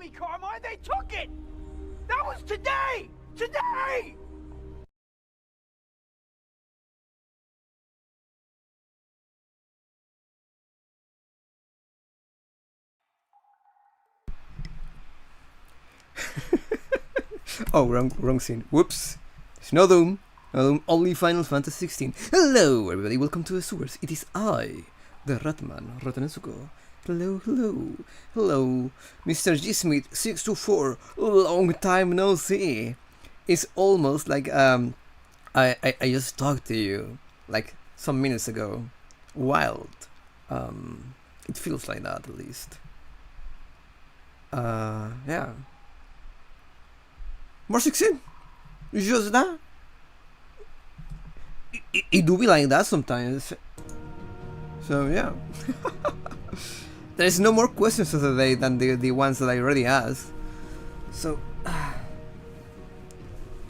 me, Carmine! They took it! That was today! Today! Oh, wrong scene. Whoops. There's no Doom. No Doom, only Final Fantasy XVI. Hello, everybody. Welcome to the sewers. It is I, the Ratman, Rotanesuko. Hello, Mr. G Smith 624. Long time no see. It's almost like I just talked to you like some minutes ago. Wild. It feels like that at least. Yeah. More 16? Just that? It do be like that sometimes. So yeah. There's no more questions of the day than the ones that I already asked. So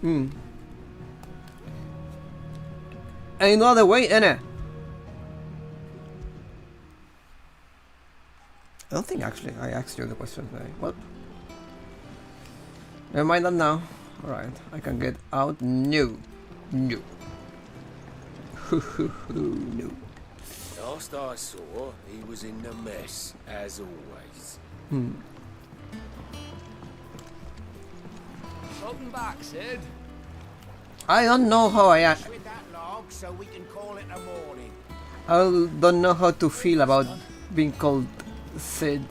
Ain't no other way, innit? I don't think actually I asked you the question today. What? Never mind that now. Alright, I can get out. No. No. No. Last I saw, he was in the mess, as always. Welcome back, Sid. I don't know how I act. With that log, so we can call it a morning. I don't know how to feel about being called Sid.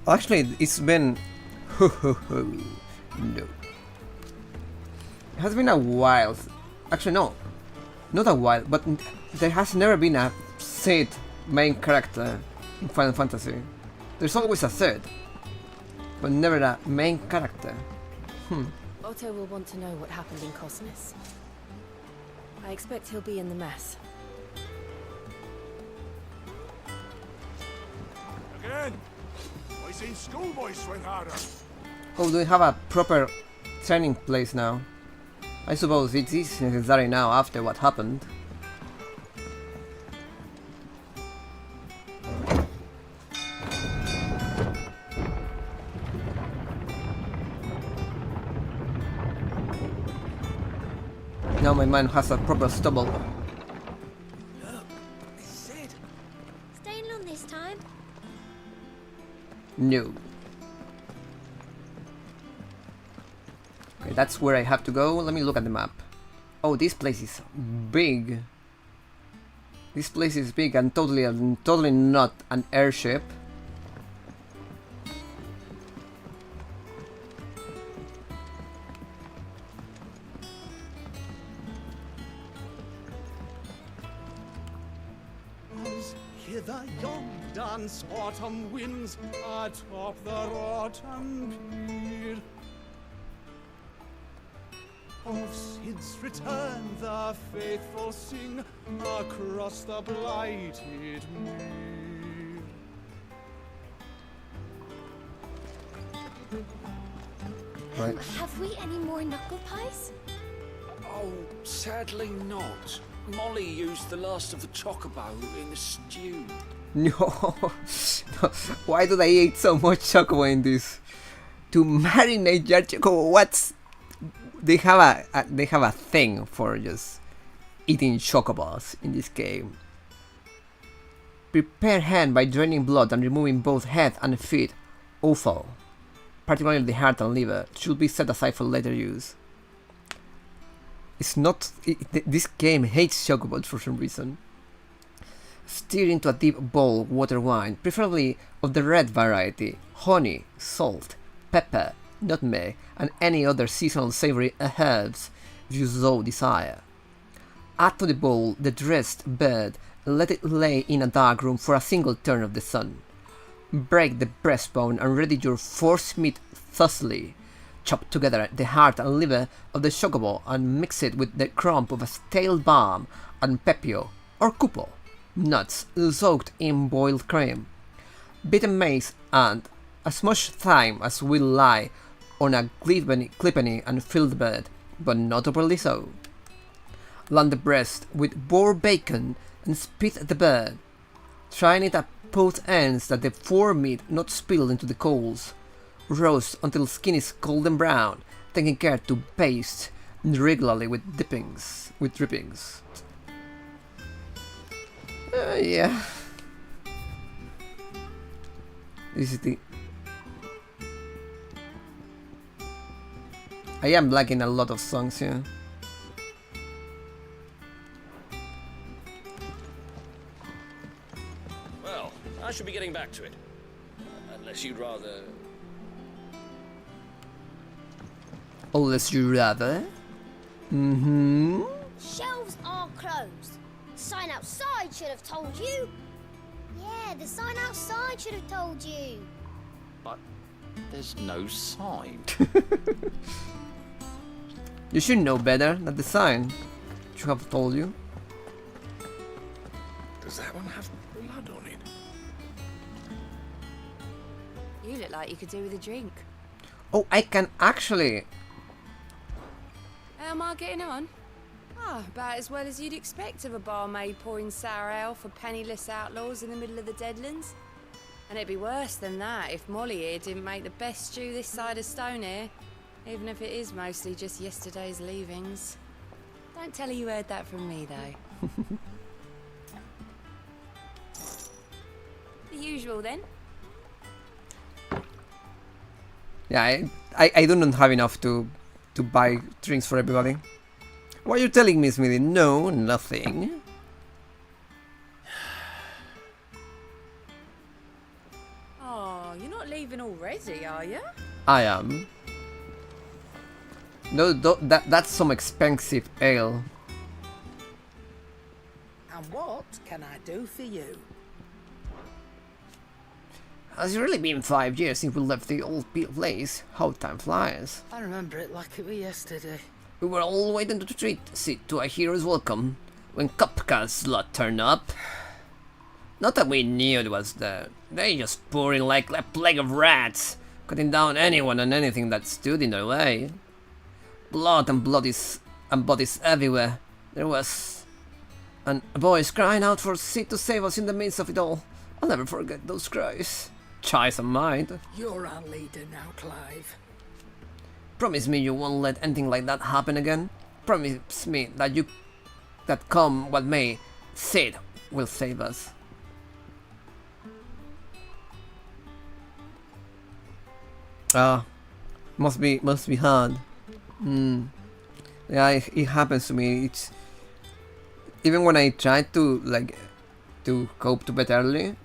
Actually, it's been no. It has been a while. Actually, no, not a while. But there has never been a Sid main character in Final Fantasy. There's always a Sid, but never a main character. Otto will want to know what happened in Cosmos. I expect he'll be in the mess. Again? I seen schoolboys swing harder. Oh, do we have a proper training place now? I suppose it is necessary now after what happened. Now my man has a proper stubble. Look, this is it. Staying long this time? No. Okay, that's where I have to go. Let me look at the map. Oh, this place is big. This place is big and totally not an airship. Hear the young dance autumn winds atop the rotten pier. Of Sid's return the faithful sing across the blighted mere. Right. Have we any more knuckle pies? Oh, sadly not. Molly used the last of the chocobo in the stew. No. Why do they eat so much chocobo in this? To marinate your chocobo? What's... They have a thing for just eating chocobos in this game. Prepare hand by draining blood and removing both head and feet. Offal, particularly the heart and liver, should be set aside for later use. It's not... this game hates chocobos for some reason. Stir into a deep bowl water wine, preferably of the red variety, honey, salt, pepper, nutmeg, and any other seasonal savory herbs if you so desire. Add to the bowl the dressed bird and let it lay in a dark room for a single turn of the sun. Break the breastbone and ready your forcemeat thusly. Chop together the heart and liver of the chocobo and mix it with the crumb of a stale balm and pepio or cupo, nuts soaked in boiled cream, beaten mace and as much thyme as will lie on a clippany and filled bed, but not properly so. Land the breast with boar bacon and spit the bird, trying it both ends that the foremeat not spilled into the coals. Roast until skin is golden brown, taking care to baste regularly with drippings. Yeah. This is the... I am lacking a lot of songs here. Well, I should be getting back to it. Unless you'd rather... Unless you rather. Mm-hmm. Shelves are closed. Sign outside should have told you. Yeah, the sign outside should have told you. But there's no sign. You should know better than the sign. Should have told you. Does that one have blood on it? You look like you could do with a drink. Oh, I can actually... How am I getting on? Ah, about as well as you'd expect of a barmaid pouring sour ale for penniless outlaws in the middle of the Deadlands. And it'd be worse than that if Molly here didn't make the best stew this side of Stone here, even if it is mostly just yesterday's leavings. Don't tell her you heard that from me, though. The usual, then. Yeah, I do not have enough to buy drinks for everybody. What are you telling me, Smithy? No, nothing. Oh, you're not leaving already, are you? I am. No, that's some expensive ale. And what can I do for you? Has it really been 5 years since we left the old place? How time flies. I remember it like it was yesterday. We were all waiting to treat seat to a hero's welcome when Cupca's lot turned up. Not that we knew it was there. They just poured in like a plague of rats, cutting down anyone and anything that stood in their way. Blood and bodies everywhere. There was a voice crying out for Sid to save us in the midst of it all. I'll never forget those cries. Child of mine. You're our leader now, Clive. Promise me you won't let anything like that happen again. Promise me that come what may, Sid will save us. Must be hard. Yeah, it happens to me. It's even when I try to go to bed early,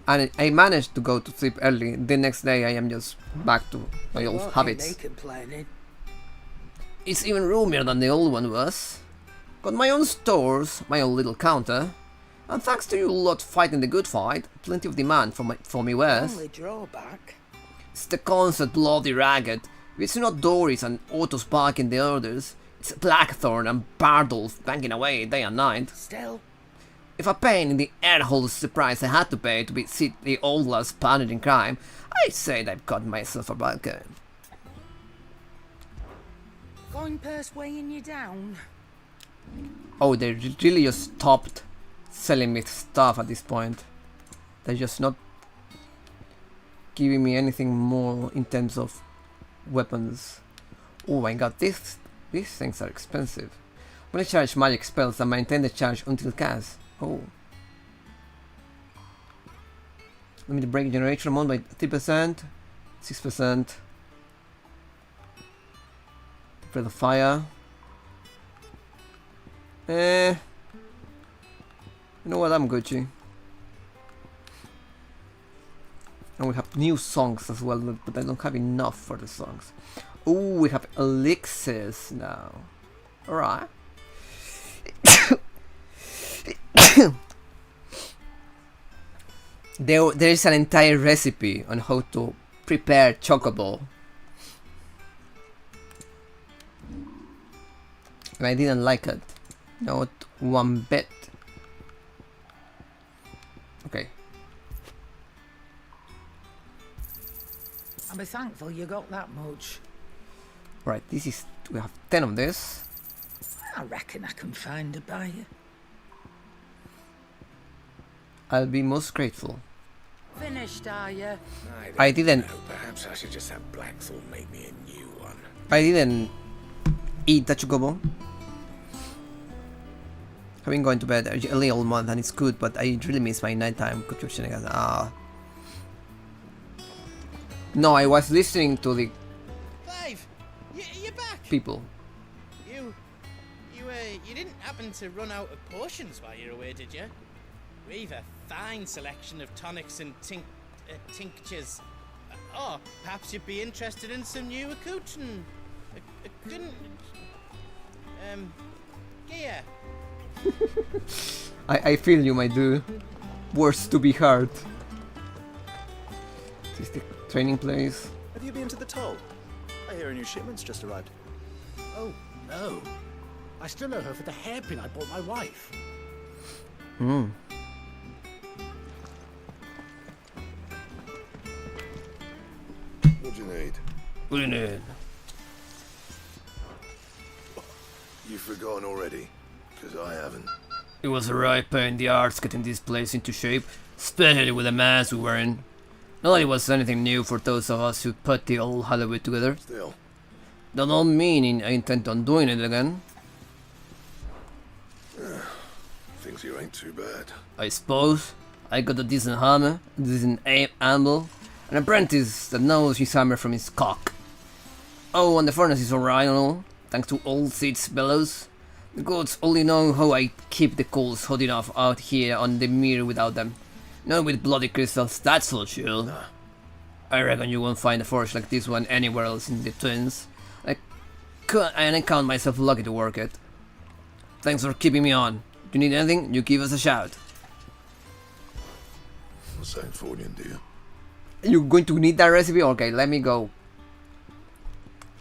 and I managed to go to sleep early. The next day, I am just back to my old habits. It's even roomier than the old one was. Got my own stores, my own little counter, and thanks to you lot fighting the good fight, plenty of demand for me wares. Only drawback. It's the constant bloody ragged. If it's not Doris and Otto's barking the orders, it's Blackthorn and Bardolph banging away day and night. Still, if a pain in the air holds the price I had to pay to see the old lads partnered in crime, I'd say I've got myself a bargain. going purse weighing you down. Oh, they really just stopped selling me stuff at this point. They're just not giving me anything more in terms of weapons. Oh my god, these things are expensive. When I charge magic spells, I maintain the charge until cast. Oh. Let me break generation amount by 3%, 6%. For the fire. You know what, I'm Gucci. And we have new songs as well, but I don't have enough for the songs. Oh, we have elixirs now. Alright. There is an entire recipe on how to prepare chocobo. And I didn't like it. Not one bit. Okay. I'll be thankful you got that much. Right, we have 10 of this. I reckon I can find a buyer. I'll be most grateful. Finished, are you? I didn't. know. Perhaps I should just have Blackthorn make me a new one. I didn't eat the chocobo. I've been going to bed early all month and it's good, but I really miss my nighttime contribution again. No, I was listening to the Clive, you're back. people. You didn't happen to run out of potions while you're away, did you? We've a fine selection of tonics and tinctures. Oh, perhaps you'd be interested in some new accoutrement. Gear. I feel you, my dude. Words to be heard. Is this the training place? Have you been to the toll? I hear a new shipment's just arrived. Oh, no. I still owe her for the hairpin I bought my wife. Hmm. What do you need? What do you need? You've forgotten already? Because I haven't. It was a right pain in the arse getting this place into shape, especially with the mess we were in. Not that it was anything new for those of us who put the old Hollywood together. Still. That don't mean I intend on doing it again. Things here ain't too bad. I suppose. I got a decent hammer, a decent anvil, an apprentice that knows his hammer from his cock. Oh, and the furnace is alright and all, thanks to old Sid's bellows. The gods only know how I keep the coals hot enough out here on the mere without them. Not with bloody crystals, that's for sure. Nah. I reckon you won't find a forge like this one anywhere else in the Twins. And I count myself lucky to work it. Thanks for keeping me on. If you need anything, you give us a shout. St. Fornian, do you? You're going to need that recipe? Okay, let me go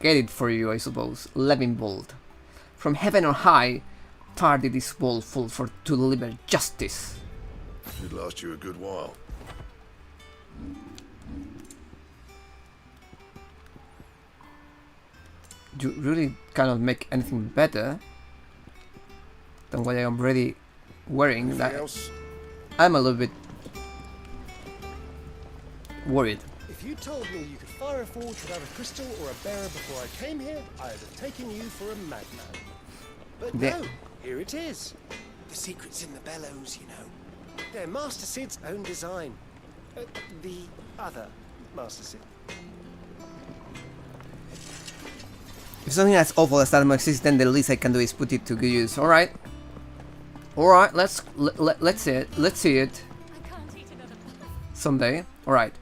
get it for you, I suppose. Levin Bolt. From heaven or high, far did this bolt fall for to deliver justice. Should last you a good while. You really cannot make anything better than what I am already wearing. Anything That else? I'm a little bit worried. If you told me you could fire a forge without a crystal or a bearer before I came here, I'd have taken you for a madman. But Yeah. no, here it is. The secret's in the bellows, you know. They're Master Sid's own design. The other Master Sid. If something as awful as that exists, then the least I can do is put it to good use. All right, let's see it. Let's see it someday. All right.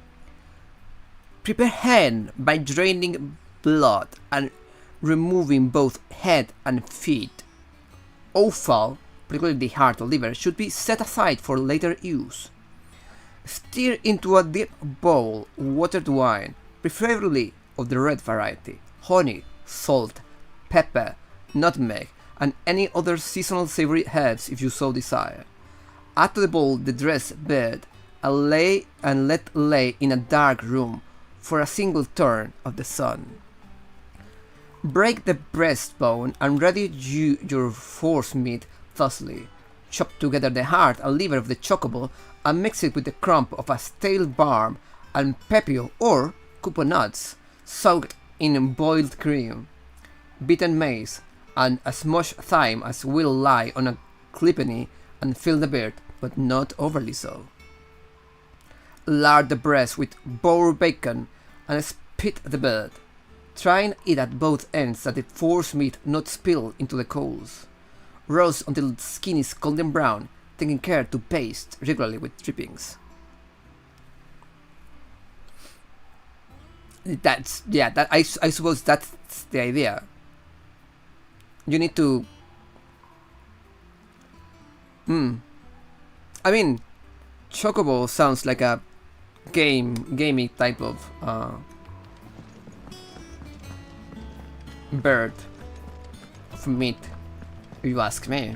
Prepare hand by draining blood and removing both head and feet. Offal, particularly the heart or liver, should be set aside for later use. Stir into a deep bowl watered wine, preferably of the red variety, honey, salt, pepper, nutmeg, and any other seasonal savory herbs if you so desire. Add to the bowl the dressed bird and let lay in a dark room for a single turn of the sun. Break the breastbone and ready your force meat thusly. Chop together the heart and liver of the chocobo and mix it with the crumb of a stale barm and pepio or cupo nuts soaked in boiled cream, beaten mace, and as much thyme as will lie on a clippany and fill the beard, but not overly so. Lard the breast with boar bacon and spit the bird, trying it at both ends that the force meat not spill into the coals. Roast until the skin is golden brown, taking care to baste regularly with drippings. I suppose that's the idea. You need to. I mean, chocobo sounds like a gamey type of bird of meat, if you ask me.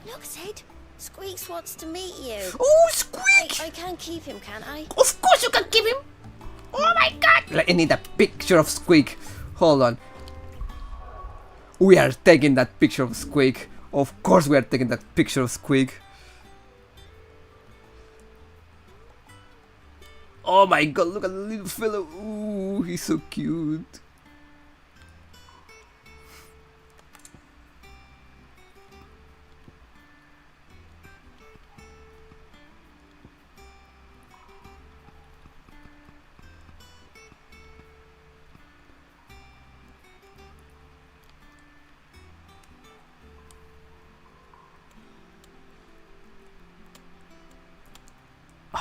Look, Sid. Squeaks wants to meet you. Oh, Squeak! I can keep him, can't I? Of course you can keep him! Oh my god! Like, I need a picture of Squeak. Hold on. We are taking that picture of Squeak. Of course we are taking that picture of Squeak. Oh my god, look at the little fellow. Ooh, he's so cute.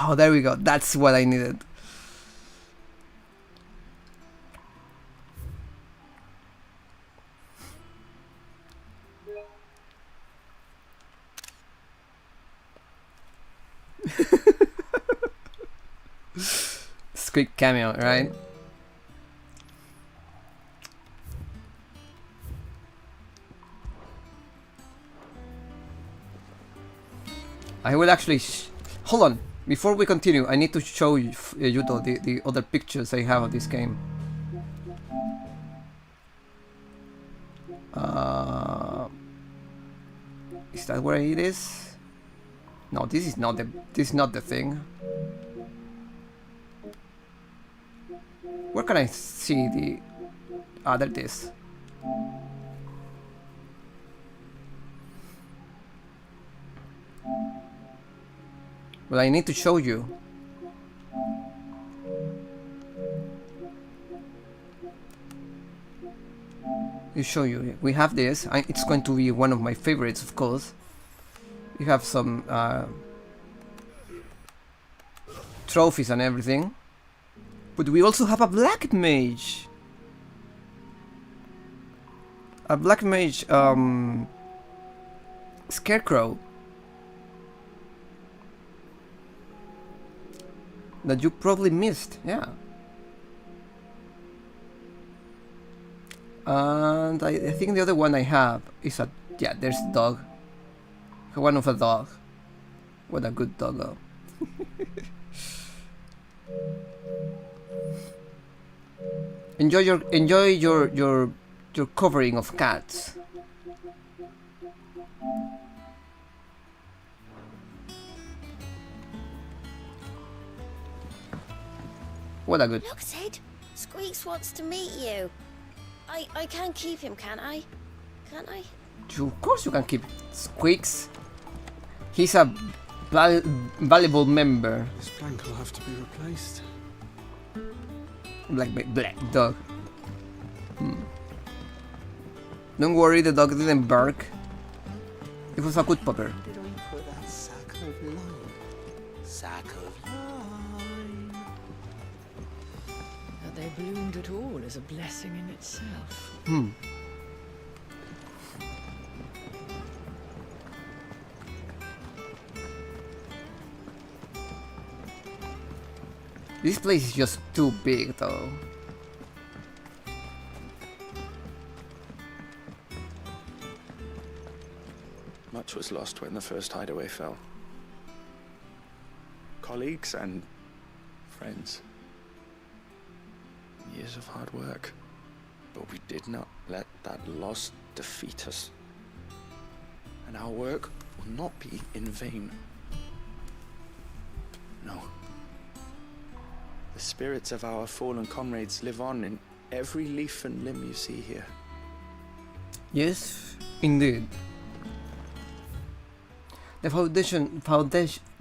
Oh, there we go. That's what I needed. Squeak cameo, right? I will actually hold on. Before we continue, I need to show you, the other pictures I have of this game. Is that where it is? No, this is not the thing. Where can I see the? Ah, there it is. Well, I need to show you. We have this. It's going to be one of my favorites, of course. You have some trophies and everything. But we also have a black mage. A black mage scarecrow. That you probably missed, yeah. And I think the other one I have is a... Yeah, there's a dog. One of a dog. What a good doggo. Enjoy your covering of cats. What a good... Look, Sid. Squeaks wants to meet you. I can keep him, can't I? Can't I? Of course you can keep Squeaks. He's a valuable member. This plank will have to be replaced. Black dog. Don't worry, the dog didn't bark. It was a good pupper. Did I put that sack of line? Sack of line. That they bloomed at all is a blessing in itself. This place is just too big, though. Much was lost when the first hideaway fell. Colleagues and friends. Years of hard work. But we did not let that loss defeat us. And our work will not be in vain. No. The spirits of our fallen comrades live on in every leaf and limb you see here. Yes, indeed. The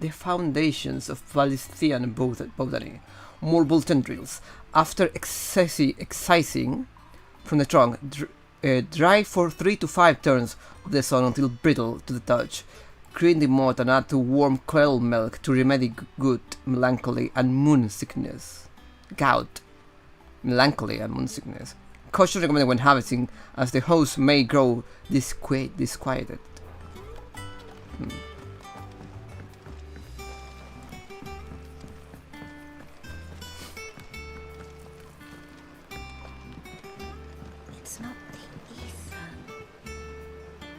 foundations of Palestinian botany, marble tendrils, after excising from the trunk, dry for 3 to 5 turns of the sun until brittle to the touch. Cream the mud and add to warm quail milk to remedy gout, melancholy, and moon sickness. Gout, melancholy, and moon sickness. Caution recommended when harvesting, as the host may grow disquieted. It's not the ether.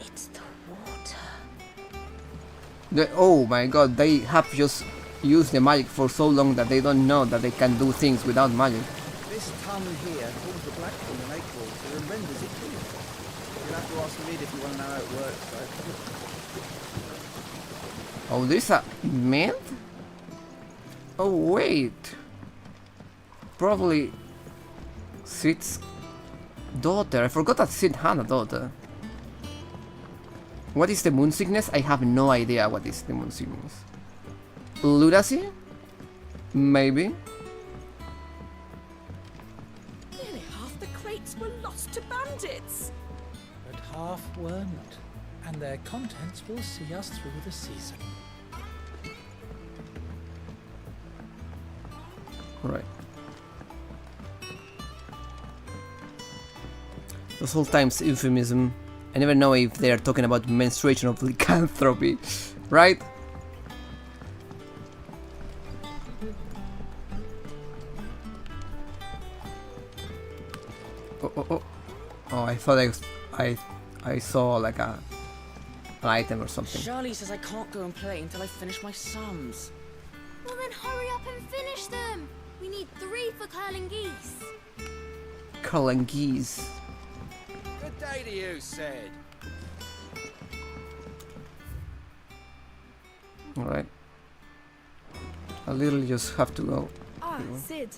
It's the water. Oh my god, they have just used the magic for so long that they don't know that they can do things without magic. This tunnel here pulls the black from the lake water and renders it clear. You'll have to ask Reed if you want to know how it works, though. Oh, there's a man? Oh, wait. Probably Sid's daughter. I forgot that Sid had a daughter. What is the moon sickness? I have no idea what is the moon sickness. Lunacy? Maybe. Nearly half the crates were lost to bandits. But half weren't, and their contents will see us through the season. Right. Those whole times euphemism. I never know if they're talking about menstruation of lycanthropy, right? Oh! I thought I saw like an item or something. Charlie says I can't go and play until I finish my sums. Well then hurry up and finish them. We need 3 for curling geese. Curling geese. Good day to you, Sid. Alright. I literally just have to go. Ah, Sid.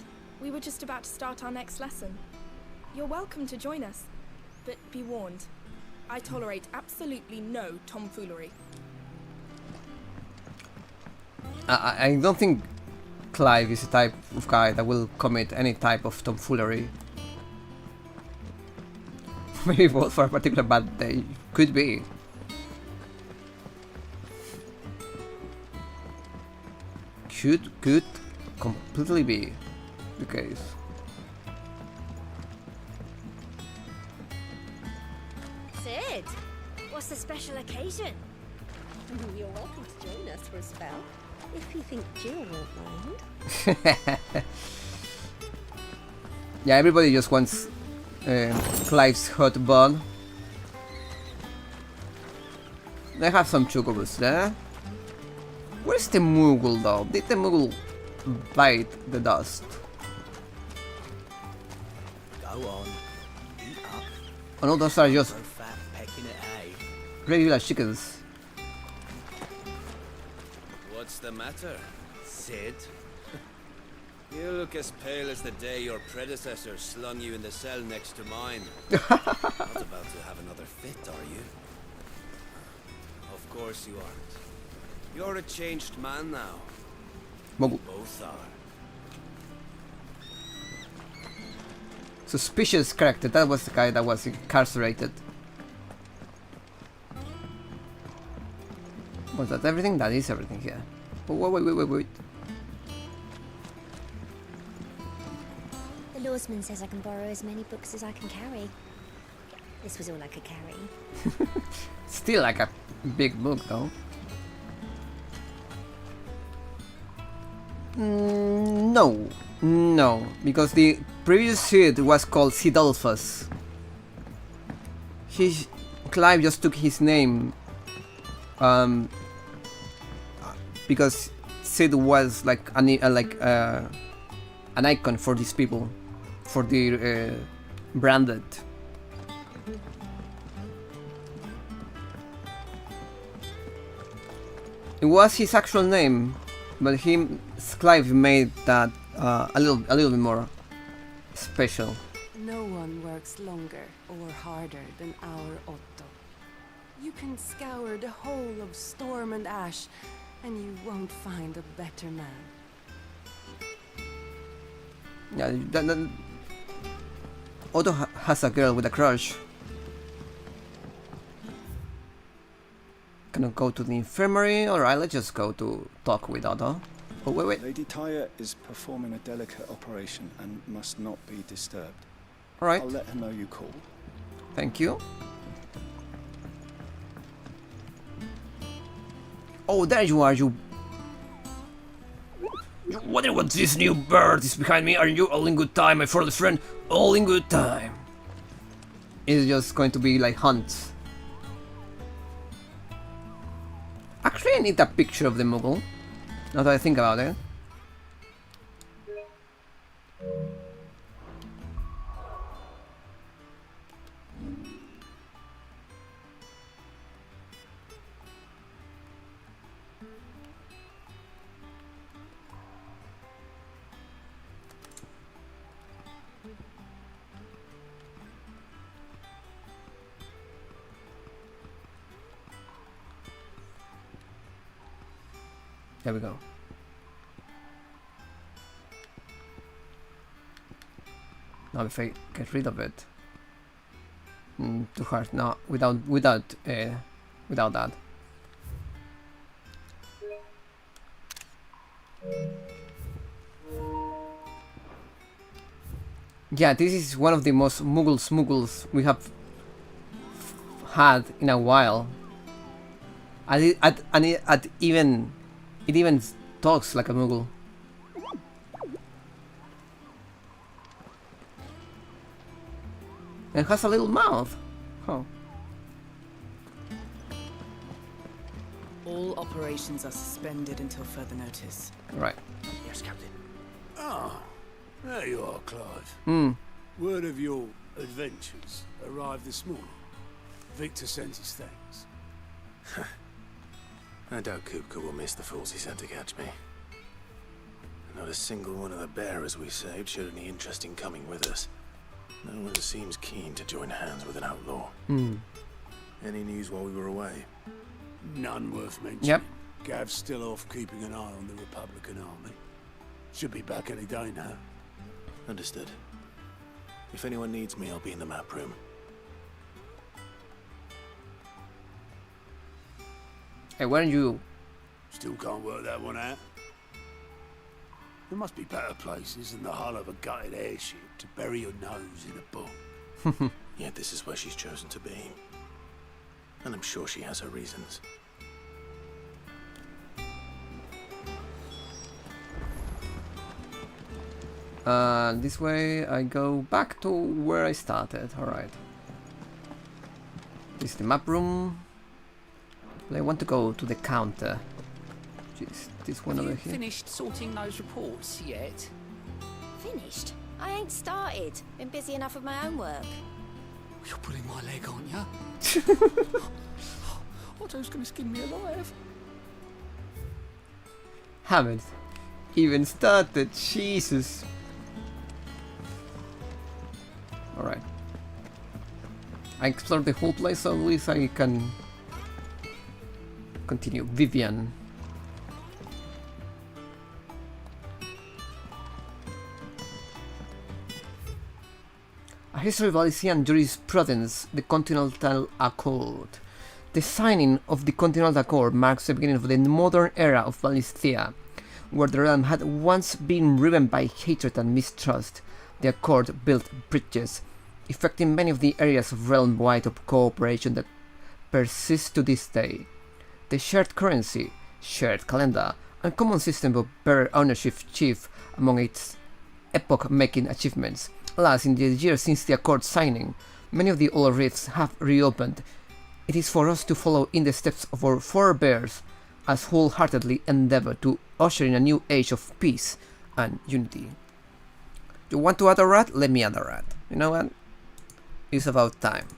We were just about to start our next lesson. You're welcome to join us, but be warned. I tolerate absolutely no tomfoolery. I don't think Clive is the type of guy that will commit any type of tomfoolery. Maybe both for a particular bad day. Could be. Could completely be the case. Sid, what's the special occasion? You're welcome to join us for a spell, if you think Jill won't mind. Yeah, everybody just wants Clive's hot bun. They have some chocobos there. Where's the Moogle though? Did the Moogle bite the dust? Go on. Eat up. Oh no, those are just So fat pecking at hay. regular chickens. What's the matter, Sid? You look as pale as the day your predecessor slung you in the cell next to mine. Not about to have another fit, are you? Of course you aren't. You're a changed man now. Moogle. Both are. Suspicious character. That was the guy that was incarcerated. Was that everything? That is everything here. Oh, wait. The lawsman says I can borrow as many books as I can carry. This was all I could carry. Still like a big book though. No, because the previous Sid was called Sidolphus. Clive just took his name because Sid was like an icon for these people, for the branded. It was his actual name, but Clive made that a little bit more special. No one works longer or harder than our Otto. You can scour the whole of Storm and Ash, and you won't find a better man. Yeah, Otto has a girl with a crush. Can I go to the infirmary? Alright, let's just go to talk with Otto. Oh, wait. Lady Tyre is performing a delicate operation and must not be disturbed. Alright. I'll let her know you called. Thank you. Oh, there you are, you... You wonder what this new bird is behind me? Are you all in good time, my further friend? All in good time. It's just going to be like hunts. Actually, I need a picture of the Moogle. Now that I think about it. There we go. Now if I get rid of it. Too hard. No, without that. Yeah, this is one of the most smuggles we have had in a while. And it even talks like a Moogle. And has a little mouth. Oh. All operations are suspended until further notice. Right. Yes, Captain. Ah, there you are, Clive. Hmm. Word of your adventures arrived this morning. Victor sends his thanks. I doubt Kupka will miss the fools he sent to catch me. Not a single one of the bearers we saved showed any interest in coming with us. No one seems keen to join hands with an outlaw. Any news while we were away? None worth mentioning. Yep. Gav's still off keeping an eye on the Republican army. Should be back any day now. Understood. If anyone needs me, I'll be in the map room. Hey, weren't you? Still can't work that one out. There must be better places than the hull of a gutted airship to bury your nose in a book. Yet this is where she's chosen to be. And I'm sure she has her reasons. This way I go back to where I started. Alright. This is the map room. I want to go to the counter. Which is this one over here. Finished sorting those reports yet? Finished? I ain't started. Been busy enough with my own work. You're pulling my leg, aren't you? Otto's gonna skin me alive. Haven't even started. Jesus. Alright. I explored the whole place, so at least I can continue. VII. A history of Valisian jurisprudence, the Continental Accord. The signing of the Continental Accord marks the beginning of the modern era of Valisthea, where the realm had once been riven by hatred and mistrust. The Accord built bridges, effecting many of the areas of realm-wide cooperation that persist to this day. The shared currency, shared calendar, and common system of bearer ownership chief among its epoch-making achievements. Alas, in the years since the Accord signing, many of the old rifts have reopened. It is for us to follow in the steps of our forebears as wholeheartedly endeavor to usher in a new age of peace and unity. You want to add a rat? Let me add a rat. You know what? It's about time.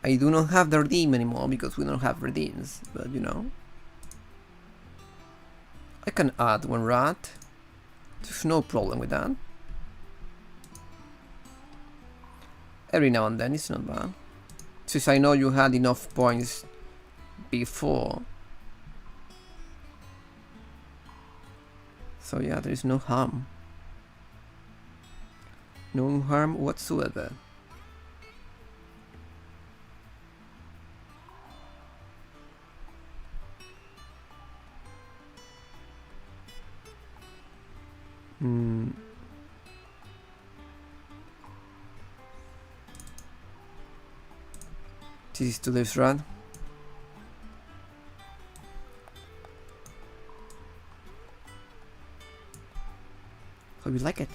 I do not have the redeem anymore because we don't have redeems, but you know. I can add one rat. There's no problem with that. Every now and then, it's not bad. Since I know you had enough points before. So yeah, there is no harm. No harm whatsoever. This is today's run. Hope you like it.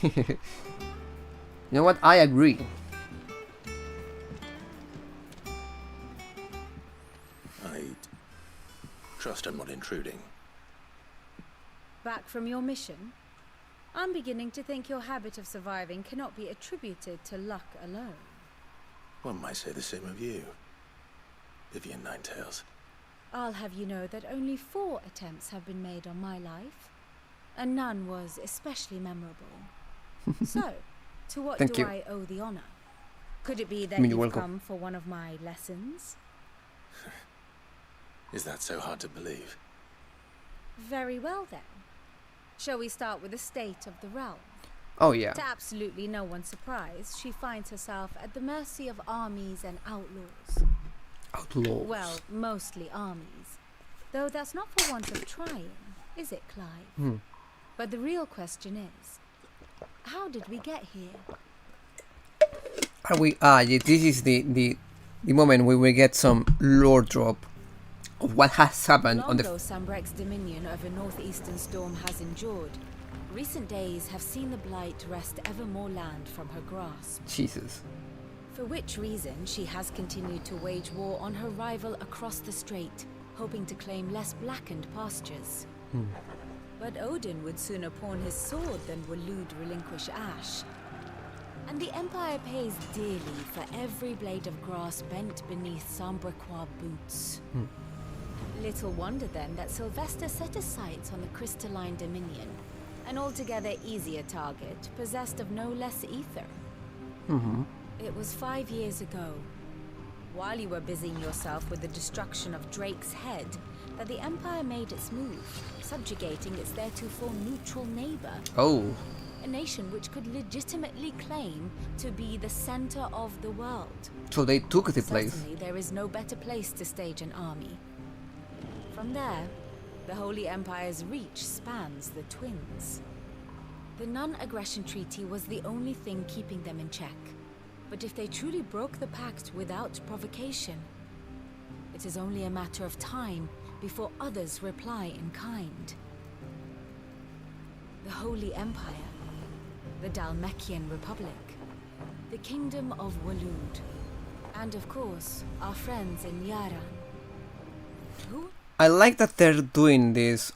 You know what? I agree. I trust I'm not intruding. Back from your mission? I'm beginning to think your habit of surviving cannot be attributed to luck alone. One might say the same of you, Vivian Ninetails. I'll have you know that only 4 attempts have been made on my life, and none was especially memorable. So, to what Thank do you. I owe the honor? Could it be that You're you've welcome. come for one of my lessons? Is that so hard to believe? Very well then. Shall we start with the state of the realm? Oh yeah. To absolutely no one's surprise, she finds herself at the mercy of armies and outlaws. Outlaws. Well, mostly armies. Though that's not for want of trying, is it, Clive? But the real question is, how did we get here? Are we? Yeah, this is the moment where we get some lore drop of what has happened on the. Long Sambrek's dominion over northeastern Storm has endured, recent days have seen the Blight wrest ever more land from her grasp. Jesus. For which reason she has continued to wage war on her rival across the strait, hoping to claim less blackened pastures. But Odin would sooner pawn his sword than Waloed relinquish Ash. And the Empire pays dearly for every blade of grass bent beneath Sambrequois boots. Little wonder then that Sylvester set his sights on the crystalline dominion, an altogether easier target, possessed of no less ether. It was 5 years ago, while you were busying yourself with the destruction of Drake's head, that the Empire made its move, subjugating its theretofore neutral neighbor. Oh. A nation which could legitimately claim to be the center of the world. So they took the place. Certainly there is no better place to stage an army. From there, the Holy Empire's reach spans the Twins. The non-aggression treaty was the only thing keeping them in check. But if they truly broke the pact without provocation, it is only a matter of time before others reply in kind. The Holy Empire, the Dhalmekian Republic, the Kingdom of Waloed, and of course, our friends in Yaran. Who? I like that they're doing this,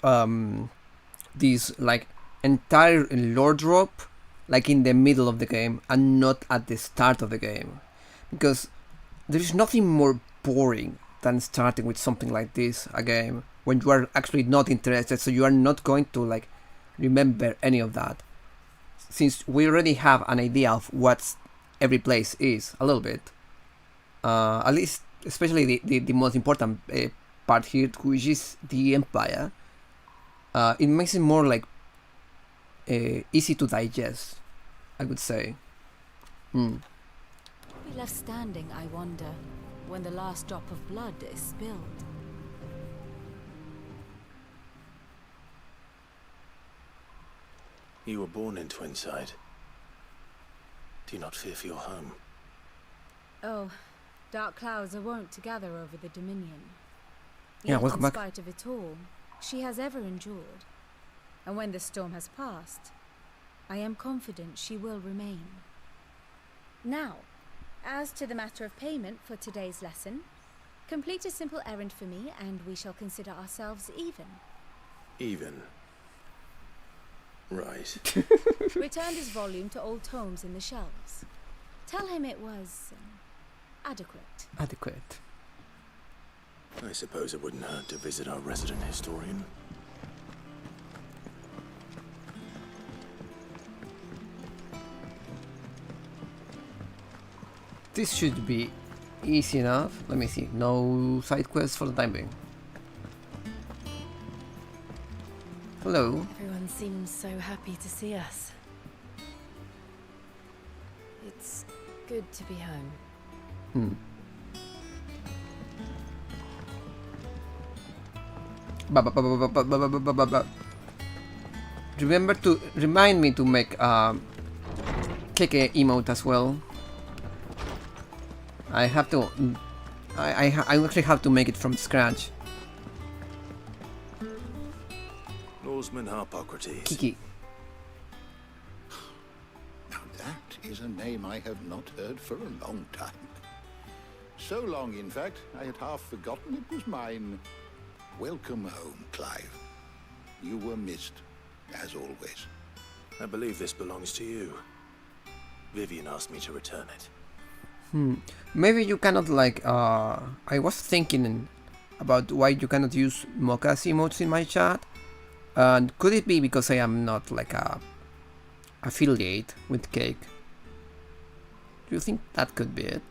this like entire lore drop, like in the middle of the game and not at the start of the game, because there is nothing more boring than starting with something like this a game when you are actually not interested, so you are not going to like remember any of that, since we already have an idea of what every place is a little bit, at least especially the most important part here, which is the Empire. It makes it more like easy to digest, I would say. We left standing, I wonder, when the last drop of blood is spilled. You were born in Twinside. Do you not fear for your home? Oh, dark clouds are wont to gather over the Dominion. Yeah, Yet, welcome in back. spite of it all, she has ever endured. And when the storm has passed, I am confident she will remain. Now, as to the matter of payment for today's lesson, complete a simple errand for me and we shall consider ourselves even. Even? Right. Return this volume to old tomes in the shelves. Tell him it was adequate. Adequate. I suppose it wouldn't hurt to visit our resident historian. This should be easy enough. Let me see. No side quests for the time being. Hello. Everyone seems so happy to see us. It's good to be home. Remember to remind me to make Keke emote as well. I have to. I actually have to make it from scratch. Norseman Harpocrates. Kiki. Now that is a name I have not heard for a long time. So long, in fact, I had half forgotten it was mine. Welcome home, Clive. You were missed, as always. I believe this belongs to you. Vivian asked me to return it. Maybe you cannot like I was thinking about why you cannot use Mocha's emotes in my chat, and could it be because I am not like a affiliate with Cake? Do you think that could be it?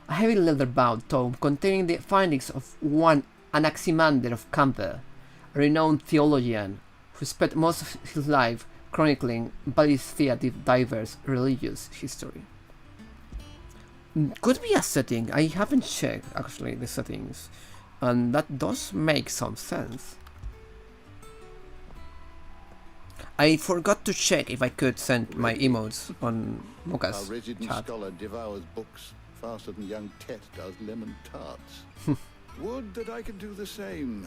A heavy leather-bound tome containing the findings of one Anaximander of Camper, a renowned theologian who spent most of his life chronicling Balisthia's diverse religious history. Could be a setting. I haven't checked actually the settings, and that does make some sense. I forgot to check if I could send my emotes on Mocha's Our resident chat. scholar devours books faster than young Tet does lemon tarts. Would that I could do the same,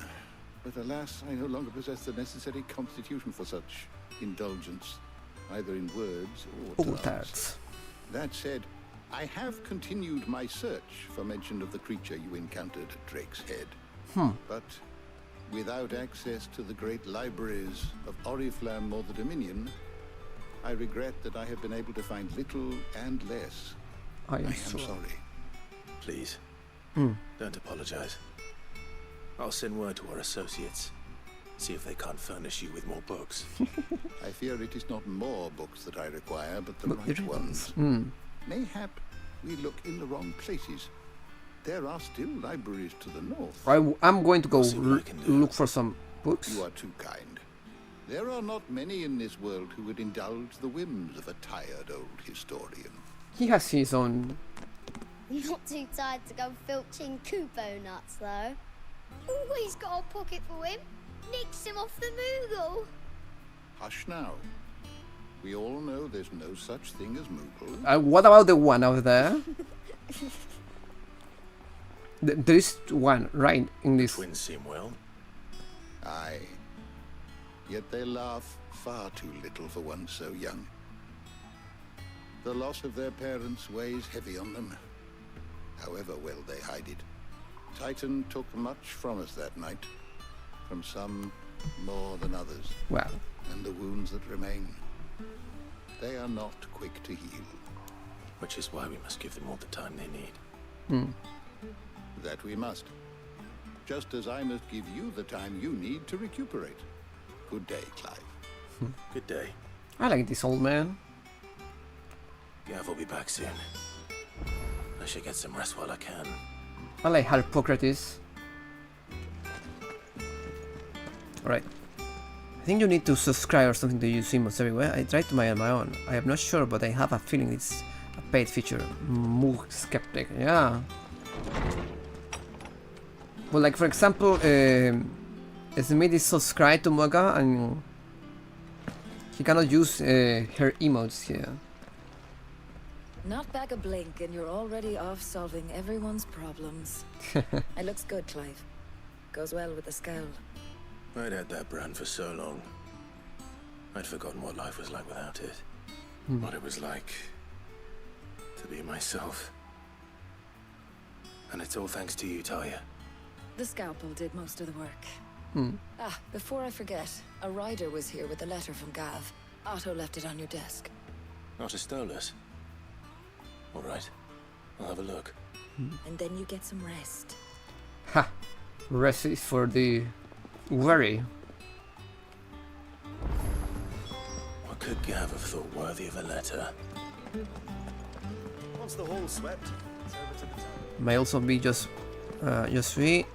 but alas, I no longer possess the necessary constitution for such indulgence, either in words or tarts. That said, I have continued my search for mention of the creature you encountered at Drake's Head. But without access to the great libraries of Oriflamme or the Dominion, I regret that I have been able to find little and less. I am sorry. Please, don't apologize. I'll send word to our associates. See if they can't furnish you with more books. I fear it is not more books that I require, but the right ones. Mayhap we look in the wrong places. There are still libraries to the north. I'm going to go look for some books. You are too kind. There are not many in this world who would indulge the whims of a tired old historian. He has his own. Not too tired to go filching Kupo nuts, though. Always got a pocket for him. Nicks him off the Moogle. Hush now. We all know there's no such thing as Moogle. What about the one out there? There is one right in this. Twins seem well. Aye. Yet they laugh far too little for one so young. The loss of their parents weighs heavy on them, however well they hide it. Titan took much from us that night, from some more than others. Wow. And the wounds that remain, they are not quick to heal. Which is why we must give them all the time they need. That we must. Just as I must give you the time you need to recuperate. Good day, Clive. Good day. I like this old man. Gav will be back soon. I should get some rest while I can. I like Harpocrates. Alright. I think you need to subscribe or something to use emotes everywhere. I tried to my own. I am not sure, but I have a feeling it's a paid feature. Moog skeptic. Yeah. Well, like for example, Smith is subscribed to Mocha and he cannot use her emotes here. Not back a blink and you're already off solving everyone's problems. It looks good, Clive. Goes well with the scowl. I'd had that brand for so long. I'd forgotten what life was like without it. What it was like to be myself. And it's all thanks to you, Talia. The scalpel did most of the work. Before I forget, a rider was here with a letter from Gav. Otto left it on your desk. Otto stole us. All right, I'll have a look. And then you get some rest. Ha! Rest is for the weary. What could Gav have thought worthy of a letter? Once the hall's swept, it's over to the town. May also be just free.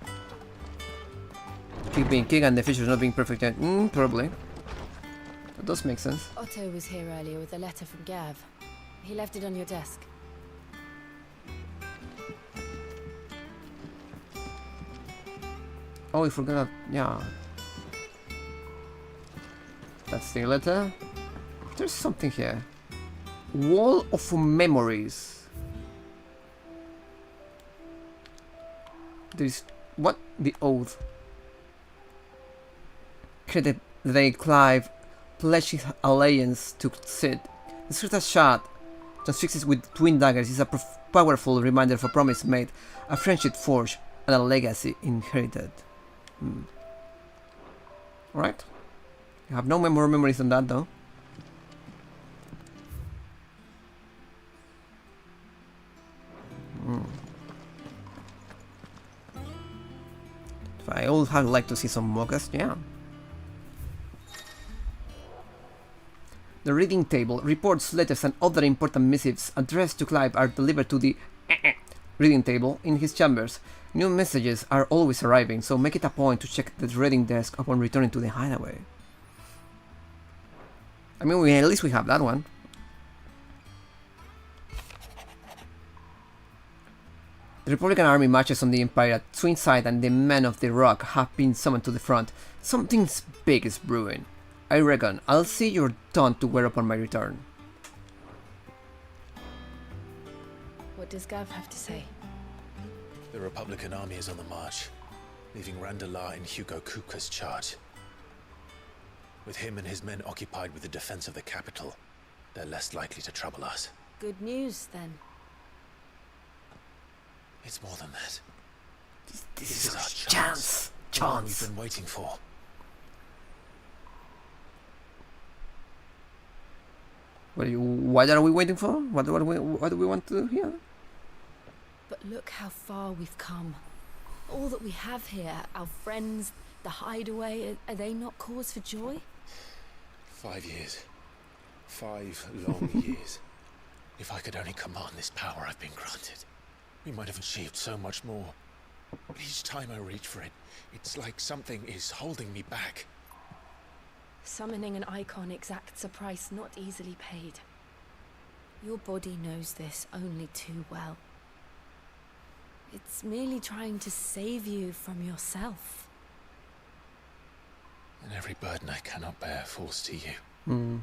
Keep being king and the features not being perfect yet. Probably. That does make sense. Otto was here earlier with a letter from Gav. He left it on your desk. Oh, we forgot. Yeah. That's the letter. There's something here. Wall of Memories. There's what? The oath. Created the day Clive pledged his allegiance to Sid. The Scripta shot transfixed with twin daggers is a powerful reminder of a promise made, a friendship forged, and a legacy inherited. Alright. I have no more memories on that though. I would have liked to see some mockers, yeah. The reading table. Reports, letters, and other important missives addressed to Clive are delivered to the reading table in his chambers. New messages are always arriving, so make it a point to check the reading desk upon returning to the hideaway. I mean, at least we have that one. The Republican army marches on the Empire at Twinside, and the men of the Rock have been summoned to the front. Something big is brewing. I reckon I'll see your taunt to wear upon my return. What does Gav have to say? The Republican army is on the march, leaving Randalar in Hugo Kupka's charge. With him and his men occupied with the defense of the capital, they're less likely to trouble us. Good news, then. It's more than that. This is our chance. The one we've been waiting for. What are we waiting for? What do we want to hear? But look how far we've come. All that we have here, our friends, the hideaway, are they not cause for joy? 5 years. 5 long years. If I could only command this power I've been granted, we might have achieved so much more. But each time I reach for it, it's like something is holding me back. Summoning an icon exacts a price not easily paid. Your body knows this only too well. It's merely trying to save you from yourself. And every burden I cannot bear falls to you.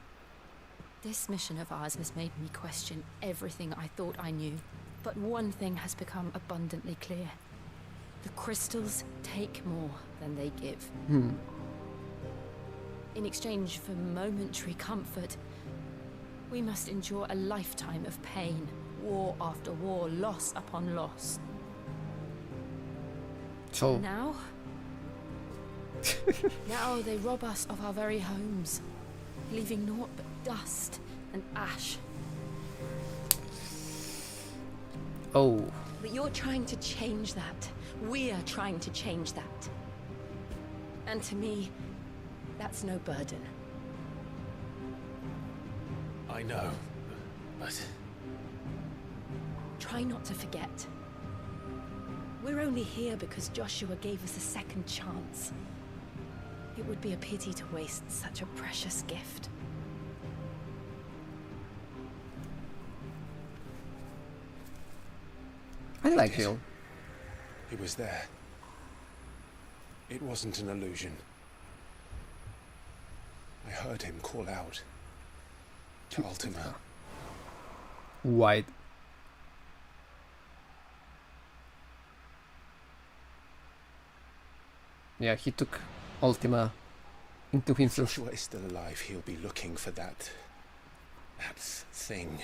This mission of ours has made me question everything I thought I knew. But one thing has become abundantly clear. The crystals take more than they give. In exchange for momentary comfort, we must endure a lifetime of pain, war after war, loss upon loss. So now they rob us of our very homes, leaving naught but dust and ash. Oh. But you're trying to change that. We're trying to change that. And to me, that's no burden. I know, but... Try not to forget. We're only here because Joshua gave us a second chance. It would be a pity to waste such a precious gift. I like you. He was there. It wasn't an illusion. I heard him call out to Ultima. White. Yeah, he took Ultima into himself. If Joshua is still alive, he'll be looking for that thing.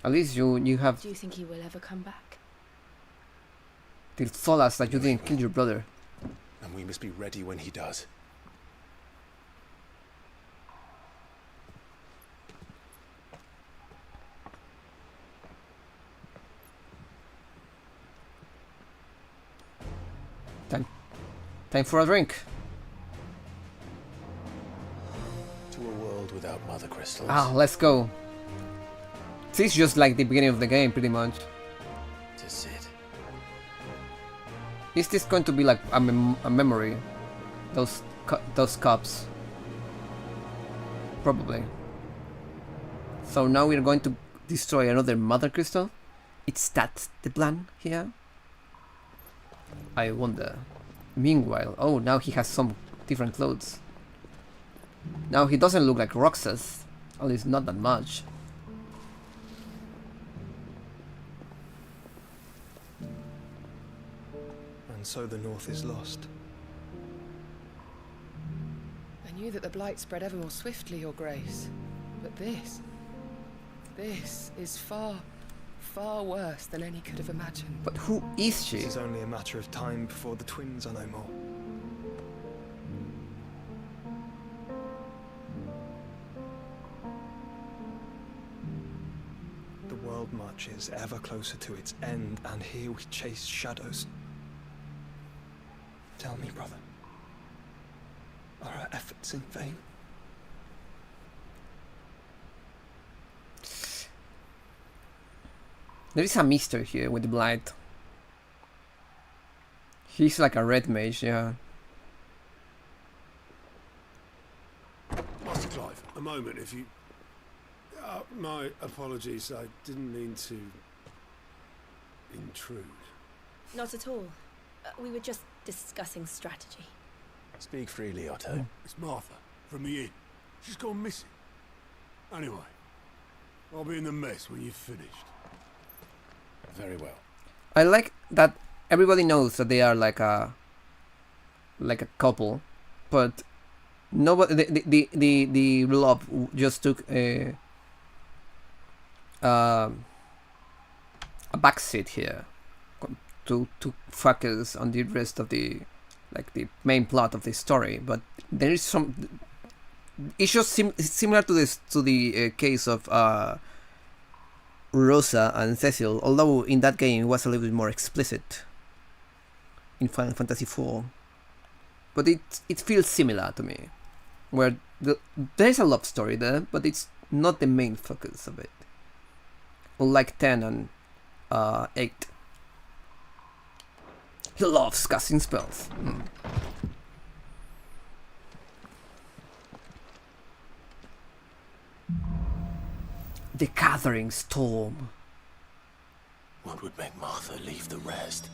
At least you have Do you think he will ever come back? till told us that you didn't kill your brother. And we must be ready when he does. Time for a drink. To a world without mother crystals. Let's go. This is just like the beginning of the game, pretty much. To Sid. Is this going to be like a memory? Those cups. Probably. So now we're going to destroy another mother crystal? It's that the plan here? I wonder. Meanwhile, oh, now he has some different clothes. Now he doesn't look like Roxas. At least not that much. And so the North is lost. I knew that the blight spread ever more swiftly, Your Grace. But this is far, far worse than any could have imagined. But who is she? It is only a matter of time before the twins are no more. The world march is ever closer to its end, and here we chase shadows. Tell me, brother, are our efforts in vain? There is a mystery here with the blight. He's like a red mage, yeah. Master Clive, a moment, if you... my apologies, I didn't mean to... intrude. Not at all. We were just discussing strategy. Speak freely, Otto. It's Martha, from the inn. She's gone missing. Anyway, I'll be in the mess when you've finished. Very well. I like that everybody knows that they are like a couple, but nobody the love just took a backseat here to focus on the rest of the main plot of the story. But there is some. It's just similar to the case of Rosa and Cecil, although in that game it was a little bit more explicit in Final Fantasy IV. But it feels similar to me, where there's a love story there, but it's not the main focus of it. Unlike 10 and 8. He loves casting spells. The gathering storm. What would make Martha leave the rest?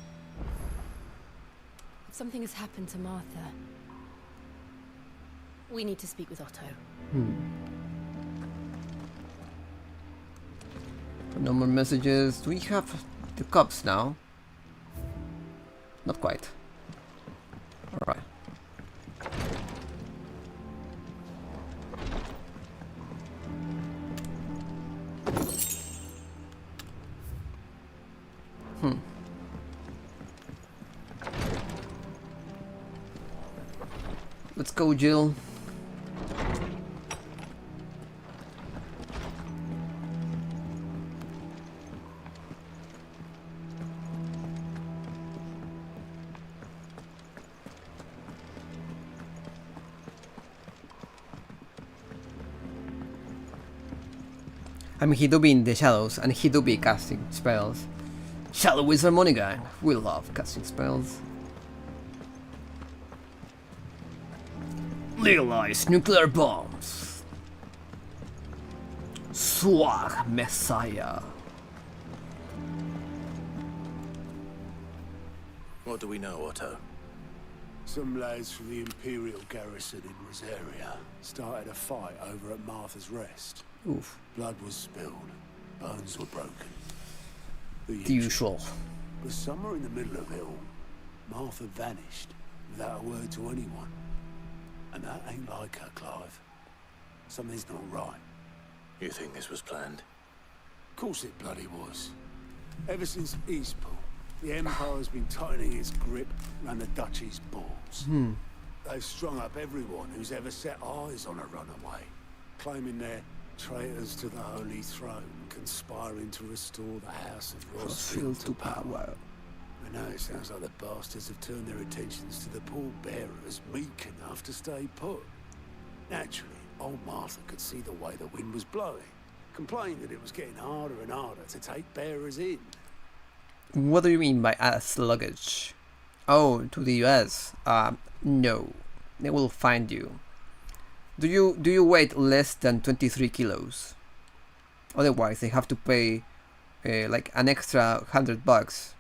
Something has happened to Martha. We need to speak with Otto. No more messages. Do we have the cups now? Not quite. Alright. Let's go, Jill. I mean, he do be in the shadows, and he do be casting spells. Shadow Wizard Moneygang. We love casting spells. Legalize nuclear bombs. Swag Messiah. What do we know, Otto? Some lads from the Imperial garrison in Rosaria started a fight over at Martha's Rest. Oof. Blood was spilled, bones were broken. The usual. But somewhere in the middle of it all, Martha vanished without a word to anyone. And that ain't like her, Clive. Something's not right. You think this was planned? Of course it bloody was. Ever since Eastpool, the Empire's been tightening its grip around the Duchy's balls. They've strung up everyone who's ever set eyes on a runaway, claiming they're traitors to the Holy Throne, conspiring to restore the House of Rossfield to power. I know it sounds like the bastards have turned their attentions to the pallbearers meek enough to stay put. Naturally, old Martha could see the way the wind was blowing, complained that it was getting harder and harder to take bearers in. What do you mean by ass luggage? Oh, to the US? No. They will find you. Do you weigh less than 23 kilos? Otherwise, they have to pay like an extra $100,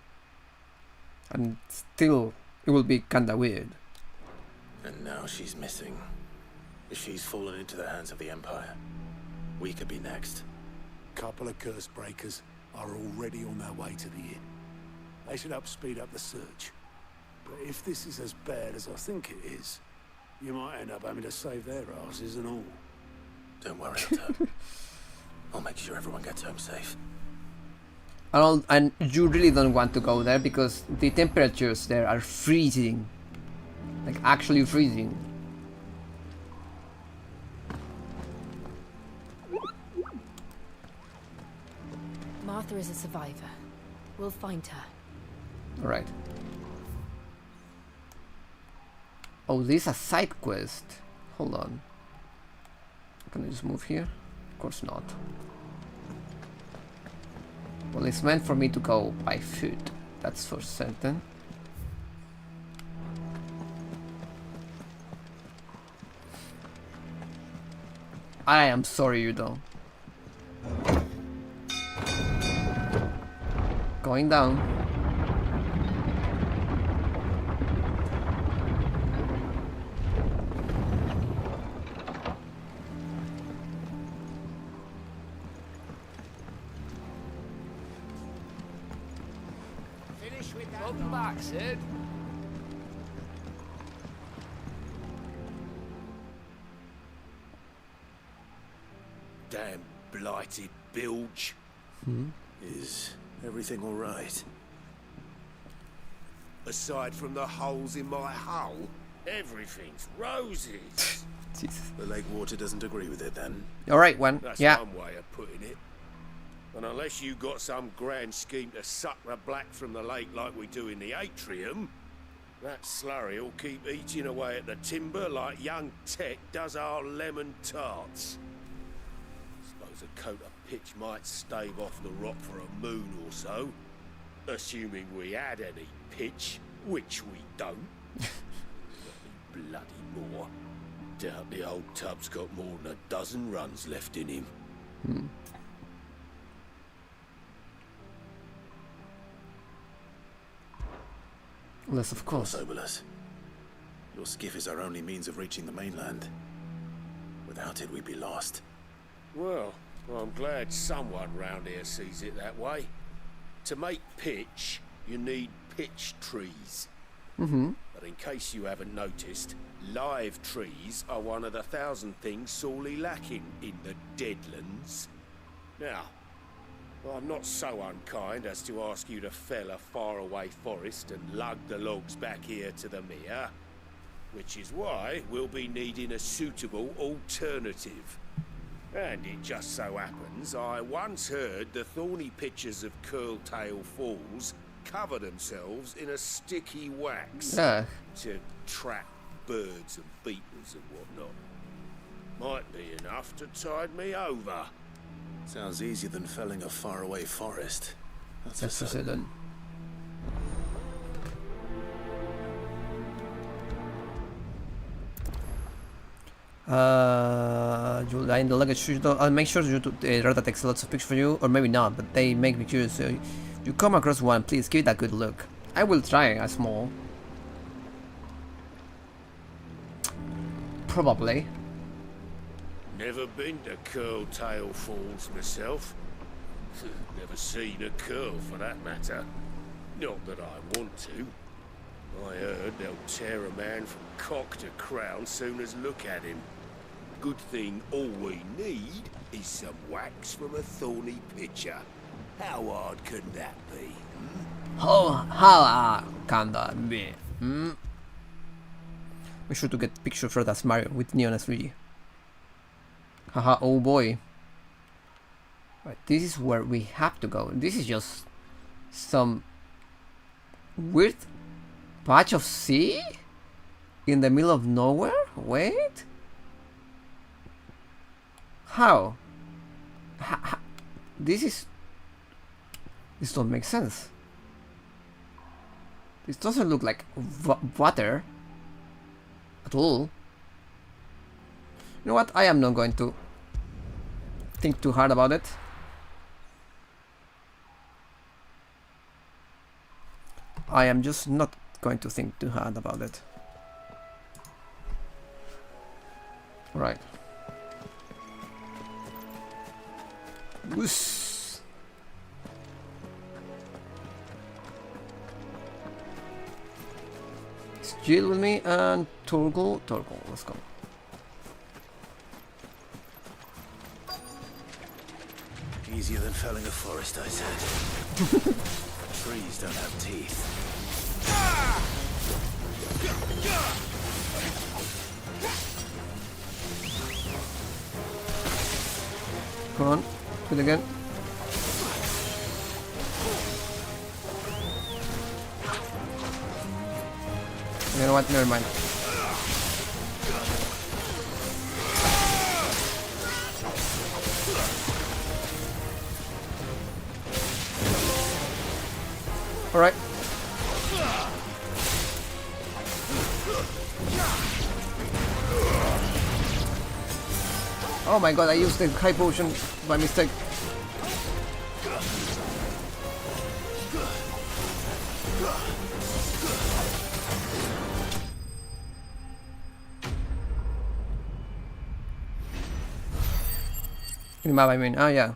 and still it will be kinda weird. And now she's missing. If she's fallen into the hands of the Empire, we could be next. Couple of curse breakers are already on their way to the inn. They should help speed up the search. But if this is as bad as I think it is, you might end up having to save their asses and all. Don't worry, Otto. I'll make sure everyone gets home safe. And you really don't want to go there because the temperatures there are freezing. Like actually freezing. Martha Martha is a survivor. We'll find her. Alright. Oh, this is a side quest. Hold on. Can I just move here? Of course not. Well, it's meant for me to go by foot. That's for certain. I am sorry, you don't. Going down. Finish with that. Welcome back, Sid. Damn blighted bilge. Is everything all right? Aside from the holes in my hull, everything's roses. Jesus. The lake water doesn't agree with it then? Alright, one. That's Yeah. one way of putting it. And unless you got some grand scheme to suck the black from the lake like we do in the atrium, that slurry will keep eating away at the timber like young Tech does our lemon tarts. Suppose a coat of pitch might stave off the rot for a moon or so, assuming we had any pitch, which we don't. Bloody more. Doubt the old tub's got more than a dozen runs left in him. Yes, of course. Obolus. Your skiff is our only means of reaching the mainland. Without it, we'd be lost. Well, I'm glad someone round here sees it that way. To make pitch, you need pitch trees. But in case you haven't noticed, live trees are one of the 1,000 things sorely lacking in the Deadlands. Now, I'm not so unkind as to ask you to fell a faraway forest and lug the logs back here to the mere, which is why we'll be needing a suitable alternative. And it just so happens I once heard the thorny pitchers of Curltail Falls cover themselves in a sticky wax to trap birds and beetles and whatnot. Might be enough to tide me over. Sounds easier than felling a faraway forest. That's for certain. You'll lie in the luggage. I'll make sure you Rata takes lots of pictures for you, or maybe not, but they make me curious. So you come across one, please give it a good look. I will try a small. Probably. Never been to Curltail Falls myself. Never seen a curl for that matter. Not that I want to. I heard they'll tear a man from cock to crown soon as look at him. Good thing all we need is some wax from a thorny pitcher. How hard can that be? How hard can that be? Make sure to get picture for that Mario with Neon as 3D. Haha, oh boy. Right, this is where we have to go. This is just some weird patch of sea in the middle of nowhere? Wait. How? This don't make sense. This doesn't look like water at all. You know what? I am not going to think too hard about it. I am just not going to think too hard about it. Right. Whoosh. It's Jill with me and Torgal. Let's go. Easier than felling a forest, I said. Trees don't have teeth. Come on, do it again. You know what? Never mind. Alright. Oh my god, I used the high potion by mistake. In the map, I mean. Oh yeah.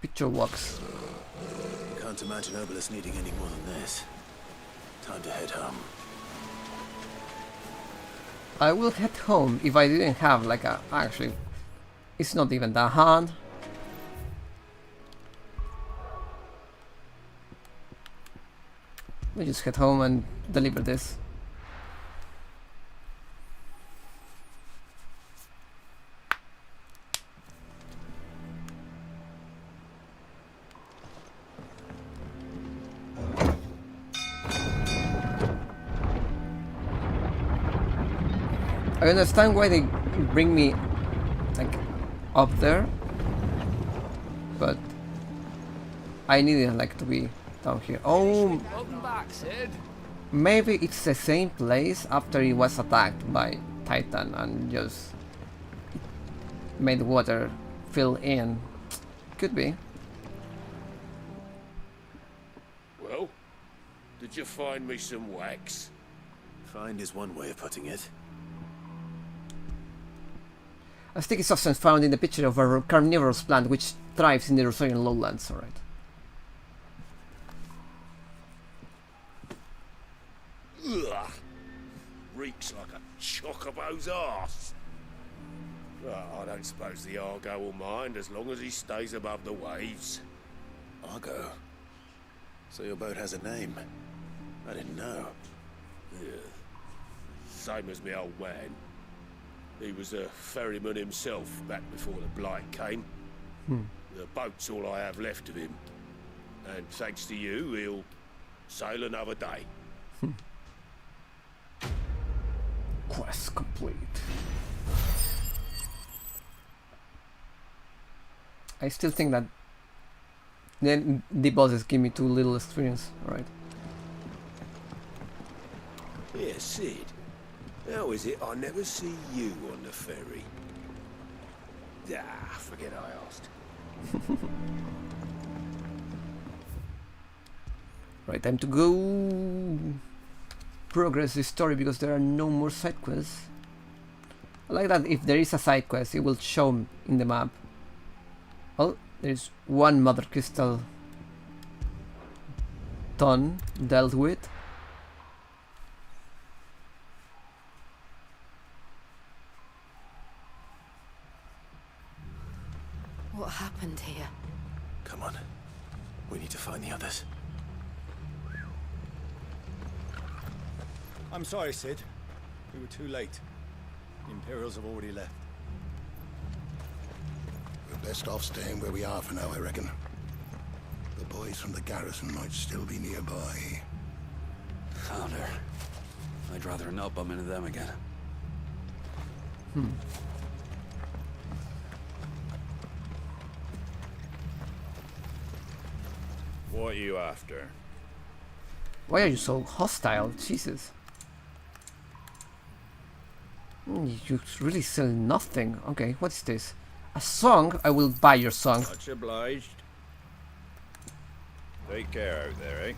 Picture walks. Can't imagine Obelisk needing any more than this. Time to head home. I will head home if I didn't have like a... Actually, it's not even that hard. We just head home and deliver this. I understand why they bring me like up there, but I needed like to be down here. Oh, Welcome back, Sid. maybe it's the same place after it was attacked by Titan and just made water fill in. Could be. Well, did you find me some wax? Find is one way of putting it. A sticky substance found in the pitcher of a carnivorous plant which thrives in the Rosarian lowlands. Alright. Ugh. Reeks like a chocobo's arse. Well, I don't suppose the Argo will mind as long as he stays above the waves. Argo? So your boat has a name? I didn't know. Yeah. Same as me old man. He was a ferryman himself back before the Blight came. The boat's all I have left of him. And thanks to you, he'll sail another day. Quest complete. I still think that then the bosses give me too little experience. Alright. Yeah, Sid. How is it I never see you on the ferry? Ah, forget I asked. Right, time to go progress this story because there are no more side quests. I like that if there is a side quest, it will show in the map. Well, there's one Mother Crystal done, dealt with. What happened here? Come on. We need to find the others. I'm sorry, Sid. We were too late. The Imperials have already left. We're best off staying where we are for now, I reckon. The boys from the garrison might still be nearby. Founder. I'd rather not bump into them again. What are you after? Why are you so hostile? Jesus. You really sell nothing. Okay, what is this? A song? I will buy your song. Much obliged. Take care out there, eh?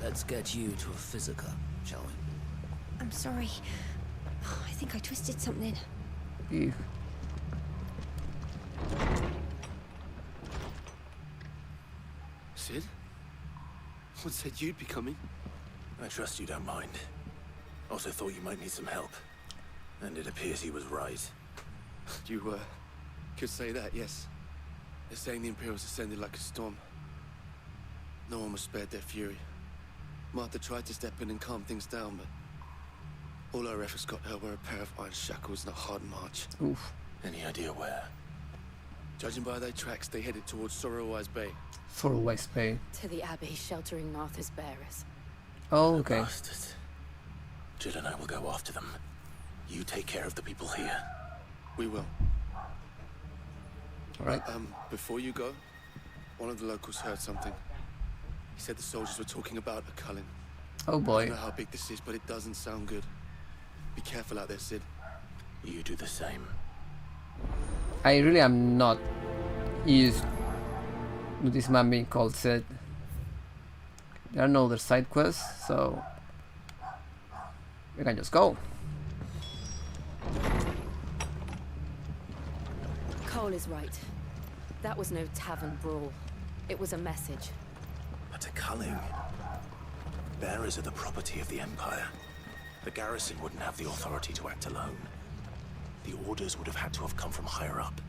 Let's get you to a physica, shall we? I'm sorry. I think I twisted something. Ew. Sid? What said you'd be coming? I trust you don't mind. Also thought you might need some help. And it appears he was right. You, could say that, yes. They're saying the Imperials ascended like a storm. No one was spared their fury. Martha tried to step in and calm things down, but all our efforts got her were a pair of iron shackles and a hard march. Oof. Any idea where? Judging by their tracks, they headed towards Sorrowwise Bay. Sorrowwise Bay. To the Abbey sheltering Martha's bearers. Oh, okay. Bastards. Jill and I will go after them. You take care of the people here. We will. Alright. Before you go, one of the locals heard something. He said the soldiers were talking about a culling. Oh boy. I don't know how big this is, but it doesn't sound good. Be careful out there, Sid. You do the same. I really am not used to this man being called Sid. There are no other side quests, so we can just go. Cole is right. That was no tavern brawl. It was a message. But a culling. Bearers are the property of the Empire. The garrison wouldn't have the authority to act alone. The orders would have had to have come from higher up.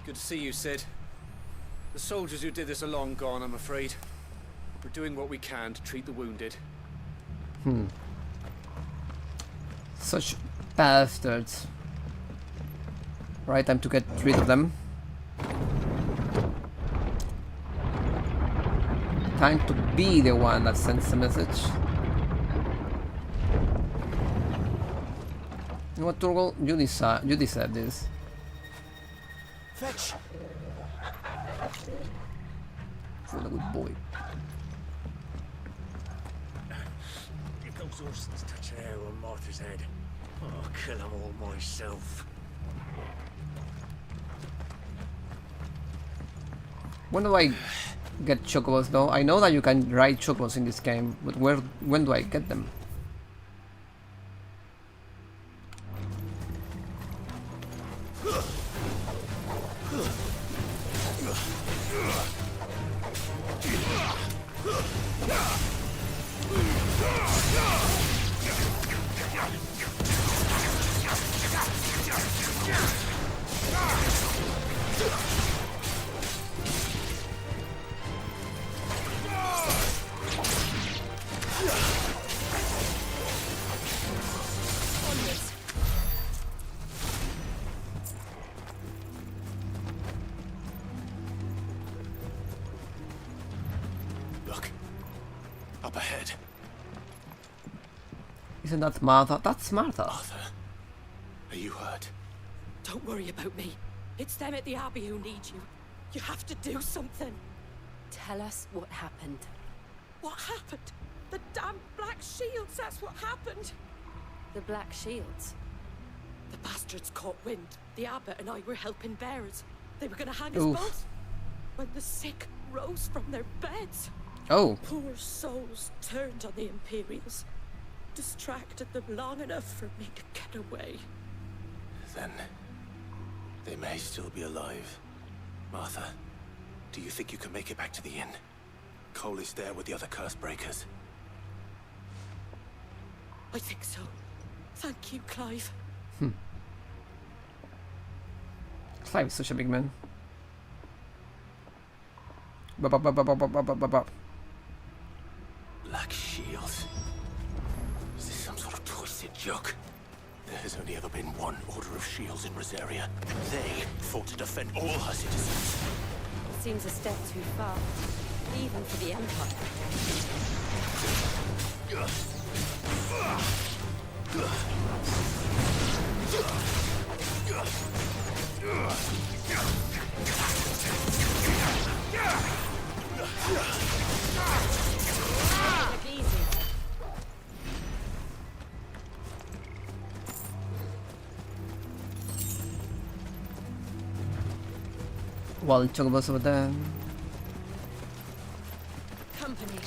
Good to see you, Sid. The soldiers who did this are long gone, I'm afraid. We're doing what we can to treat the wounded. Such bastards. Right, time to get rid of them. Time to be the one that sends the message. You know what, Turgle? You deserve this. Fetch! For the good boy. If those Orsons touch an arrow on Martha's head, I'll kill them all myself. When do I get chocobos though? I know that you can ride chocobos in this game, but when do I get them? Look. Up ahead. Isn't that Martha? That's Martha. Martha, are you hurt? Don't worry about me. It's them at the Abbey who need you. You have to do something. Tell us what happened. What happened? The damn Black Shields, that's what happened. The Black Shields? The bastards caught wind. The abbot and I were helping bearers. They were gonna hang us Oof. both. When the sick rose from their beds. Oh. Poor souls turned on the Imperials. Distracted them long enough for me to get away. Then they may still be alive. Martha, do you think you can make it back to the inn? Cole is there with the other curse breakers. I think so. Thank you, Clive. Clive is such a big man. Black Shields. Is this some sort of twisted joke? There has only ever been one Order of Shields in Rosaria. They fought to defend all her citizens. It seems a step too far, even for the Empire. While chocobos over there. Company.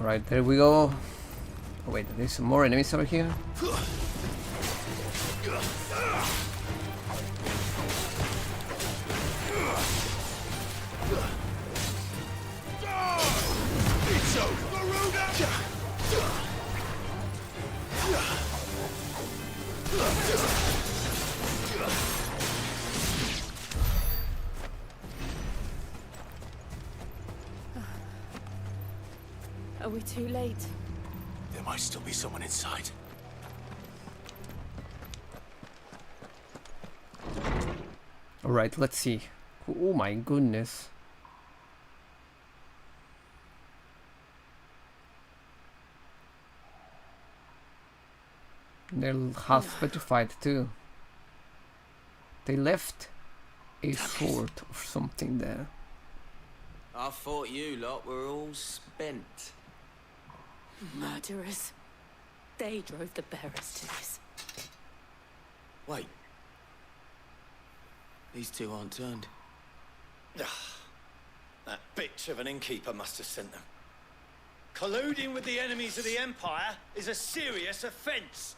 Alright, there we go. Oh wait, there's some more enemies over here. Are we too late? There might still be someone inside. Alright, let's see. Oh my goodness. They're half petrified too. They left a sword or something there. I thought you lot were all spent. Murderers. They drove the bearers to this. Wait. These two aren't turned. That bitch of an innkeeper must have sent them. Colluding with the enemies of the Empire is a serious offense.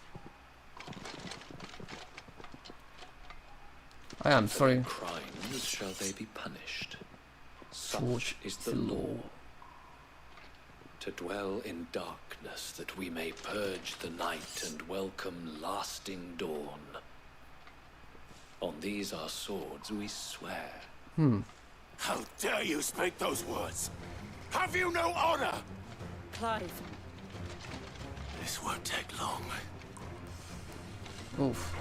I am sorry. Crimes shall they be punished. Such is the law. To dwell in darkness that we may purge the night and welcome lasting dawn. On these our swords we swear. How dare you speak those words? Have you no honor? Clive. This won't take long. Oof.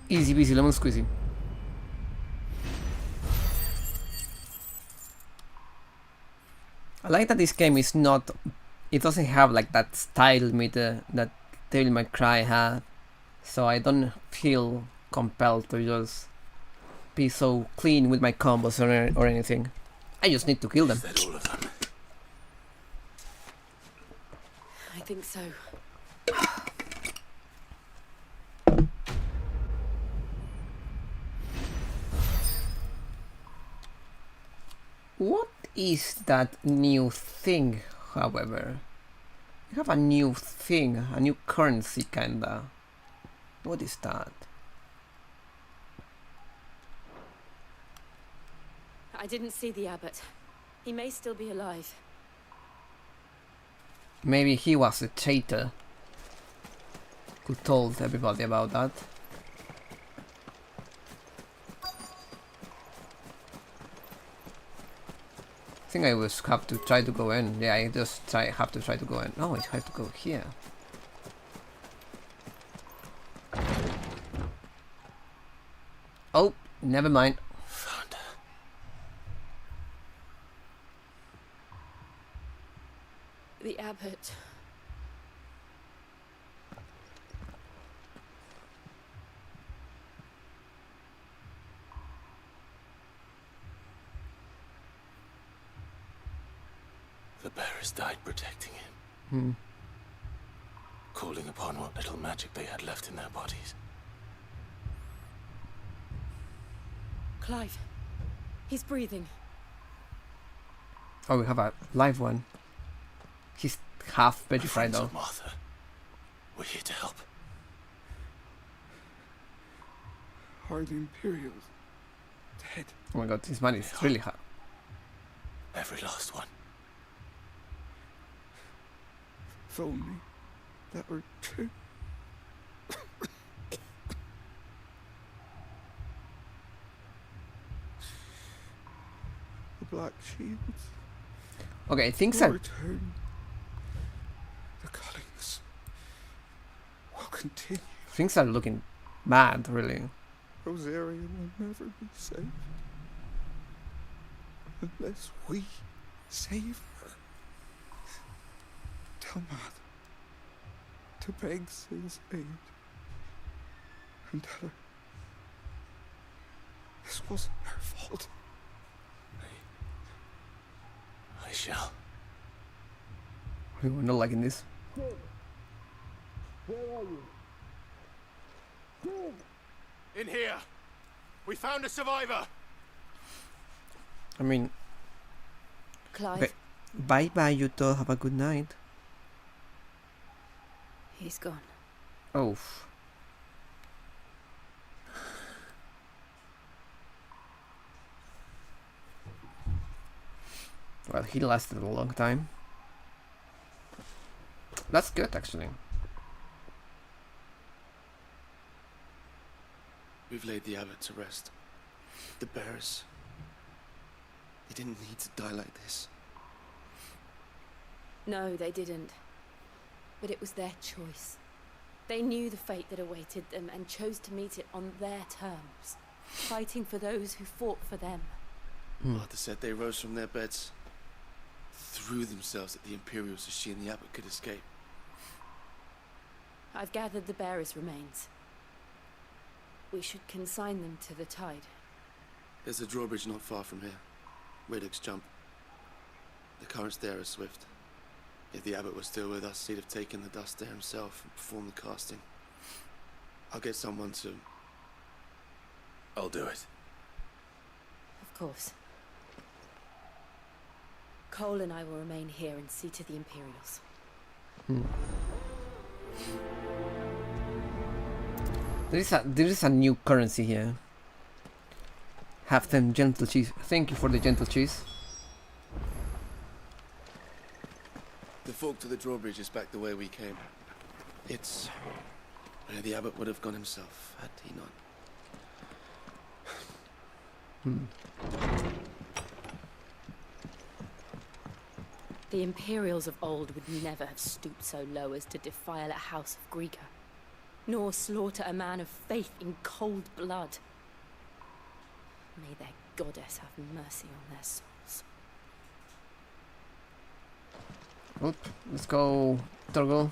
Easy peasy lemon squeezy. I like that this game is not, it doesn't have like that style meter that Devil May Cry had, so I don't feel compelled to just be so clean with my combos or anything. I just need to kill them. Is that all of them? I think so. What is that new thing, however? You have a new thing, a new currency kinda. What is that? I didn't see the abbot. He may still be alive. Maybe he was a traitor who told everybody about that. I think I will have to try to go in. Yeah, I just have to try to go in. No, I have to go here. Oh, never mind. Found her. The abbot. The bearers died protecting him. Calling upon what little magic they had left in their bodies. Clive. He's breathing. Oh, we have a live one. He's half petrified though. Martha, we're here to help. Are the Imperials dead? Oh my god, this man is really hard. Every last one. If only that were true. The Black Shields. Okay, things will are return. The Cullings will continue. things are looking bad, really. Rosaria will never be safe unless we save her. tell Matt to beg Syl's aid and tell her this wasn't her fault. I shall. We're not liking this. Where are you? In here! We found a survivor! I mean... Clive? Okay. Bye-bye, Yuto. Have a good night. He's gone. Oh. Well, he lasted a long time. That's good, actually. We've laid the abbot to rest. The bearers. They didn't need to die like this. No, they didn't. But it was their choice. They knew the fate that awaited them and chose to meet it on their terms, fighting for those who fought for them. Martha said they rose from their beds, threw themselves at the Imperials so she and the abbot could escape. I've gathered the bearers' remains. We should consign them to the tide. There's a drawbridge not far from here. Riddick's jump. The currents there are swift. If the abbot was still with us, he'd have taken the dust there himself and performed the casting. I'll get someone to... I'll do it. Of course. Cole and I will remain here and see to the Imperials. There is a new currency here. Have them gentle cheese. Thank you for the gentle cheese. The fork to the drawbridge is back the way we came. It's where the abbot would have gone himself, had he not. The Imperials of old would never have stooped so low as to defile a house of Greeka, nor slaughter a man of faith in cold blood. May their goddess have mercy on their souls. Oop, let's go, Torgal.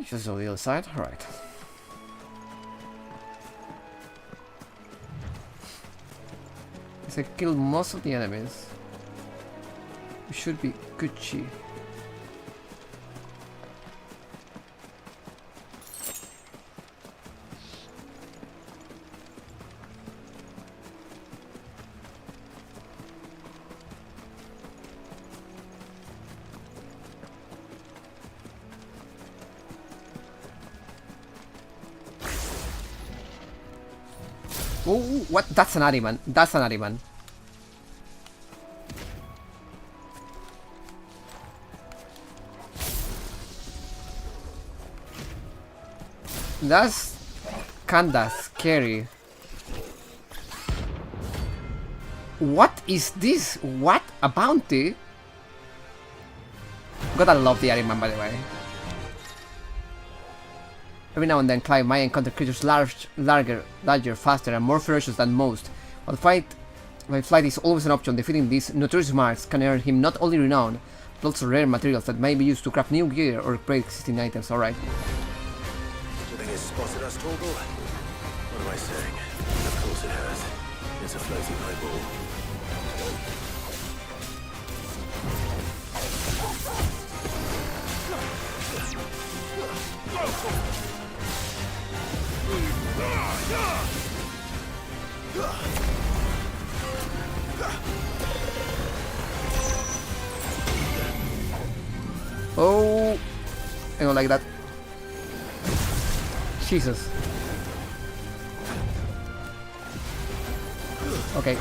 Just on the other side, alright. I killed most of the enemies. We should be Gucci. Oh, what? That's an Ariman. That's an Ariman. That's kinda scary. What is this? What? A bounty? Gotta love the Ariman, by the way. Every now and then, Clive might encounter creatures larger, faster, and more ferocious than most. While flight is always an option, defeating these notorious marks can earn him not only renown, but also rare materials that may be used to craft new gear or upgrade existing items. Alright. Do you think it's spotted us, Torgal? What am I saying? Of course it has. It's a floating eyeball. Oh, I don't like that. Jesus. Okay.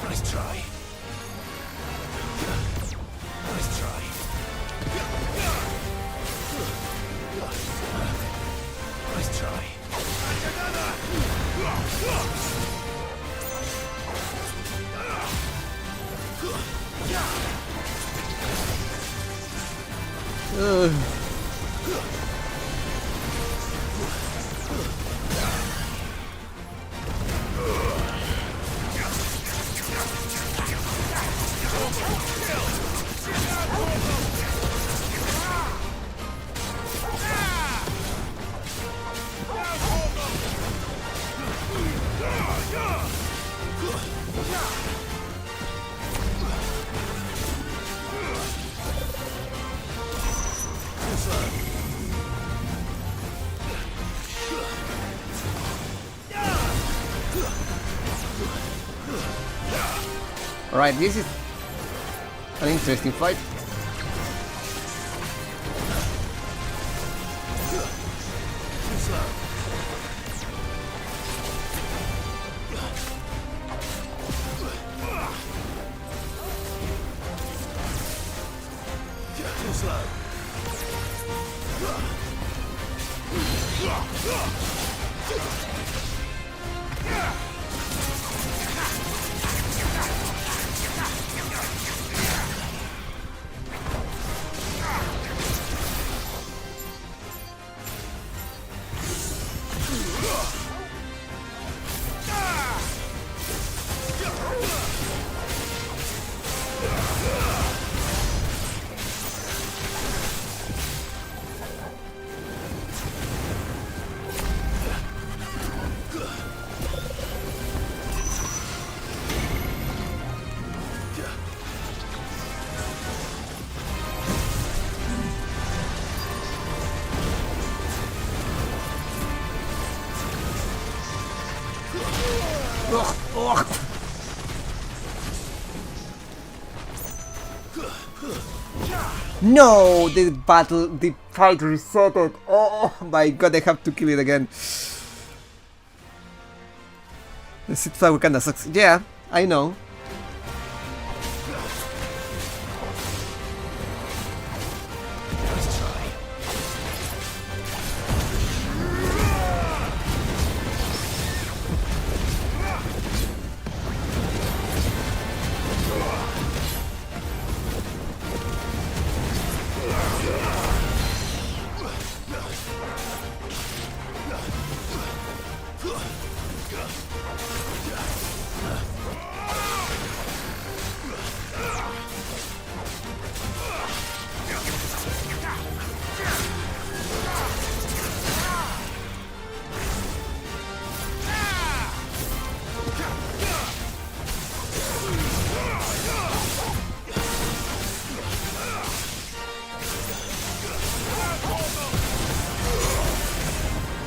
Nice try. Nice try. Nice try. Alright, this is an interesting fight. No, the fight resetted. Oh my god, I have to kill it again. The sit flower kinda sucks. Yeah, I know.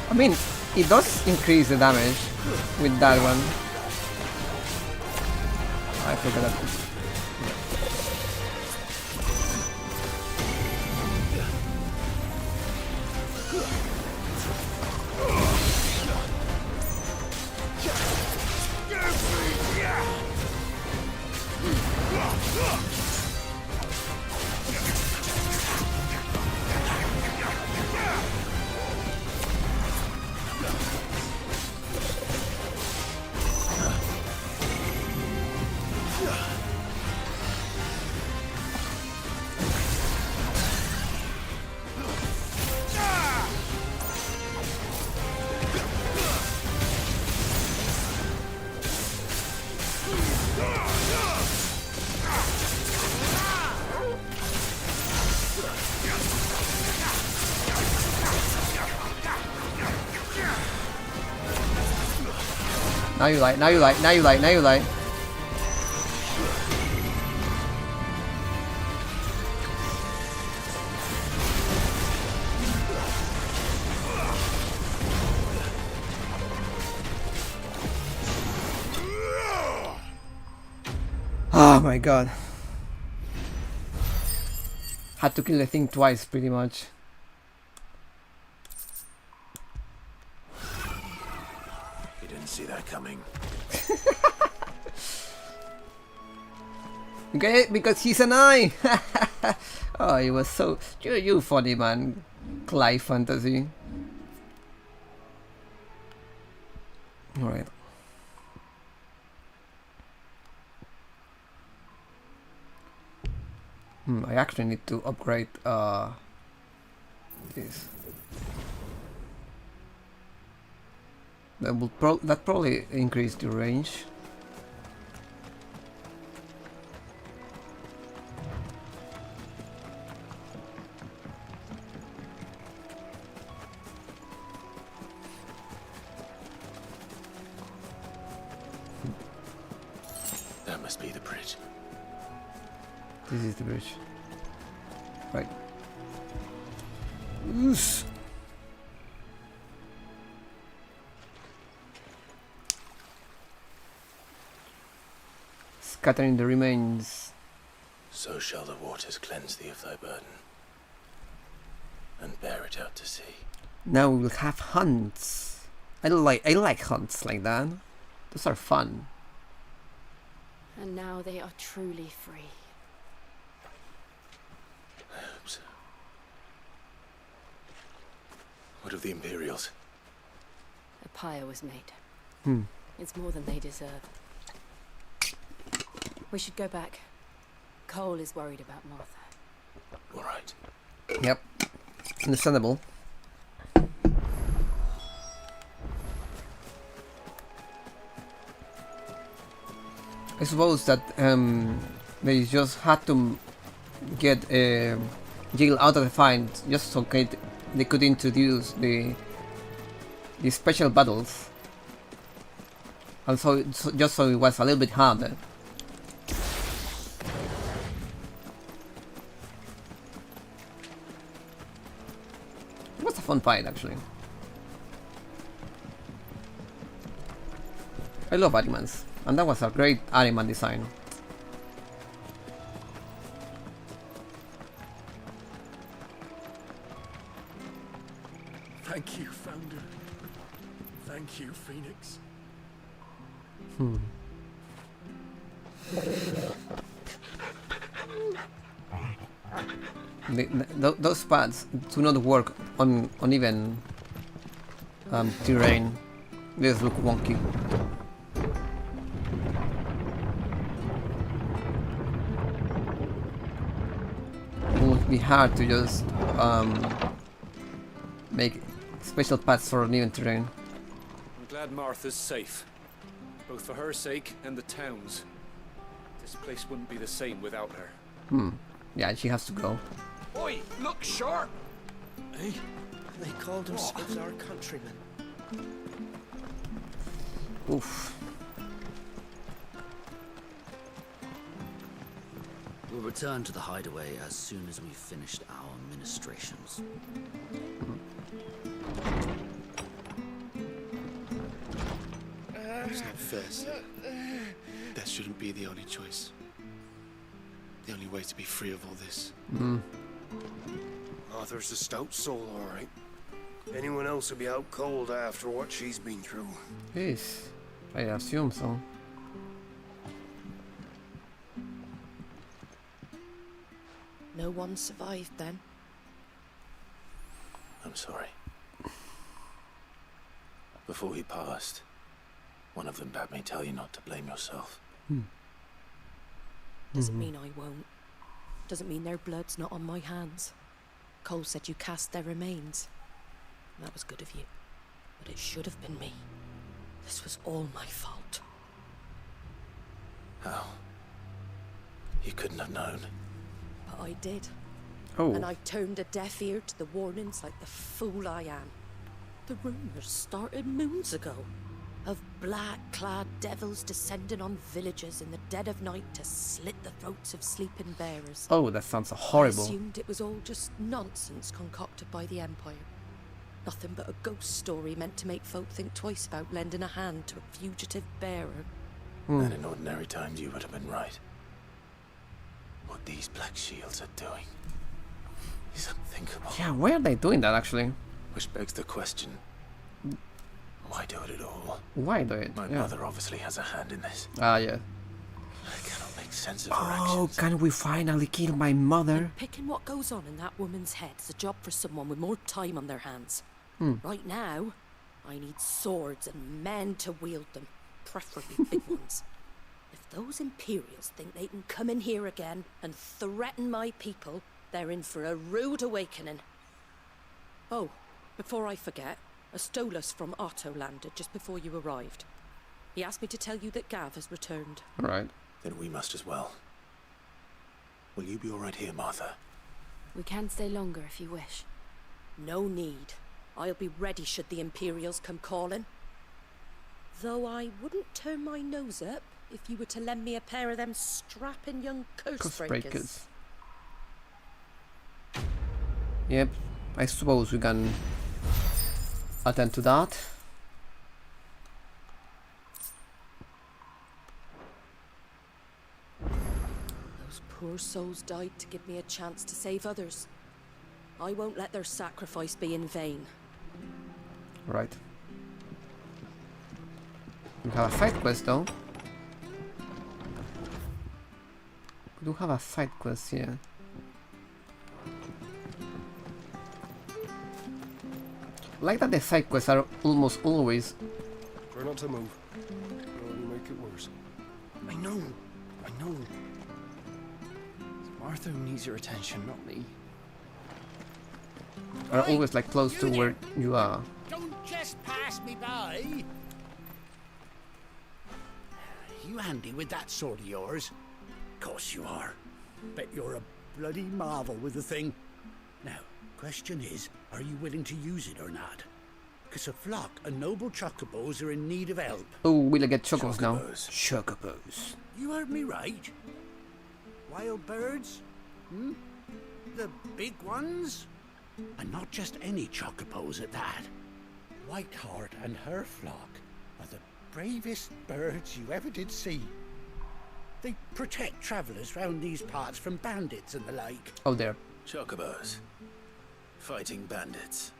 I mean, it does increase the damage with that one. I forgot that. Now you lie, now you lie, now you lie, now you lie. Oh my god. Had to kill the thing twice pretty much. See that coming. Okay, because he's an eye. Oh, he was so you funny man, Clive Fantasy. Alright. I actually need to upgrade this. That probably increase the range. That must be the bridge. This is the bridge. Right. Oof. Scattering the remains. So shall the waters cleanse thee of thy burden, and bear it out to sea. Now we will have hunts. I like hunts like that. Those are fun. And now they are truly free. I hope so. What of the Imperials? A pyre was made. Hmm. It's more than they deserve. We should go back. Cole is worried about Martha. All right. Yep. Understandable. I suppose that they just had to get Jill out of the fight just so they could introduce the special battles, and so just so it was a little bit harder. It was a fun fight, actually. I love Arimans, and that was a great Ariman design. Thank you, Founder. Thank you, Phoenix. Those pads do not work on uneven terrain. They just look wonky. It would be hard to just make special paths for uneven terrain. I'm glad Martha's safe, both for her sake and the town's. This place wouldn't be the same without her. Yeah, she has to go. Oi, look sharp! Eh? They called themselves our countrymen. Oof. We'll return to the hideaway as soon as we've finished our ministrations. It's not fair, sir. That shouldn't be the only choice. The only way to be free of all this. Arthur's a stout soul, all right. Anyone else would be out cold after what she's been through. Yes, I assume so. No one survived then? I'm sorry. Before he passed, one of them bade me tell you not to blame yourself. Doesn't mean I won't. Doesn't mean their blood's not on my hands. Cole said you cast their remains. That was good of you. But it should have been me. This was all my fault. How? You couldn't have known. But I did. Oh. And I turned a deaf ear to the warnings like the fool I am. The rumours started moons ago. Of black-clad devils descending on villages in the dead of night to slit the throats of sleeping bearers. Oh, that sounds horrible. I assumed it was all just nonsense concocted by the Empire. Nothing but a ghost story meant to make folk think twice about lending a hand to a fugitive bearer. And in ordinary times you would have been right. What these Black Shields are doing is unthinkable. Yeah, why are they doing that actually? Which begs the question, why do it at all? Why do it? My mother obviously has a hand in this. Ah, yeah. I cannot make sense of her actions. Oh, can we finally kill my mother? Picking what goes on in that woman's head is a job for someone with more time on their hands. Right now, I need swords and men to wield them, preferably big ones. If those Imperials think they can come in here again and threaten my people, they're in for a rude awakening. Oh, before I forget, a Stolas from Otto landed just before you arrived. He asked me to tell you that Gav has returned. Right. Then we must as well. Will you be all right here, Martha? We can stay longer if you wish. No need. I'll be ready should the Imperials come calling. Though I wouldn't turn my nose up if you were to lend me a pair of them strapping young curse breakers. Yep, I suppose we can attend to that. Those poor souls died to give me a chance to save others. I won't let their sacrifice be in vain. Right. We have a side quest though. We do have a side quest here. Like that the side quests are almost always... Try not to move. You'll make it worse. I know. It's Martha who needs your attention, not me. Are always like close to where you are. Don't just pass me by. You handy with that sword of yours? Course you are. Bet you're a bloody marvel with the thing. Now, question is, are you willing to use it or not? Because a flock of noble chocobos are in need of help. Oh, we'll get chocobos now. Chocobos. You heard me right. Wild birds? Hmm? The big ones? And not just any chocobos at that. Whiteheart and her flock are the bravest birds you ever did see. They protect travellers round these parts from bandits and the like. Oh, there. Chocobos. Fighting bandits.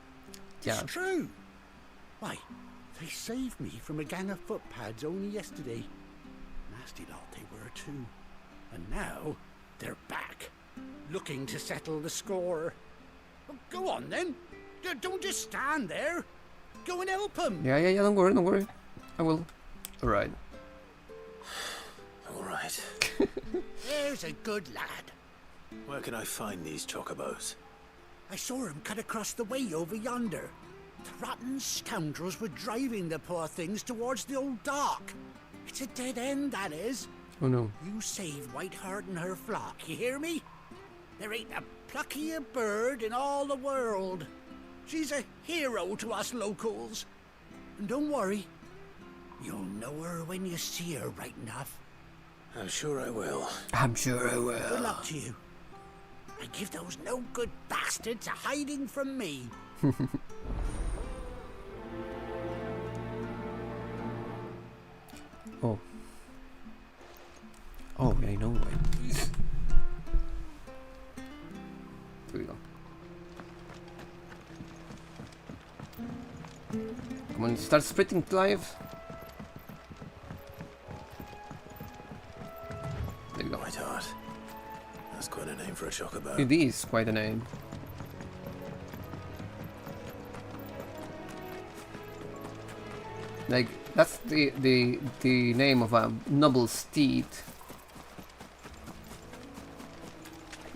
Yeah. It's true. Why, they saved me from a gang of footpads only yesterday. Nasty lot they were too. And now they're back, looking to settle the score. Well, go on then. Don't just stand there. Go and help them. Yeah, don't worry. I will. Alright. Alright. There's a good lad. Where can I find these chocobos? I saw him cut across the way over yonder. The rotten scoundrels were driving the poor things towards the old dock. It's a dead end, that is. Oh no. You save Whiteheart and her flock, you hear me? There ain't a pluckier bird in all the world. She's a hero to us locals. And don't worry, you'll know her when you see her right enough. I'm sure I will. I'm sure I will. Good luck to you. And give those no-good bastards a hiding from me. Oh. Oh, I know. Here we go. Come on, start sprinting, Clive. There you go. Whiteheart. That's quite a name for a chocobo. It is quite a name. Like, that's the name of a noble steed.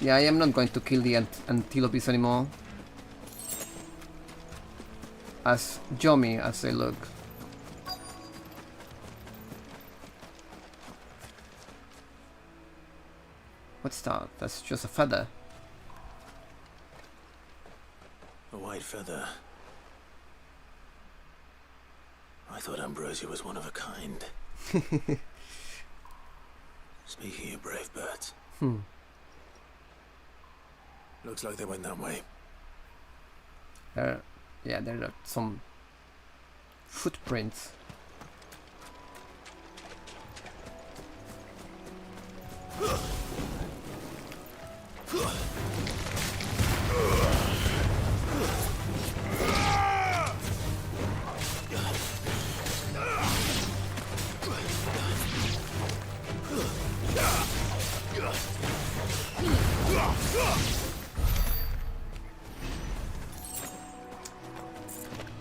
Yeah, I am not going to kill the antelopes anymore. As yummy as they look. What's that? That's just a feather. A white feather. I thought Ambrosia was one of a kind. Speaking of brave birds. Looks like they went that way. Yeah, there are some footprints.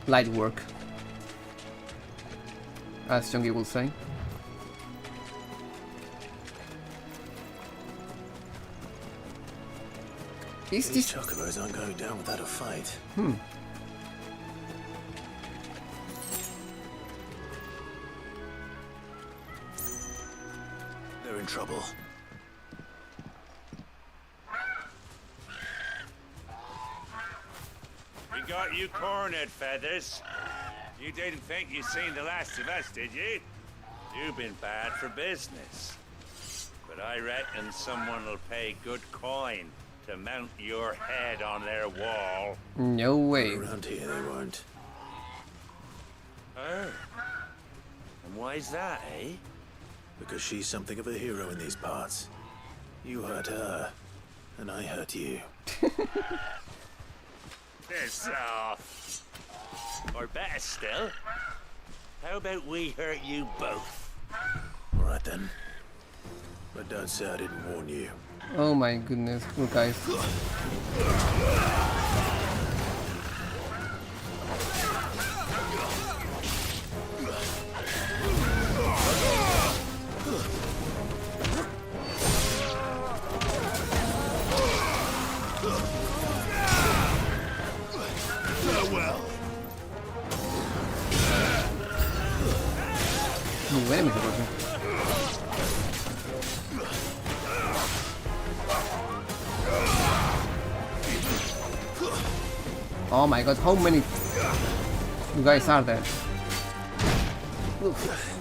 Light work. as Chungi will say. Is These this... chocobos aren't going down without a fight. They're in trouble. We got you cornered, Feathers. You didn't think you'd seen the last of us, did you? You've been bad for business. But I reckon someone will pay good coin to mount your head on their wall. No way. Around here they won't. Oh. And why's that, eh? Because she's something of a hero in these parts. You hurt her, and I hurt you. Piss off. Or better still, how about we hurt you both? Alright then. But don't say I didn't warn you. Oh my goodness, poor guys. Farewell. New enemies approaching. Oh my god, how many you guys are there? Oof.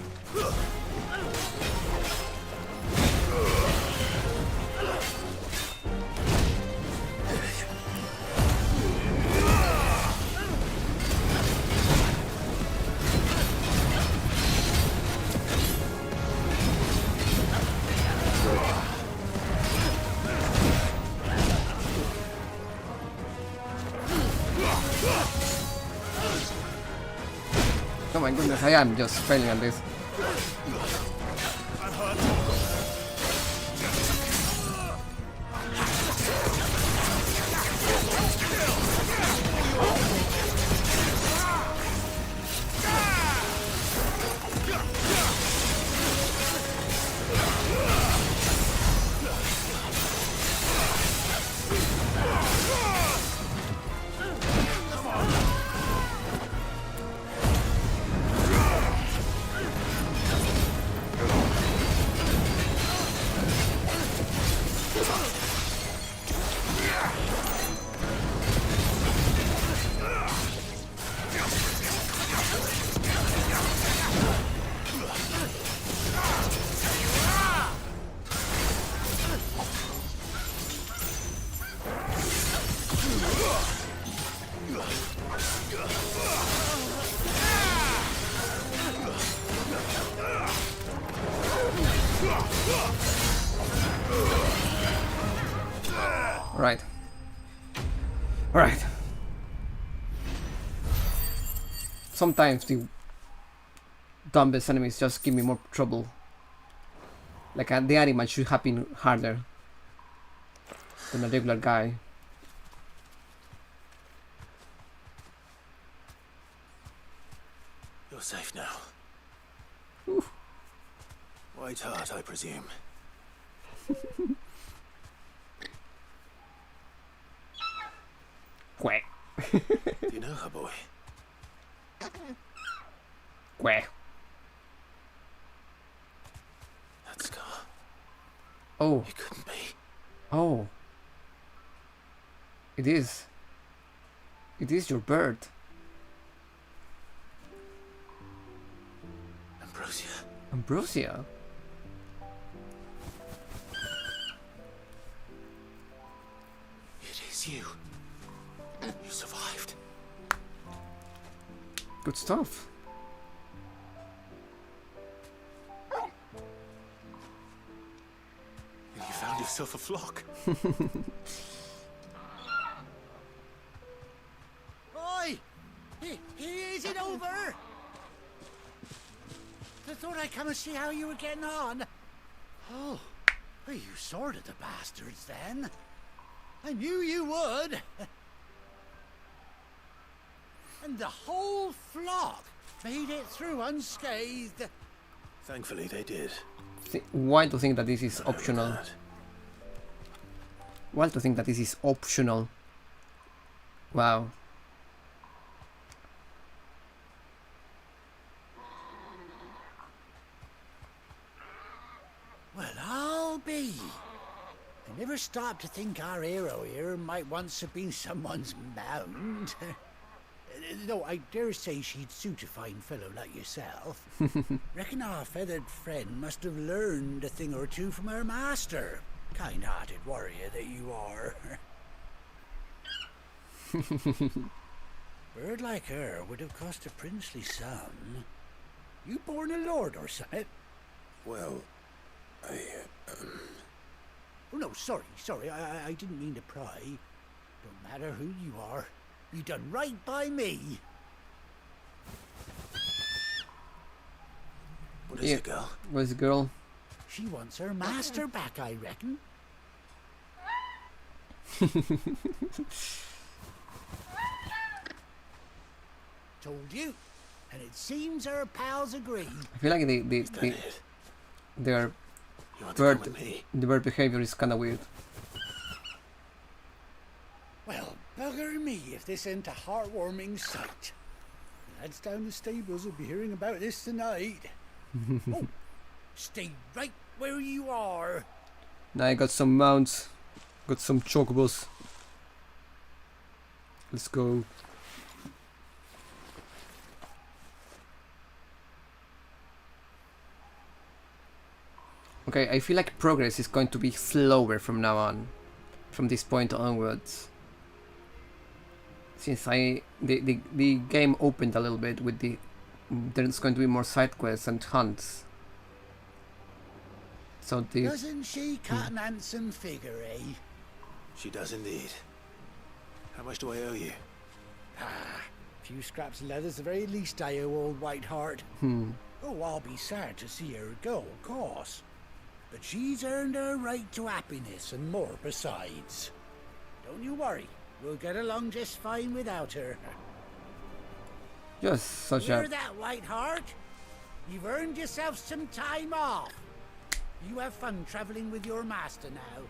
Oh my goodness, I am just failing at this. Right. Alright. Sometimes the dumbest enemies just give me more trouble. Like the animal should have been harder than a regular guy. You're safe now. Oof. White heart, I presume. Quack. Do you know her, boy? Quack. That scar. Oh. It couldn't be. Oh. It is. It is your bird. Ambrosia. Ambrosia? It is you. You survived. Good stuff. And you found yourself a flock. Oi! Is it over? I thought I'd come and see how you were getting on. Oh, well, you sorted the bastards then. I knew you would. And the whole flock? made it through unscathed. Thankfully, they did. Wild to think that this is optional. Wild to think that this is optional. Wow. Well, I'll be. I never stopped to think our hero here might once have been someone's mount. Though I dare say she'd suit a fine fellow like yourself. Reckon our feathered friend must have learned a thing or two from her master. Kind-hearted warrior that you are. Bird like her would have cost a princely sum. You born a lord or something? Well, Oh no, sorry. I didn't mean to pry. Don't matter who you are. You done right by me. What is it, girl? Where's the girl? She wants her master back, I reckon. Told you. And it seems her pals agree. I feel like their bird behavior is kind of weird. Well, bugger me if this ain't a heartwarming sight. Lads down the stables will be hearing about this tonight. Oh, stay right where you are. Now I got some mounts, got some chocobos. Let's go. Okay, I feel like progress is going to be slower from now on, from this point onwards. Since the game opened a little bit with there's going to be more side quests and hunts. So Doesn't she cut an handsome figure, eh? She does indeed. How much do I owe you? A few scraps of leather's the very least I owe old Whiteheart. Oh, I'll be sad to see her go, of course. But she's earned her right to happiness and more besides. Don't you worry. We'll get along just fine without her. Just such Hear that, Whiteheart? You've earned yourself some time off. You have fun traveling with your master now.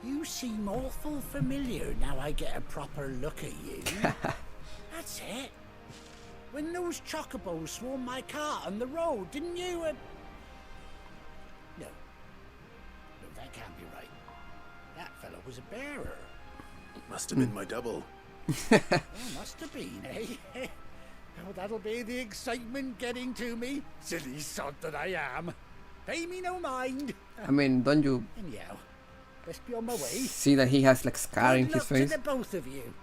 You seem awful familiar now I get a proper look at you. That's it. When those chocobos swarmed my cart on the road, didn't you? No, that can't be right. That fellow was a bearer. Must have been my double. Oh, must have been, eh? Oh, that'll be the excitement getting to me. Silly sod that I am. Pay me no mind. I mean, don't you Anyhow, best be on my way. see that he has like scar in Good his luck face? to the both of you.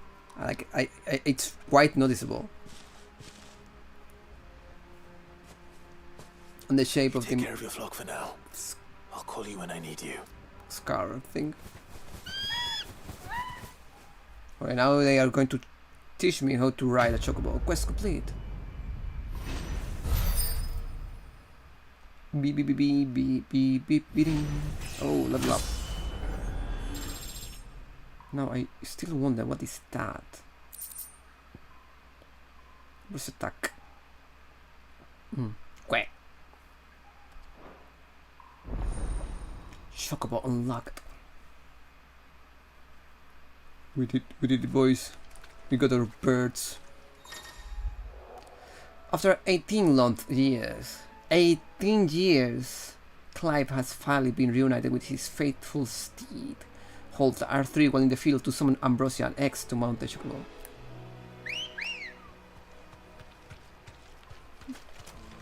Like it's quite noticeable. And the shape of Take the care of your flock for now. I'll call you when I need you. scar thing. Alright, now they are going to teach me how to ride a chocobo. Quest complete. Beep beep beep beep beep beep beep beep. Oh, level up. Now I still wonder what is that. What's attack? Quack. Chocobo unlocked. We did it, boys. We got our birds. After 18 long years, 18 years, Clive has finally been reunited with his faithful steed. Holds R3 while in the field to summon Ambrosia and X to mount the chocobo.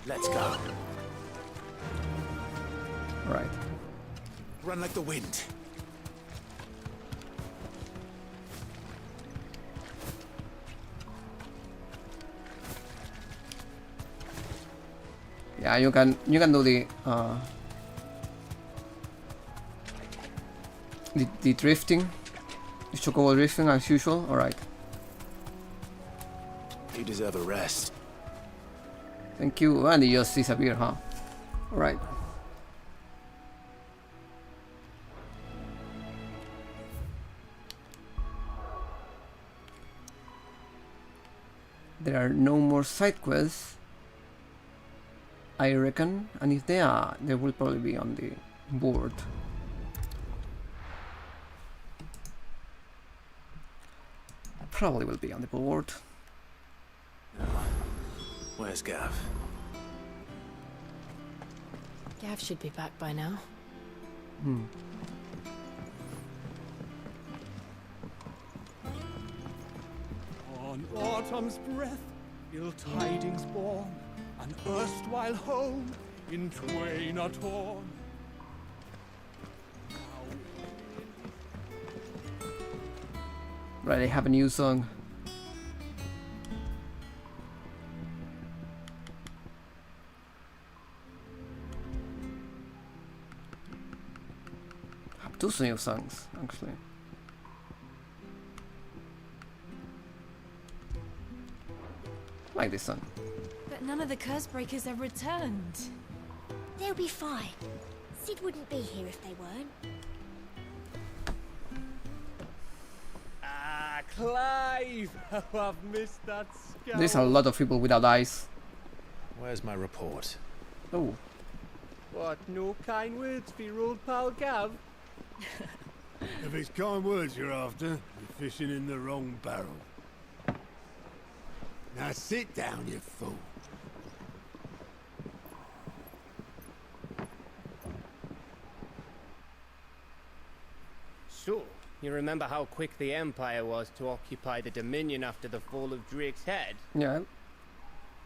Let's go. Alright. Run like the wind. Yeah, you can do the drifting, the chocobo drifting as usual. All right. You deserve a rest. Thank you. And he just disappeared, huh? All right. there are no more side quests, I reckon, and if they are, they will probably be on the board. Probably will be on the board. Where's Gav? Gav should be back by now. Hmm. On autumn's breath, ill tidings born, an erstwhile home in twain are torn. Right, I have a new song. I have two new songs, actually. I like this song. But none of the curse breakers have returned. They'll be fine. Sid wouldn't be here if they weren't. Ah, Clive! How I've missed that scout. There's a lot of people without eyes. Where's my report? Oh. What, no kind words for your old pal Gav? If it's kind words you're after, you're fishing in the wrong barrel. Now sit down, you fool. So, you remember how quick the Empire was to occupy the Dominion after the fall of Drake's head? Yeah.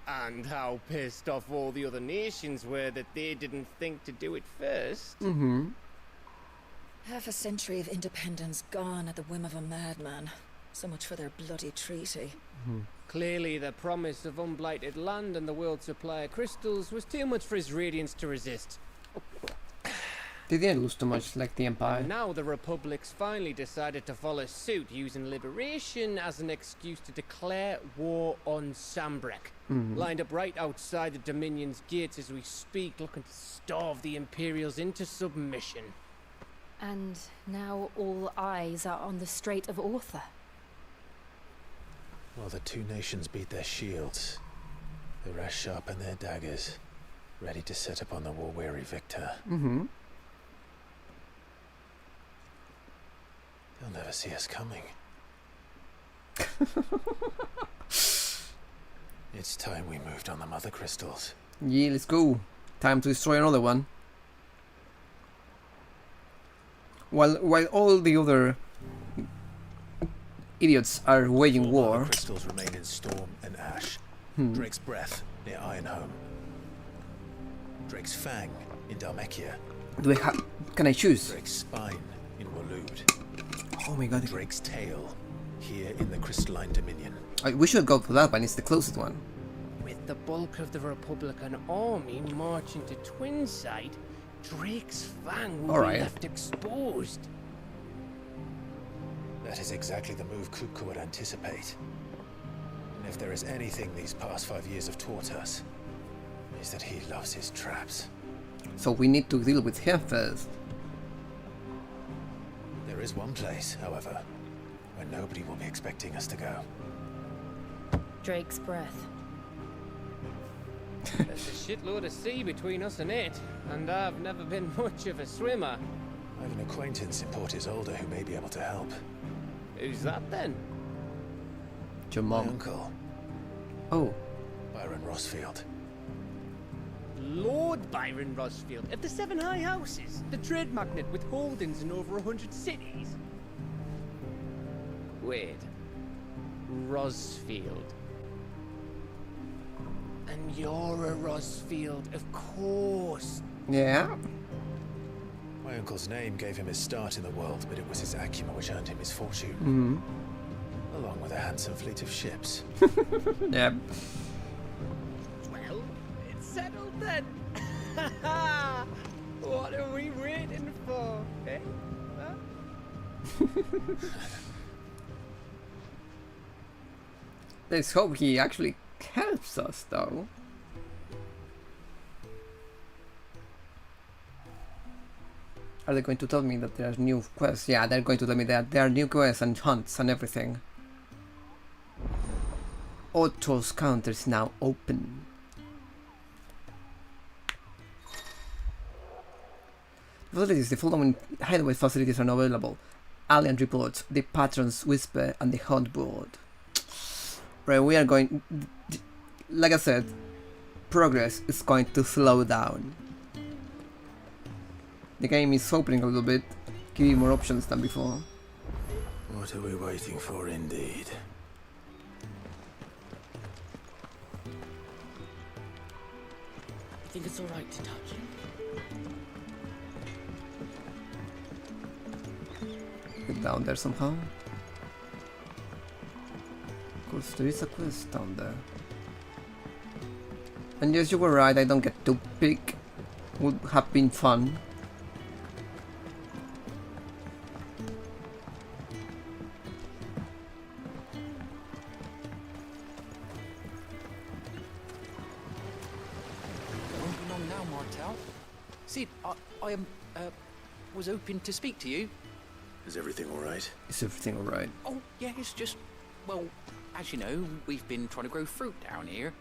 And how pissed off all the other nations were that they didn't think to do it first? Mm-hmm. Half a century of independence gone at the whim of a madman. So much for their bloody treaty. Clearly, the promise of unblighted land and the world's supply of crystals was too much for his radiance to resist. They didn't lose too much, like the Empire. And now the Republic's finally decided to follow suit, using liberation as an excuse to declare war on Sambrek. Lined up right outside the Dominion's gates as we speak, looking to starve the Imperials into submission. And now all eyes are on the Strait of Author. While the two nations beat their shields, the rest sharpen their daggers, ready to set upon the war-weary victor. Mm-hmm. They'll never see us coming. It's time we moved on the mother crystals. Yeah, let's go. Time to destroy another one. While all the other idiots are waging war. Mother crystals remain in Storm and Ash. Drake's Breath near Ironhome. Drake's Fang in Dhalmekia. Can I choose? Drake's Spine in Waloed. Oh my god. Drake's Tail here in the Crystalline Dominion. We should go for that one, it's the closest one. With the bulk of the Republican army marching to Twinside, Drake's Fang will be left exposed. That is exactly the move Kupka would anticipate. And if there is anything these past 5 years have taught us, is that he loves his traps. So we need to deal with him first. There is one place, however, where nobody will be expecting us to go. Drake's Breath. There's a shitload of sea between us and it, and I've never been much of a swimmer. I have an acquaintance in Port Isolde who may be able to help. Who's that then? Your My mom. uncle. Oh. Byron Rosfield. Lord Byron Rosfield of the Seven High Houses, the trade magnate with holdings in over 100 cities. Wait. Rosfield. And you're a Rosfield, of course. Yeah. My uncle's name gave him his start in the world, but it was his acumen which earned him his fortune. Along with a handsome fleet of ships. Yeah. Well, it's settled then. What are we waiting for, eh? Huh? Let's hope he actually helps us, though. Are they going to tell me that there's new quests? Yeah, they're going to tell me that there are new quests and hunts and everything. Otto's counter is now open. Facilities. The following hideaway facilities are now available. Alien reports, the Patron's Whisper, and the Hunt Board. Right, we are going... Like I said, progress is going to slow down. The game is opening a little bit, giving more options than before. What are we waiting for, indeed? I think it's alright to touch. Get down there somehow. Of course, there is a quest down there. And yes, you were right, I don't get too big. Would have been fun. Won't be long now, Martel. Sid, I was hoping to speak to you. Is everything alright? Is everything alright? Oh, yeah, it's just, well, as you know, we've been trying to grow fruit down here.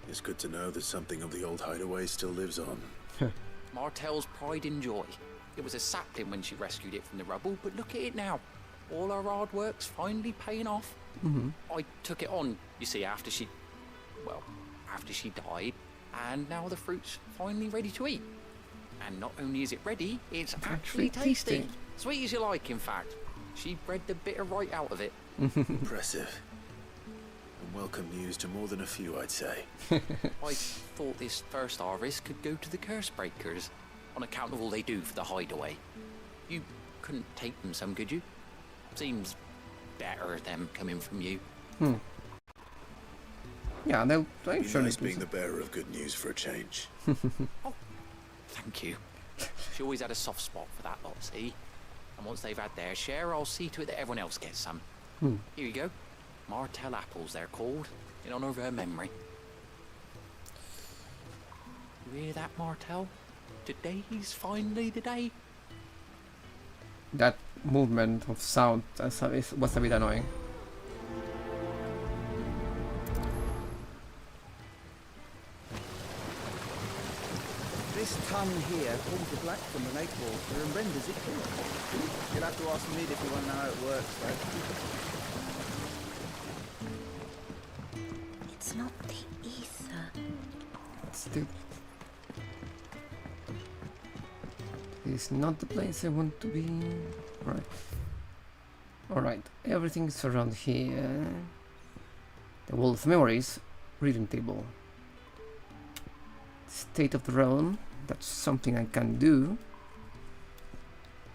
It's good to know that something of the old hideaway still lives on. Martel's pride and joy. It was a sapling when she rescued it from the rubble, but look at it now. All our hard work's finally paying off. I took it on, you see, after she died, and now the fruit's finally ready to eat. And not only is it ready, it's actually tasty. Sweet as you like, in fact. She bred the bitter right out of it. Impressive. And welcome news to more than a few, I'd say. I thought this first harvest could go to the curse breakers, on account of all they do for the hideaway. You couldn't take them some, could you? Seems better them coming from you. Yeah, they'll. I'm Be sure nice they being the bearer of good news for a change. Oh, thank you. She always had a soft spot for that lot, see? And once they've had their share, I'll see to it that everyone else gets some. Here you go. Martel apples, they're called, in honor of her memory. You hear that, Martel? Today's finally the day. That movement of sound was a bit annoying. This ton here pulls the black from the lake water and renders it pure. You'll have to ask Mid if you want to know how it works, though. It's not the ether. It's not the place I want to be. Right. Alright, everything is around here. The Wall of Memories, reading table. State of the Realm, that's something I can do.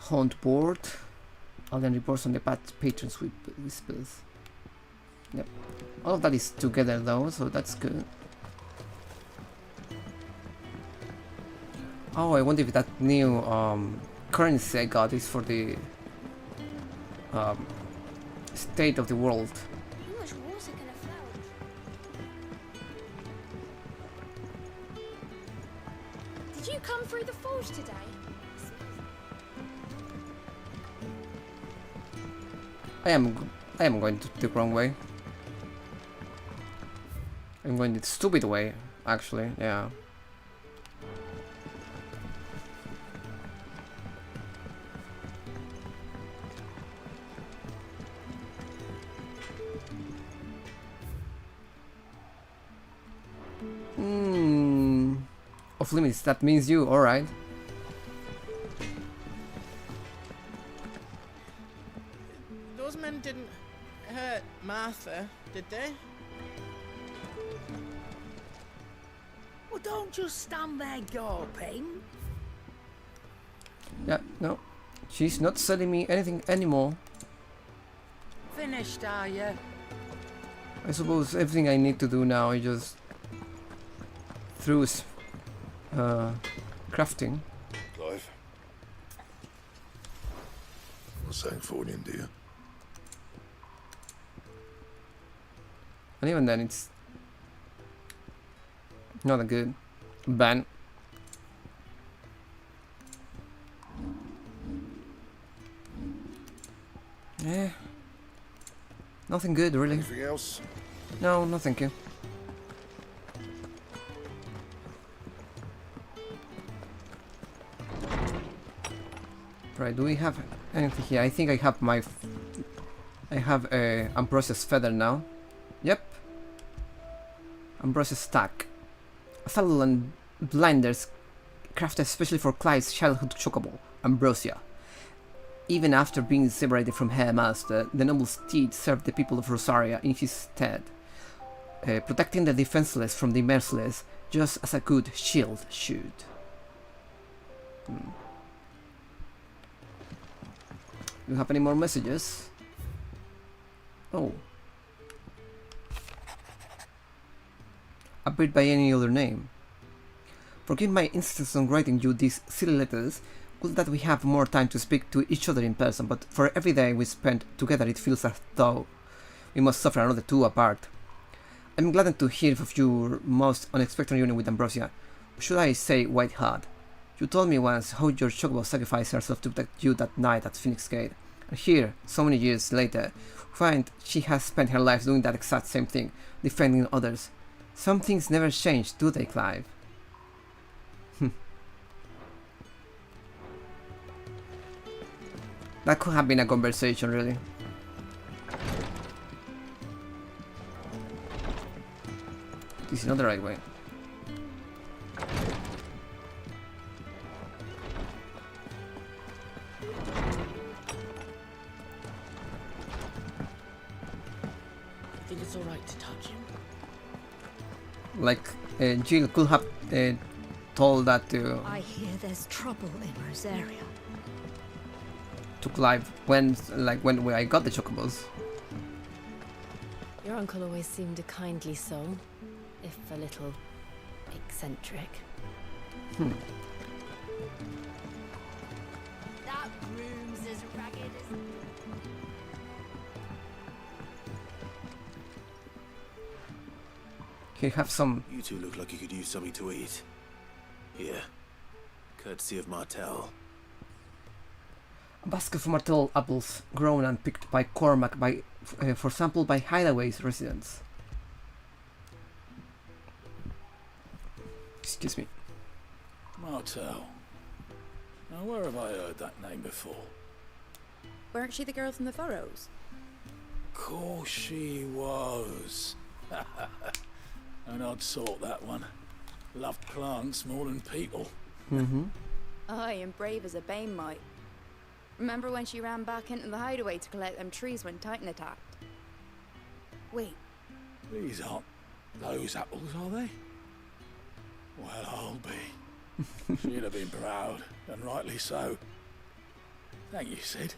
Hunt board. Alien reports on the Patron's Whispers. Yep. All of that is together though, so that's good. Oh, I wonder if that new currency I got is for the state of the world. How much water can a flower? Did you come through the forge today? I am going the wrong way. I'm going the stupid way, actually, yeah. Off limits, that means you, alright. Those men didn't hurt Martha, did they? Well, don't just stand there gawping. Yeah, no. She's not selling me anything anymore. Finished, are you? I suppose everything I need to do now is just through crafting. Clive. What's saying for you, dear? And even then it's not a good ban. Yeah. Nothing good really. Anything else? No, no thank you. Right, do we have anything here? I think I have my... I have a Ambrosia's feather now. Yep. Ambrosia's stack. A saddle and blinders crafted especially for Clyde's childhood chocobo, Ambrosia. Even after being separated from her master, the noble steed served the people of Rosaria in his stead, protecting the defenseless from the merciless, just as a good shield should. Do you have any more messages? Oh. A bit by any other name. Forgive my insistence on writing you these silly letters. Good that we have more time to speak to each other in person, but for every day we spend together it feels as though we must suffer another two apart. I'm glad to hear of your most unexpected union with Ambrosia. Should I say white heart? You told me once how your chocobo sacrificed herself to protect you that night at Phoenix Gate. And here, so many years later, find she has spent her life doing that exact same thing, defending others. Some things never change, do they, Clive? That could have been a conversation, really. This is not the right way. I think it's alright to touch him. Like, Jill could have told that to... I hear there's trouble in Rosaria. To Clive when I got the chocobos. Your uncle always seemed a kindly soul, if a little eccentric. That room's as ragged as... Here, have some... You two look like you could use something to eat. Here. Courtesy of Martel. A basket of Martel apples grown and picked by Cormac for sample by Hideaway's residents. Excuse me. Martel. Now, where have I heard that name before? Weren't she the girl from the Furrows? Course she was. An odd sort, that one. Loved plants more than people. Aye, and brave as a bane might. Remember when she ran back into the hideaway to collect them trees when Titan attacked? Wait. These aren't those apples, are they? Well, I'll be. She'd have been proud, and rightly so. Thank you, Sid.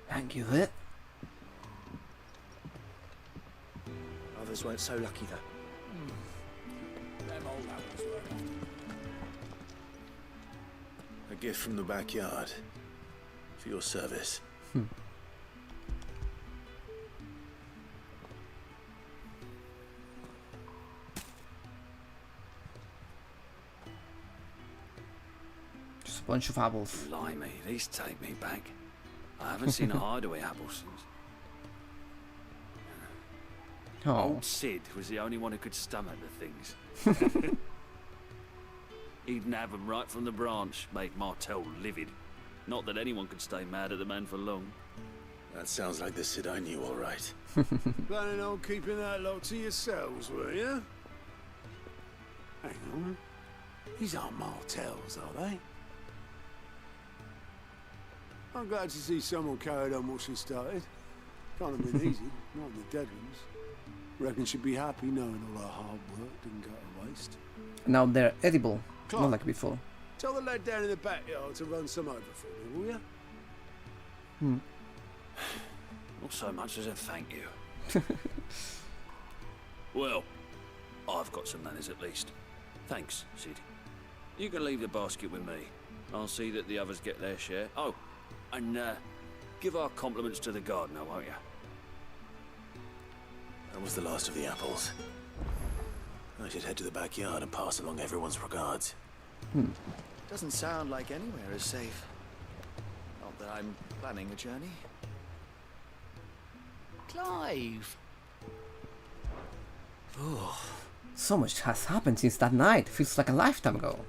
Thank you, Lit. Others weren't so lucky, though. Them old apples were often. A gift from the backyard. For your service. Just a bunch of apples. Blimey, these take me back. I haven't seen a hideaway apple since. Oh. Old Sid was the only one who could stomach the things. He'd nab them right from the branch, make Martel livid. Not that anyone could stay mad at the man for long. That sounds like the Sid I knew, all right. Planning on keeping that lot to yourselves, were you? Hang on. These aren't Martels, are they? I'm glad to see someone carried on what she started. Can't have been easy, not in the Deadlands. Reckon she'd be happy knowing all her hard work didn't go to waste. Now they're edible, Clark, not like before. Tell the lad down in the backyard to run some over for me, will you? Not so much as a thank you. Well, I've got some manners at least. Thanks, Sid. You can leave the basket with me. I'll see that the others get their share. Oh, and give our compliments to the gardener, won't you? That was the last of the apples. I should head to the backyard and pass along everyone's regards. Doesn't sound like anywhere is safe. Not that I'm planning a journey. Clive, So much has happened since that night, feels like a lifetime ago.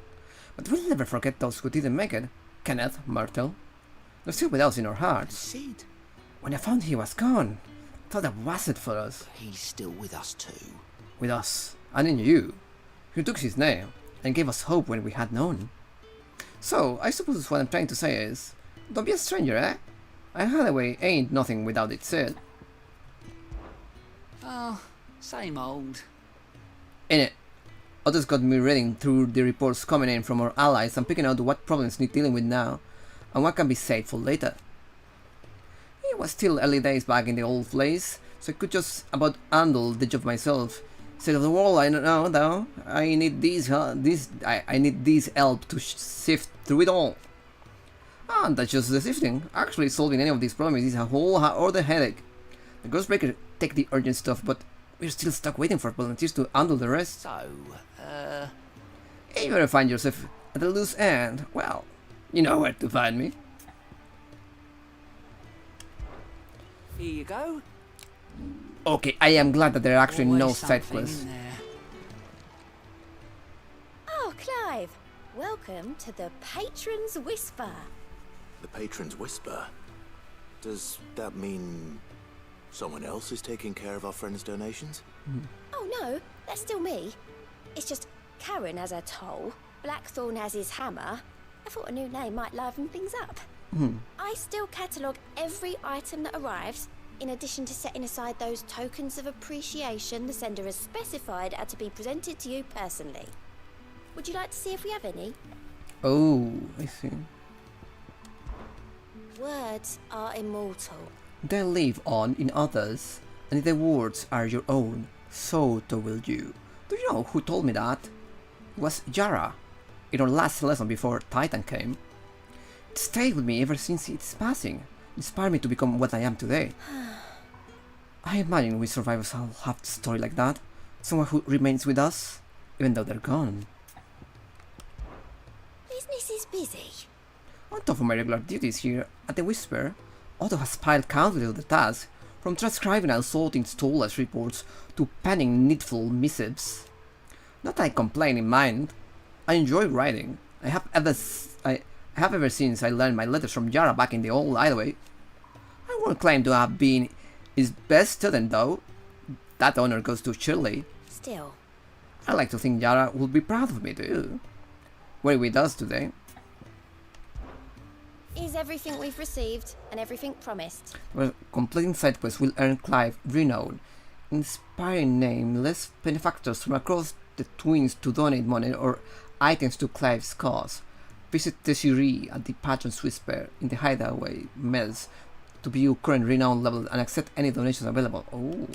But we'll never forget those who didn't make it. Kenneth, Myrtle. They're still with us in our hearts. Sid? When I found he was gone, I thought that was it for us. He's still with us too. With us, and in you. You took his name, and gave us hope when we had none. So, I suppose what I'm trying to say is, don't be a stranger, eh? A hideaway ain't nothing without its Sid. Oh, same old. Innit? Others got me reading through the reports coming in from our allies and picking out what problems need dealing with now, and what can be saved for later. It was still early days back in the old place, so I could just about handle the job myself. State of the world, I don't know, though. I need I need this help to sift through it all. And that's just the sifting. Actually, solving any of these problems is a whole other headache. The Ghostbreaker take the urgent stuff, but we're still stuck waiting for volunteers to handle the rest. So, if you ever find yourself at a loose end, well, you know where to find me. here you go. Okay, I am glad that there are actually no Always side something quests. in there. Oh, Clive. Welcome to the Patron's Whisper. The Patron's Whisper? Does that mean someone else is taking care of our friends' donations? Oh no, that's still me. It's just Karen has her toll, Blackthorn has his hammer. I thought a new name might liven things up. I still catalogue every item that arrives, in addition to setting aside those tokens of appreciation the sender has specified are to be presented to you personally. Would you like to see if we have any? Oh, I see. Words are immortal. They live on in others, and if the words are your own, so too will you. Do you know who told me that? It was Yara, in our last lesson before Titan came. It stayed with me ever since its passing, inspired me to become what I am today. I imagine we survivors all have a story like that, someone who remains with us, even though they're gone. Business is busy. On top of my regular duties here at the Whisper, Otto has piled countless other tasks, from transcribing and sorting stallers reports to penning needful missives. Not that I complain in mind. I enjoy writing. I have ever since I learned my letters from Yara back in the old hideaway. I won't claim to have been his best student though. That honor goes to Shirley. Still. I like to think Yara will be proud of me too. Were with us today. Is everything we've received and everything promised? Well, completing side quests will earn Clive renown, inspiring nameless benefactors from across the twins to donate money or items to Clive's cause. Visit the jury at the Patron's Whisper in the Hideaway Mess to view current renown level and accept any donations available. Oh.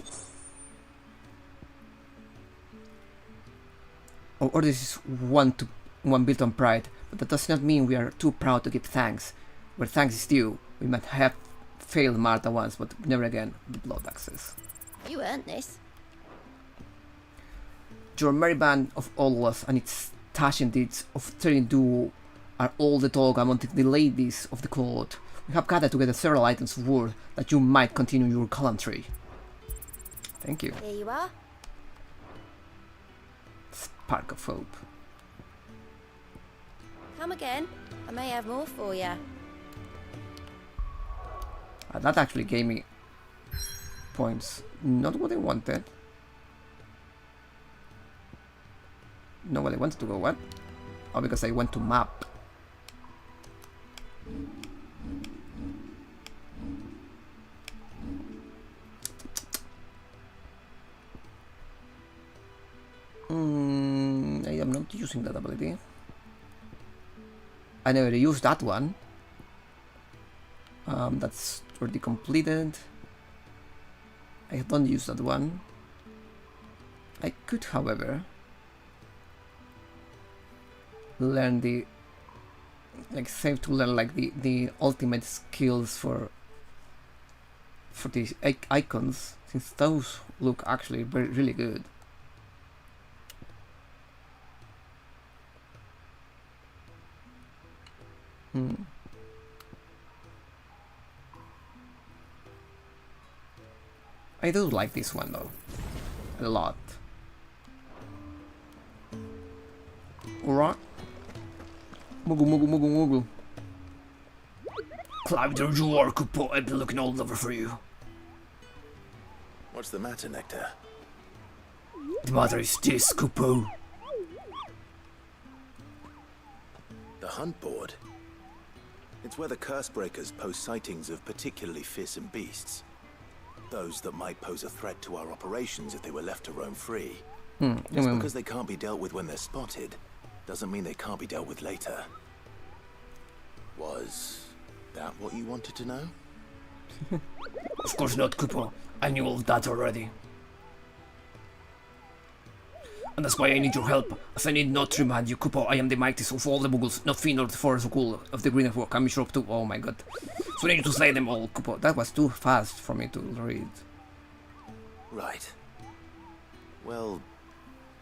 Or this is one built on pride, but that does not mean we are too proud to give thanks. Where thanks is due, we might have failed Martha once, but never again the blood access. You earned this. Your merry band of Ollas and its dashing deeds of turning duo are all the talk among the ladies of the court. We have gathered together several items of worth that you might continue your gallantry. Thank you. Here you are. Spark of hope. Come again. I may have more for you. That actually gave me points. Not what I wanted. No, what I wanted to go what? Oh, because I went to map. I am not using that ability. I never used that one. That's already completed. I don't use that one. I could, however, learn the save to learn the ultimate skills for these icons, since those look actually really good. I do like this one though, a lot. Alright. Muggle, muggle, muggle, muggle. Clive, there you are, Kupo. I've been looking all over for you. What's the matter, Nectar? The matter is this, Kupo. The hunt board? It's where the Cursebreakers post sightings of particularly fearsome beasts. Those that might pose a threat to our operations if they were left to roam free. Just because they can't be dealt with when they're spotted, doesn't mean they can't be dealt with later. Was that what you wanted to know? Of course not, Kupo. I knew all that already. And that's why I need your help, as I need not to remind you, Kupo, I am the mightiest of all the Muggles, not Fiend or the Forest Ghoul of the Green Network. I'm sure of too. Oh my god. So I need to slay them all, Kupo. That was too fast for me to read. Right. Well,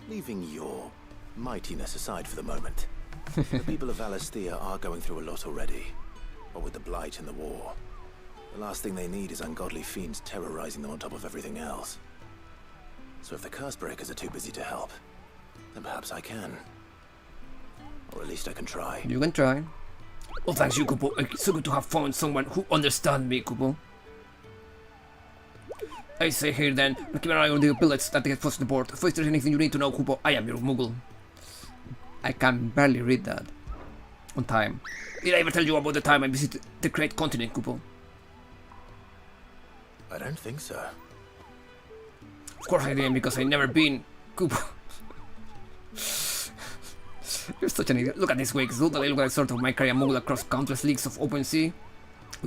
leaving your mightiness aside for the moment, the people of Valisthea are going through a lot already. What with the Blight and the war. The last thing they need is ungodly fiends terrorizing them on top of everything else. So if the Cursebreakers are too busy to help, then perhaps I can. Or at least I can try. You can try. Well, thanks you, Kupo. It's so good to have found someone who understands me, Kupo. I say here then, keep an eye on the bullets that get forced to the board. If there's anything you need to know, Kupo, I am your Muggle. I can barely read that on time. Did I ever tell you about the time I visited the Great Continent, Kupo? I don't think so. Of course I didn't, because I've never been, Kupo. You're such an idiot. Look at this wake. Totally look like sort of my career Muggle across countless leagues of open sea.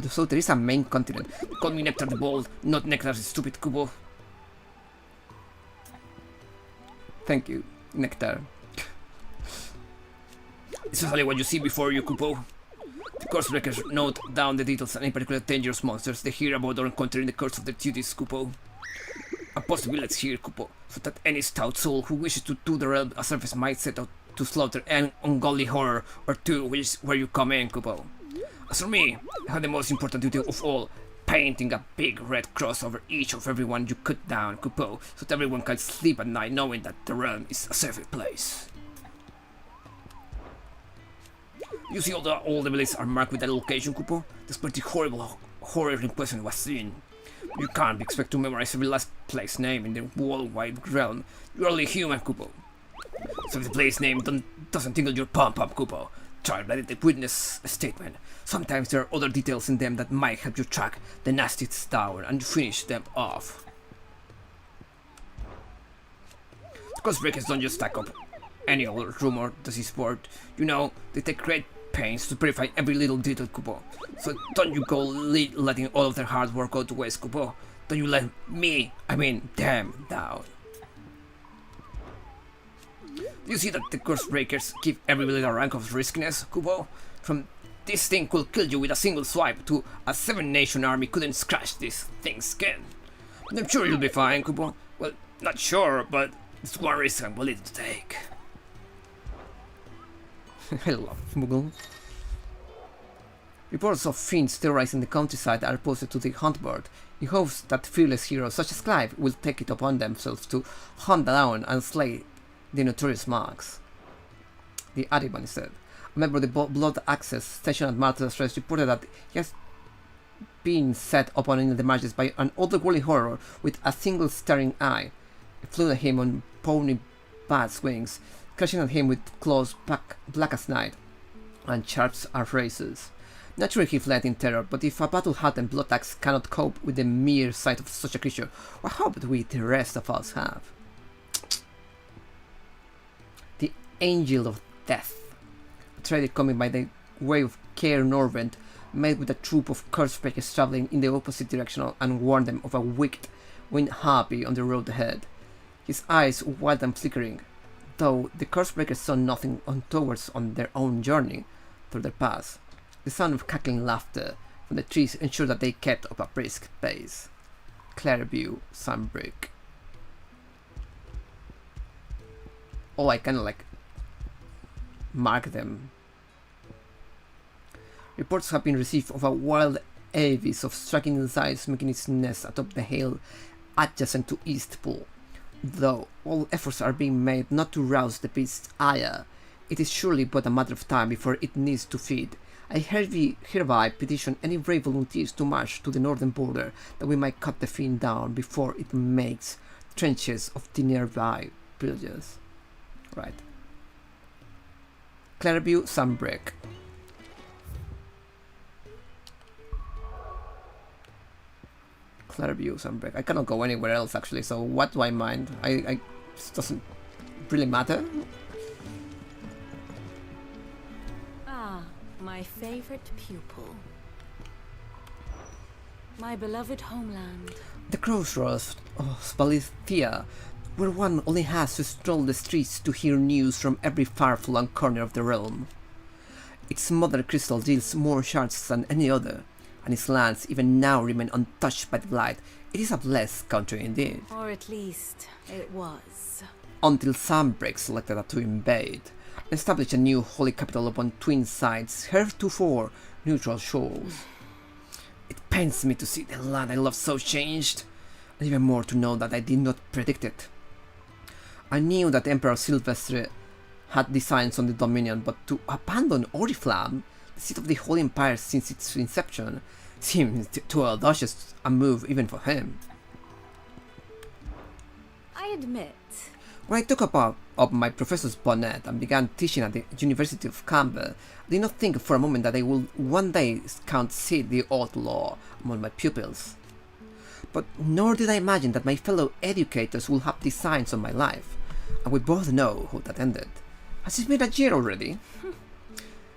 So there is a main continent. Call me Nectar the Bold, not Nectar the stupid, Kupo. Thank you, Nectar. It's usually what you see before you, Kupo. The Cursebreakers note down the details and any particular dangerous monsters they hear about or encounter in the course of their duties, Kupo. And post billets here, Kupo, so that any stout soul who wishes to do the realm a service might set out to slaughter an ungodly horror or two, which is where you come in, Kupo. As for me, I have the most important duty of all, painting a big red cross over each of everyone you cut down, Kupo, so that everyone can sleep at night knowing that the realm is a safe place. You see all the villages are marked with that location, Kupo? This pretty horrible horror impression was seen. You can't expect to memorize every last place name in the worldwide realm. You're only human, Kupo. So if the place name doesn't tingle your pom-pom, Kupo, try to let it witness a statement. Sometimes there are other details in them that might help you track the nasties down and finish them off. The Cursebreakers don't just stack up any old rumor that is word. You know, they take great pains to verify every little detail, Kupo. So don't you go letting all of their hard work go to waste, Kupo. Don't you let me, I mean them, down. You see that the Cursebreakers give every little rank of riskiness, Kupo? From this thing could kill you with a single swipe to a 7-nation army couldn't scratch this thing's skin. But I'm sure you'll be fine, Kupo. Well, not sure, but it's one risk I'm willing to take. I love Muggle. Reports of fiends terrorizing the countryside are posted to the hunt board, in hopes that fearless heroes such as Clive will take it upon themselves to hunt down and slay the notorious marks. The Adiban said. A member of the Blood Access station at Martha's Rest reported that he has been set upon in the margins by an otherworldly horror with a single staring eye. It flew at him on pony bat's wings, crashing at him with claws black as night and sharp as razors. Naturally he fled in terror, but if a battle-hardened blood axe cannot cope with the mere sight of such a creature, what hope do we the rest of us have? The Angel of Death, a trader coming by the way of Caer Norvent, met with a troop of Cursebreakers travelling in the opposite direction and warned them of a wicked wind harpy on the road ahead. His eyes wild and flickering, though the Cursebreakers saw nothing untoward on their own journey through their pass. The sound of cackling laughter from the trees ensured that they kept up a brisk pace. Clairview, Sunbrook. Oh, I kinda like mark them. Reports have been received of a wild avis of striking size making its nest atop the hill adjacent to Eastpool. Though all efforts are being made not to rouse the beast's ire, it is surely but a matter of time before it needs to feed. I hereby petition any brave volunteers to march to the northern border, that we might cut the fiend down before it makes trenches of the nearby villages. Right. Clareview, Sunbreak. Clareview, Sunbreak. I cannot go anywhere else actually, so what do I mind? It doesn't really matter. Ah, my favorite pupil. My beloved homeland. The crossroads of Balithia, where one only has to stroll the streets to hear news from every far-flung corner of the realm. Its mother crystal yields more shards than any other, and its lands even now remain untouched by the blight. It is a blessed country indeed. Or at least, it was. Until Sunbreak selected to invade, and establish a new holy capital upon twin sides, heretofore neutral shores. It pains me to see the land I love so changed, and even more to know that I did not predict it. I knew that Emperor Sylvestre had designs on the Dominion, but to abandon Oriflamme, the seat of the Holy Empire since its inception, seemed too audacious a move even for him. I admit. When I took up my professor's bonnet and began teaching at the University of Campbell, I did not think for a moment that I would one day count Sid the Outlaw among my pupils. But nor did I imagine that my fellow educators would have designs on my life, and we both know how that ended. Has it been a year already?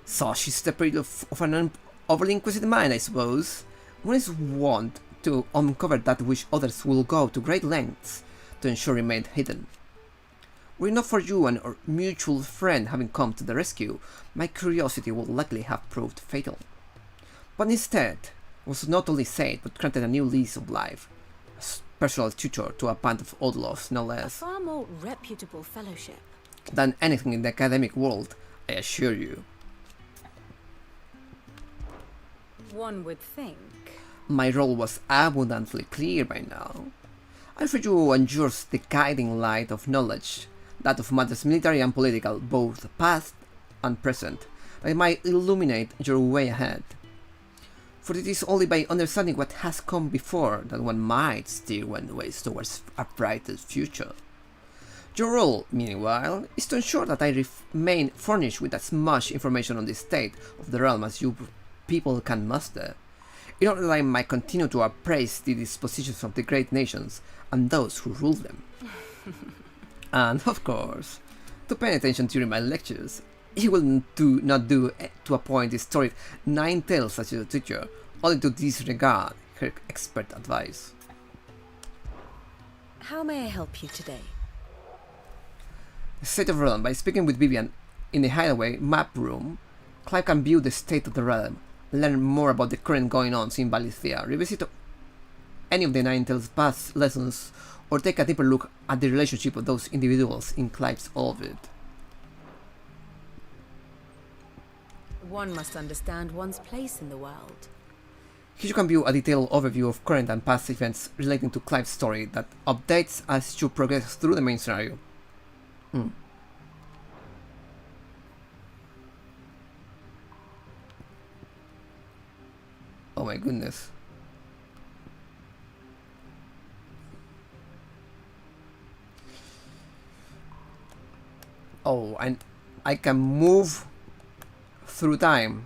Such is the period of an overly inquisitive mind, I suppose. One is wont to uncover that which others will go to great lengths to ensure remained hidden. Were it not for you and our mutual friend having come to the rescue, my curiosity would likely have proved fatal. But instead, I was not only saved, but granted a new lease of life, as personal tutor to a band of outlaws, no A less, far more reputable fellowship. than anything in the academic world, I assure you. One would think. My role was abundantly clear by now. I for you and yours the guiding light of knowledge, that of matters military and political, both past and present, that might illuminate your way ahead. For it is only by understanding what has come before that one might steer one's ways towards a brighter future. Your role, meanwhile, is to ensure that I remain furnished with as much information on the state of the realm as you people can muster, in order that I might continue to appraise the dispositions of the great nations and those who rule them. And, of course, to pay attention during my lectures. You will not do to appoint the storied Nine-Tails as your teacher, only to disregard her expert advice. How may I help you today? The state of the realm. By speaking with Vivian in the hideaway map room, Clive can view the state of the realm, learn more about the current going-ons in Balithia, revisit any of the Nine-Tails' past lessons, or take a deeper look at the relationship of those individuals in Clive's orbit. One must understand one's place in the world. Here you can view a detailed overview of current and past events relating to Clive's story that updates as you progress through the main scenario. Oh my goodness. Oh, and I can move through time.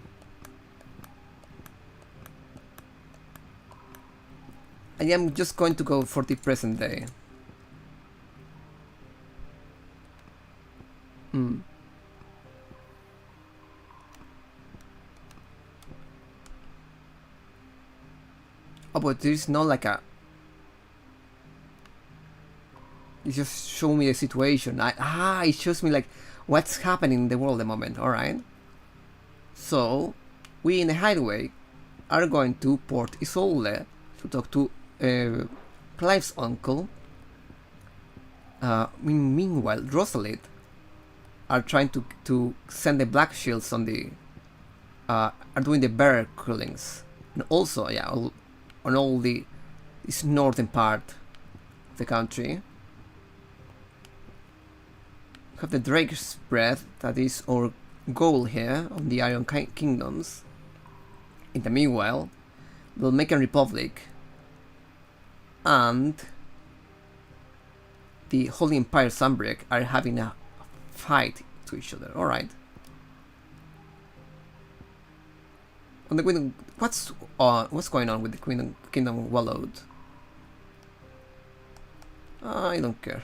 I am just going to go for the present day. Oh, but there's not like a... It just show me the situation. It shows me like what's happening in the world at the moment. Alright. So, we in the hideaway are going to Port Isolde to talk to Clive's uncle. Meanwhile, Rosalit are trying to send the Black Shields on the... are doing the bear killings. And also, yeah, on all this northern part of the country. have the Drake's Breath, that is our goal here on the Iron Kingdoms. In the meanwhile, the Macon Republic and the Holy Empire Sunbreak are having a fight to each other. Alright. On the Queen, what's going on with the Kingdom of Wallowed? I don't care.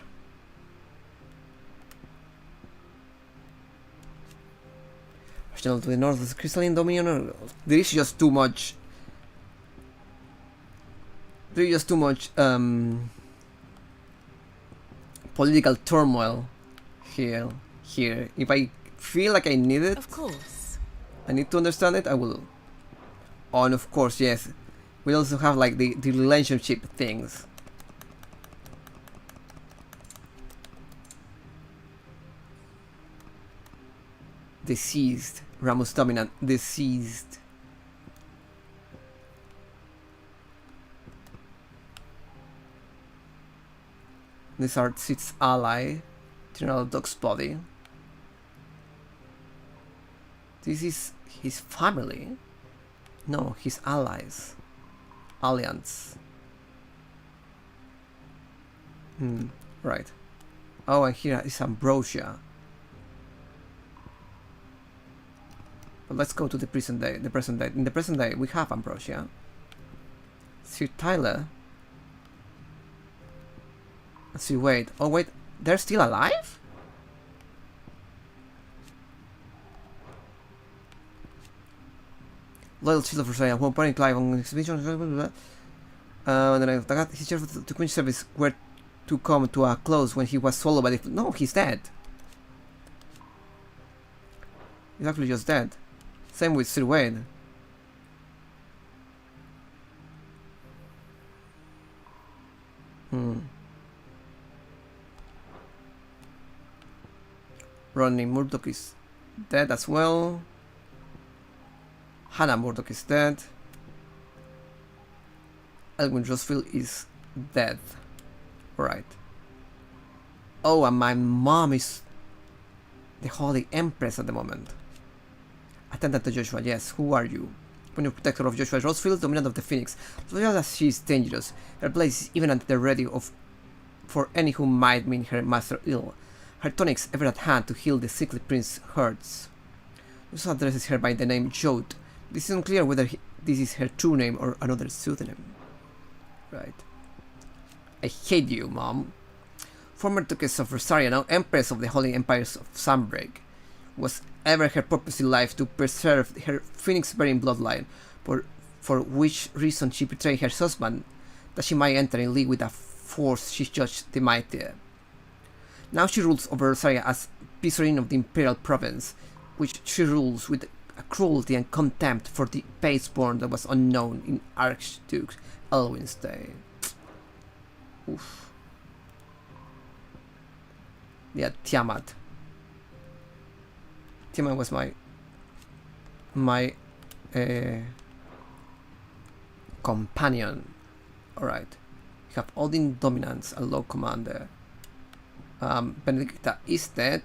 To the north of the Crystalline Dominion. There is just too much. There is just too much political turmoil here. If I feel like I need it, of course, I need to understand it, I will. Oh, and of course, yes. We also have like the relationship things. Deceased. Ramos Dominant. Deceased. These are Sid's ally. General Dog's body. This is his family. No, his allies. Alliance. Right. Oh, and here is Ambrosia. But let's go to the present day. In the present day, we have Ambrosia. Sir Tyler. And Sir Wade. Oh wait, they're still alive? Loyal Shield of Rosaria, who apparently Clive on exhibition. And then his share to Queen's service were to come to a close when he was swallowed by the. No, he's dead. He's actually just dead. Same with Sir Wade. Rodney Murdoch is dead as well. Hannah Murdoch is dead. Elwyn Rosefield is dead. Right. Oh, and my mom is the Holy Empress at the moment. Attendant to Joshua, yes. Who are you? When protector of Joshua Rosefield, dominant of the Phoenix. So as she is dangerous, her place is even at the ready for any who might mean her master ill. Her tonics ever at hand to heal the sickly prince's hurts. Joshua addresses her by the name Jode. This is unclear whether this is her true name or another pseudonym. Right. I hate you, Mom. Former Duchess of Rosaria, now Empress of the Holy Empires of Sunbreak. Was ever her purpose in life to preserve her phoenix-bearing bloodline, for which reason she betrayed her husband, that she might enter in league with a force she judged the mighty. Now she rules over Rosaria as Viceroy of the Imperial Province, which she rules with a cruelty and contempt for the baseborn that was unknown in Archduke Elwyn's day. Oof. Yeah, Tiamat. Tiamat was my companion. Alright. You have Odin Dominance, a low commander. Benedicta is dead,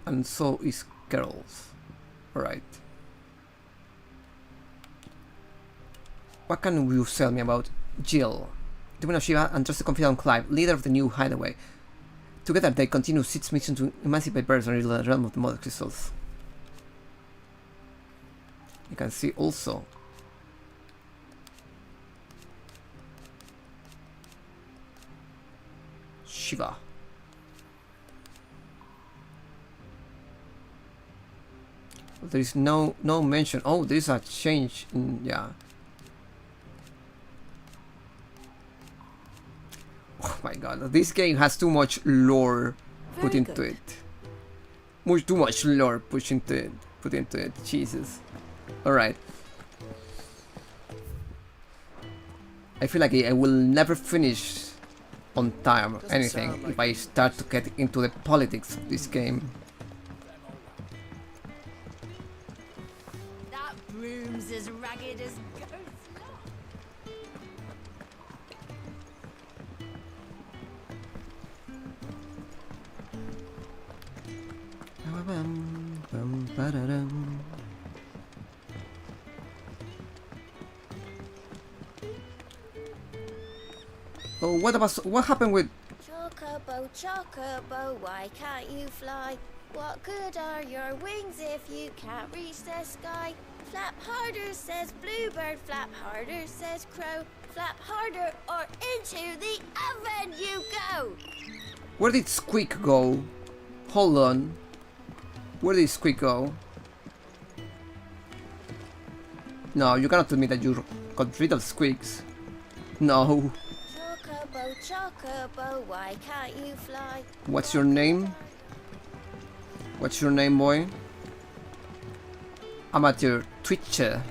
and so is Girls. Alright. What can you tell me about Jill? Demon of Shiva and trusted confidant Clive, leader of the new hideaway. Together they continue Sid's mission to emancipate birds in the realm of the Mother Crystals. You can see also Shiva. There is no mention. Oh, there is a change in, yeah. Oh my god, this game has too much lore put into it. Too much lore put into it. Jesus. Alright. I feel like I will never finish on time or anything if I start to get into the politics of this game. That broom's as ragged as goat's. Oh, what happened with... Chocobo, chocobo, why can't you fly? What good are your wings if you can't reach the sky? Flap harder, says bluebird, flap harder, says crow. Flap harder or into the oven you go! Where did Squeak go? Hold on. Where did Squeak go? No, you cannot tell me that you got rid of Squeaks. No. Chocobo, chocobo, why can't you fly? What's your name? What's your name, boy? Amateur Twitcher.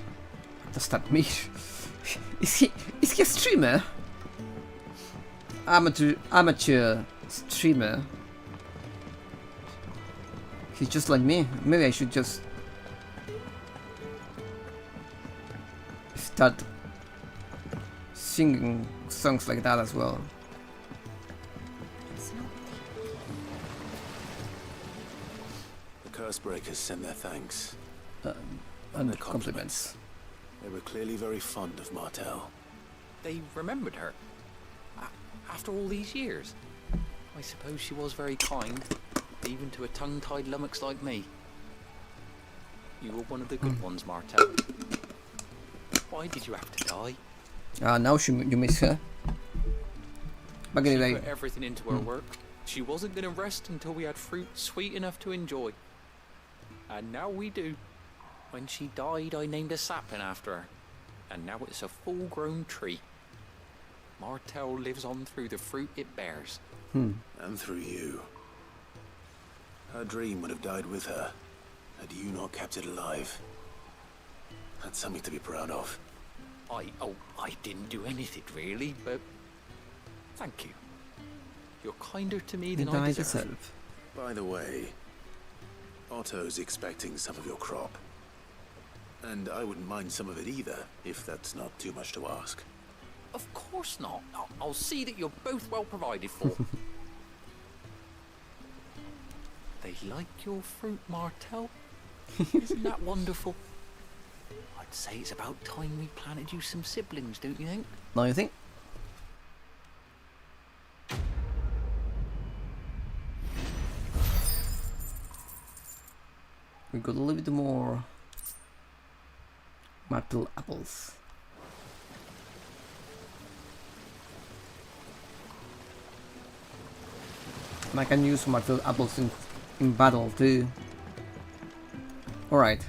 What does that mean? Is he a streamer? Amateur streamer. He's just like me. Maybe I should just start singing songs like that as well. The Cursebreakers send their thanks. And compliments. They were clearly very fond of Martel. They remembered her. After all these years. I suppose she was very kind, even to a tongue-tied lummox like me. You were one of the good ones, Martel. Why did you have to die? Now you miss her. Back in the day. She put everything into her work. She wasn't going to rest until we had fruit sweet enough to enjoy. And now we do. When she died, I named a sapling after her. And now it's a full-grown tree. Martel lives on through the fruit it bears. And through you. Her dream would have died with her, had you not kept it alive. That's something to be proud of. I didn't do anything really, but thank you. You're kinder to me than I deserve. By the way, Otto's expecting some of your crop. And I wouldn't mind some of it either, if that's not too much to ask. Of course not. I'll see that you're both well provided for. They like your fruit, Martel. Isn't that wonderful? I'd say it's about time we planted you some siblings, don't you think? No, you think? We got a little bit more martel apples. And I can use martel apples in battle too. Alright.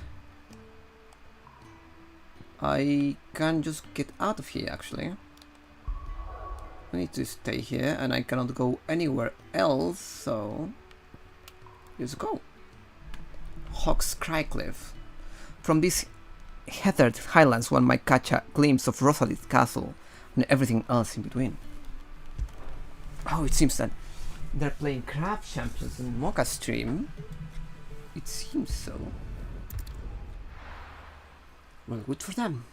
I can just get out of here actually. I need to stay here and I cannot go anywhere else, so let's go. Hawk's Crycliff. From these heathered highlands one might catch a glimpse of Rosalith Castle and everything else in between. Oh, it seems that they're playing Craft Champions in Mocha stream. It seems so. Well, good for them.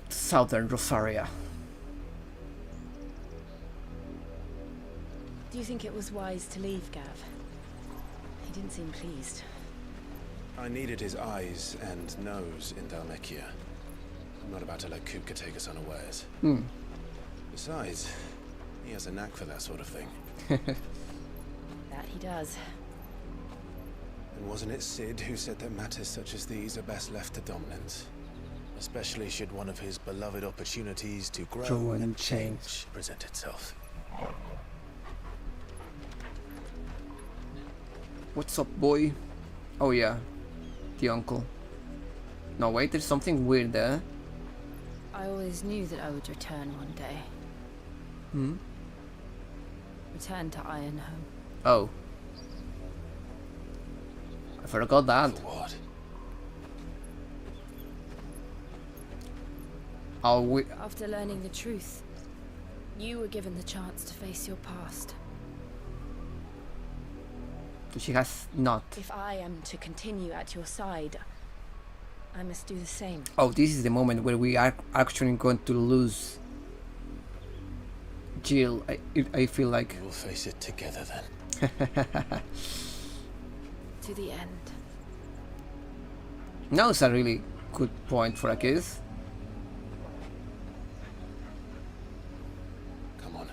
Southern Rosaria. Do you think it was wise to leave, Gav? He didn't seem pleased. I needed his eyes and nose in Dalmekia. I'm not about to let Kupka take us unawares. Besides, he has a knack for that sort of thing. That he does. And wasn't it Sid who said that matters such as these are best left to dominance? Especially should one of his beloved opportunities to grow and change present itself. What's up, boy? Oh yeah, the uncle. No, wait, there's something weird there. I always knew that I would return one day. Return to Ironhome. Oh. I forgot that. For what? After learning the truth, you were given the chance to face your past. She has not. If I am to continue at your side, I must do the same. Oh, this is the moment where we are actually going to lose Jill. I feel like we'll face it together then. To the end. Now it's a really good point for a kiss. Come on.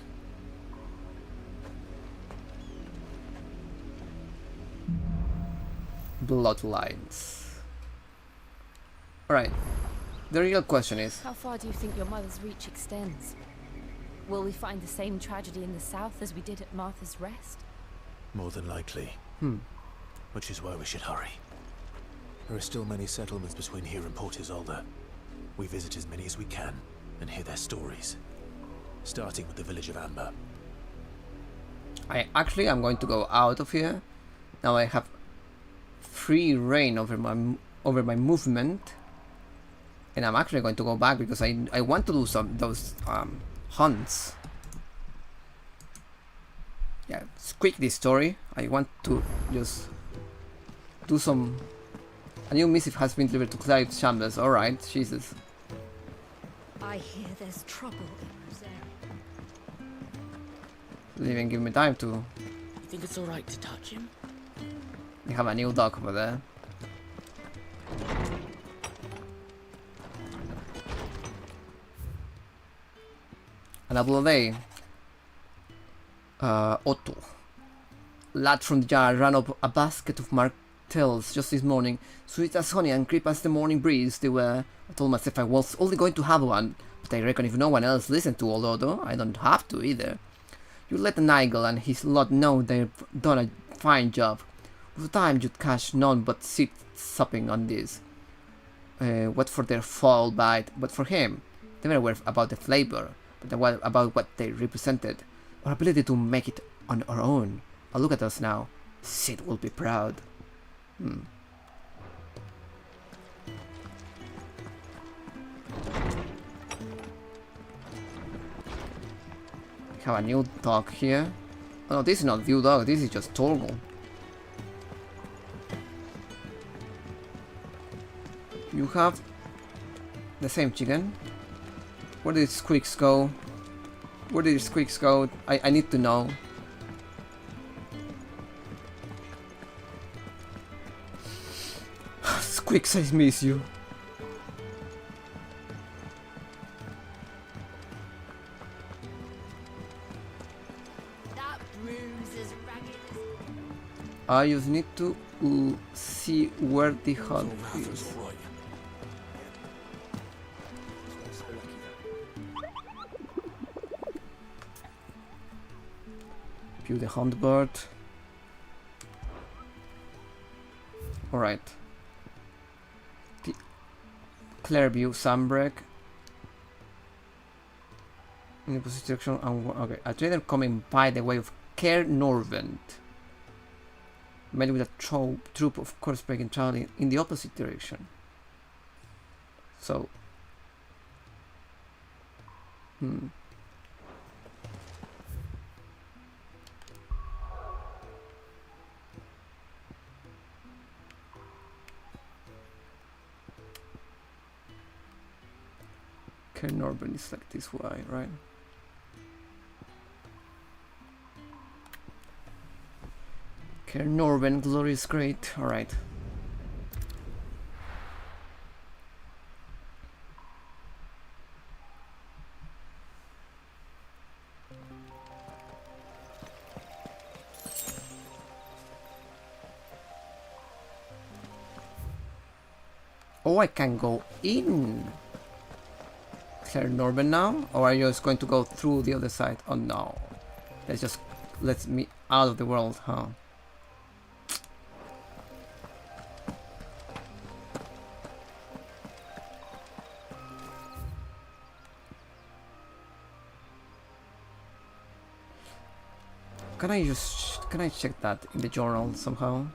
Bloodlines. Alright. The real question is, how far do you think your mother's reach extends? Will we find the same tragedy in the south as we did at Martha's Rest? More than likely. Which is why we should hurry. There are still many settlements between here and Port Isolde. We visit as many as we can and hear their stories. Starting with the village of Amber. I'm going to go out of here. Now I have free reign over my movement. And I'm actually going to go back because I want to do those hunts. Yeah, it's quick this story. I want to just do some. A new missive has been delivered to Clive's chambers. Alright, Jesus. I hear there's trouble in Roselle. Didn't even give me time to. You think it's alright to touch him? We have a new dog over there. Another day. Otto. Lad from the jar ran up a basket of martels just this morning. Sweet as honey and crisp as the morning breeze they were. I told myself I was only going to have one, but I reckon if no one else listened to old Otto, I don't have to either. You let Nigel and his lot know they've done a fine job. With time you'd catch none but sit supping on this. What for their foul bite, but for him, they were worth about the flavor, but about what they represented. Our ability to make it on our own. Oh, look at us now. Sid will be proud. We have a new dog here. Oh no, this is not a new dog, this is just Torgal. You have the same chicken. Where did Squeaks go? Where did Squeaks go? I need to know. Squeaks, I miss you. That bruise is ragged. I just need to see where the hut is. View the hunt bird. Alright. Clairview, Sunbreak. In the position direction. Okay, a trader coming by the way of Caer Norvent. Met with a troop of course breaking traveling in the opposite direction. So. Caer Norvent is like this way, right? Caer Norvent, glorious great. Alright. Oh, I can go in Caer Norvent now? Or are you just going to go through the other side? Oh no. Let me out of the world, huh? Can I check that in the journal somehow?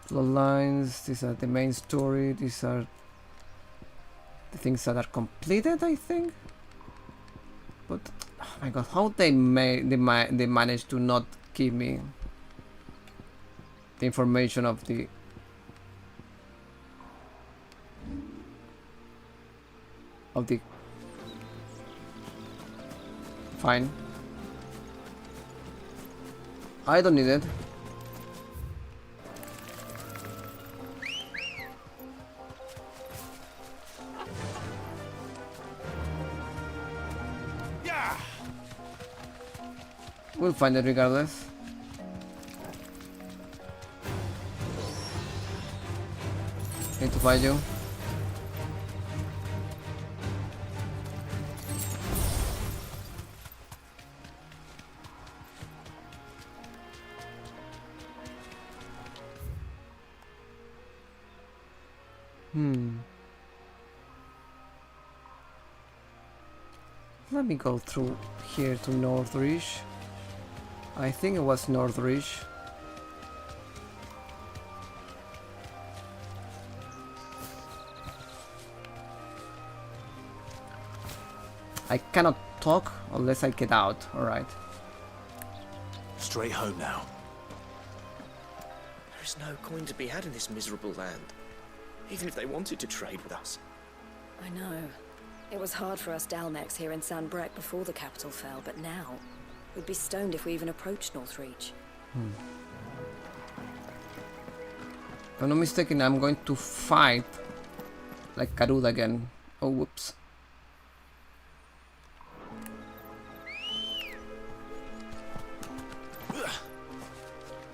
Bloodlines, these are the main story, these are the things that are completed, I think. But my god, how they managed to not give me the information of the fine. I don't need it. We'll find it regardless. Need to find you. Let me go through here to Northridge. I think it was Northridge. I cannot talk unless I get out, alright. Straight home now. There is no coin to be had in this miserable land, even if they wanted to trade with us. I know. It was hard for us Dalnex here in San Brec before the capital fell, but now we'd be stoned if we even approached Northreach. If I'm not mistaken, I'm going to fight like Karud again. Oh, whoops.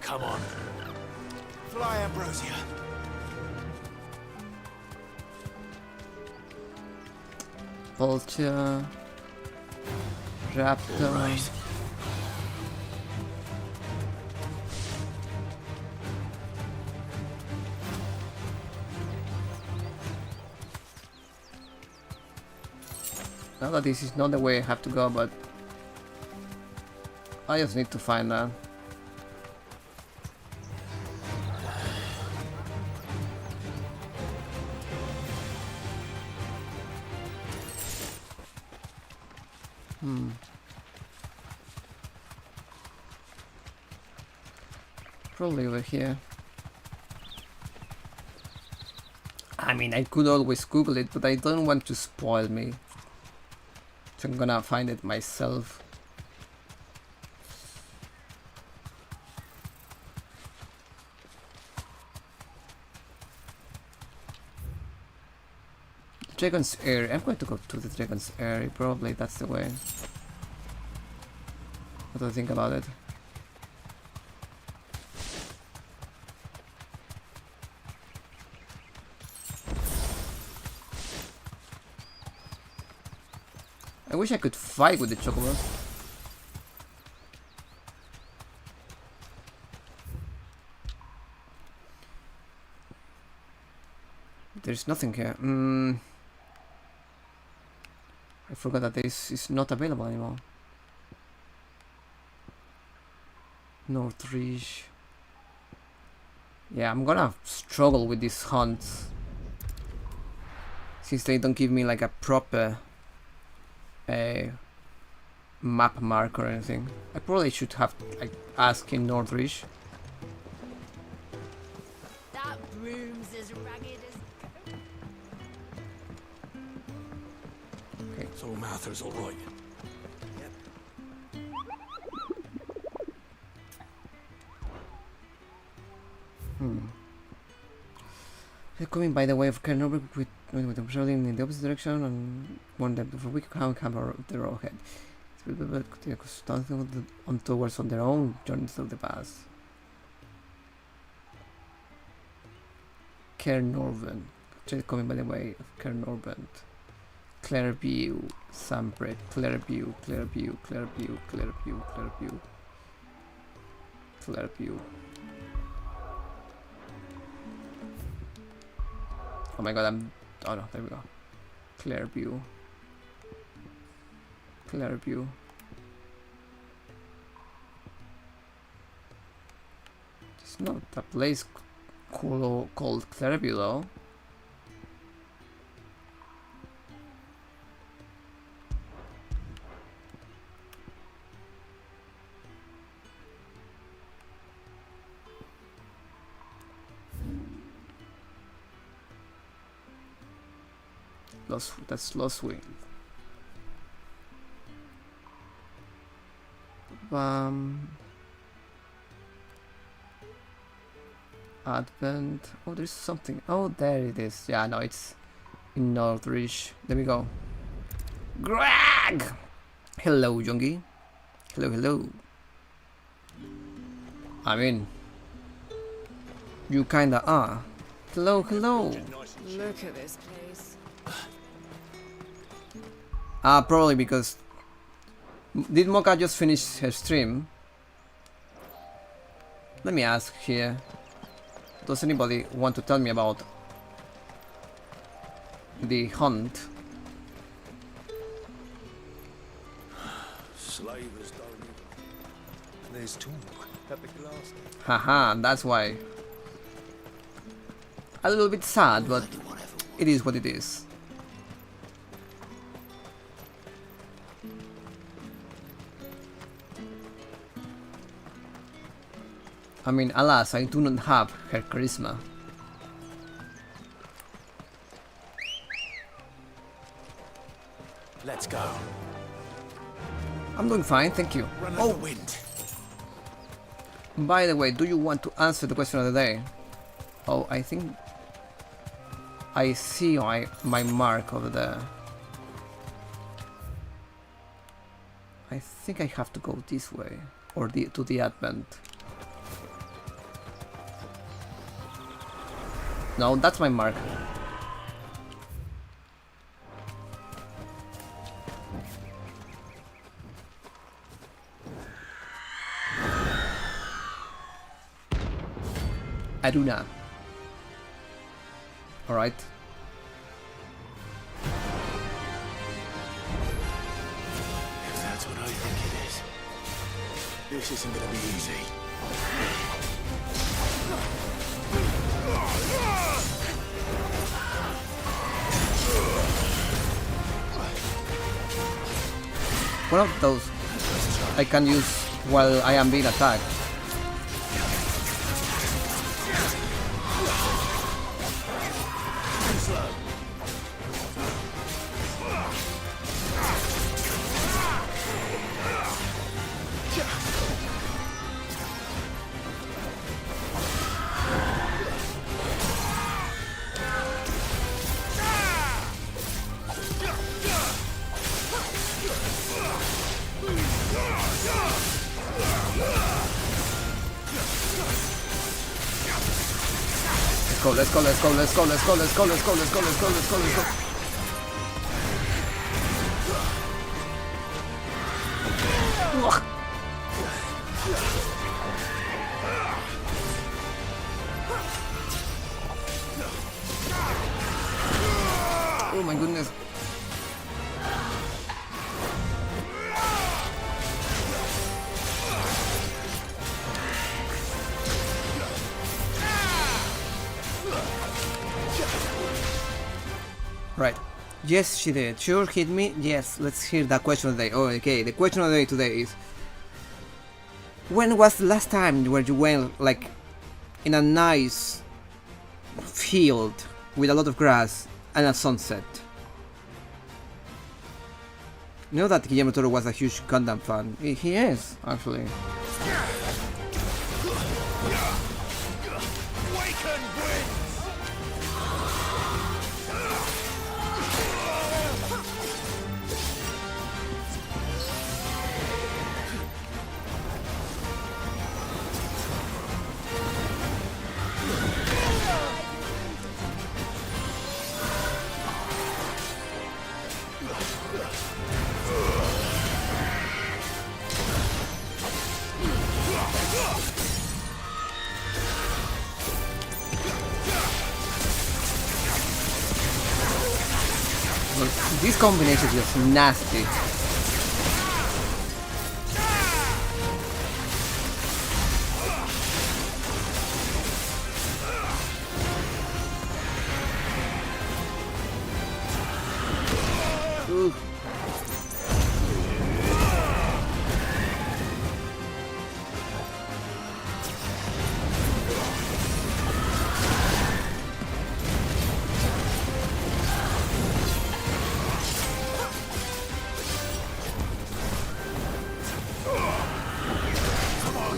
Come on. Fly, Ambrosia. Vulture. Raptor. Right. Now that this is not the way I have to go, but I just need to find that. Probably over here. I mean, I could always Google it, but I don't want to spoil me. So I'm gonna find it myself. Dragon's Air. I'm going to go to the Dragon's Air. Probably that's the way. What do I think about it? I wish I could fight with the chocobo. There's nothing here. I forgot that this is not available anymore. Northridge. Yeah, I'm gonna struggle with these hunts since they don't give me like a proper map mark or anything. I probably should have like asked in Northridge. That broom's as ragged as... Okay. So Martha's all right. They're coming by the way of Kernover with traveling in the opposite direction and one day before we can camp the road ahead. On towards on their own journeys through the past. Caernarvon. Coming by the way of Caernarvon. Clairview, Sampred, Clairview, Clairview, Clairview, Clairview, Clairview, Clairview. Oh my god, oh no, there we go. Clairview. Clairview. It's not a place called Clairview though. That's lost wind. Advent. Oh, there's something. Oh, there it is. Yeah, no, it's in Northridge. There we go. Greg! Hello, Jongi. Hello, hello. I mean, you kinda are. Hello, hello. Look at this place. Probably because... Did Mocha just finish her stream? Let me ask here. Does anybody want to tell me about the hunt? Slavers don't even. There's talk at the glass. Haha, that's why. A little bit sad, but it is what it is. I mean, alas, I do not have her charisma. Let's go. I'm doing fine, thank you. Oh, wind. By the way, do you want to answer the question of the day? Oh, I think I see my mark over there. I think I have to go this way, or to the Advent. No, that's my mark. Aruna. Alright. If that's what I think it is, this isn't gonna be easy. One of those I can use while I am being attacked. Let's go. Oh my goodness. Right. Yes, she did. Sure, hit me? Yes, let's hear that question of the day. Oh, okay, the question of the day today is... When was the last time where you went, like, in a nice field with a lot of grass and a sunset? You know that Guillermo Toro was a huge Gundam fan? He is, actually. This combination is just nasty. Ooh.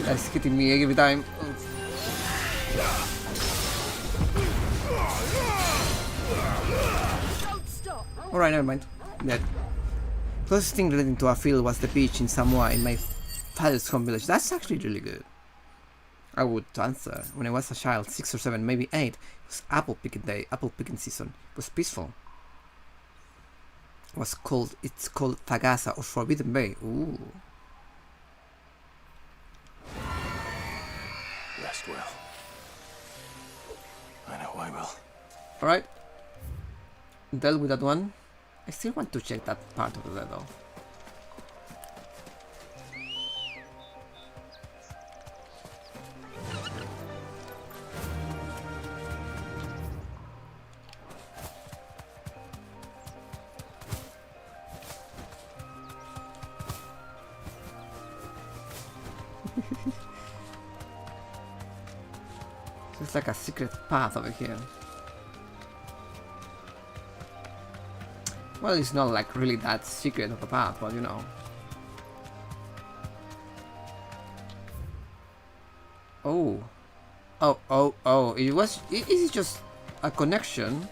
That's hitting me every time. Alright, never mind. Dead. Closest thing relating to a field was the beach in Samoa in my father's home village. That's actually really good. I would answer. When I was a child, 6 or 7, maybe 8, it was apple picking day, apple picking season. It was peaceful. It's called Tagasa or Forbidden Bay. Ooh. Rest well. I know I will. Alright. Dealt with that one. I still want to check that part of the though. It's like a secret path over here. Well, it's not like really that secret of a path, but you know. Oh. Oh. Is it just a connection?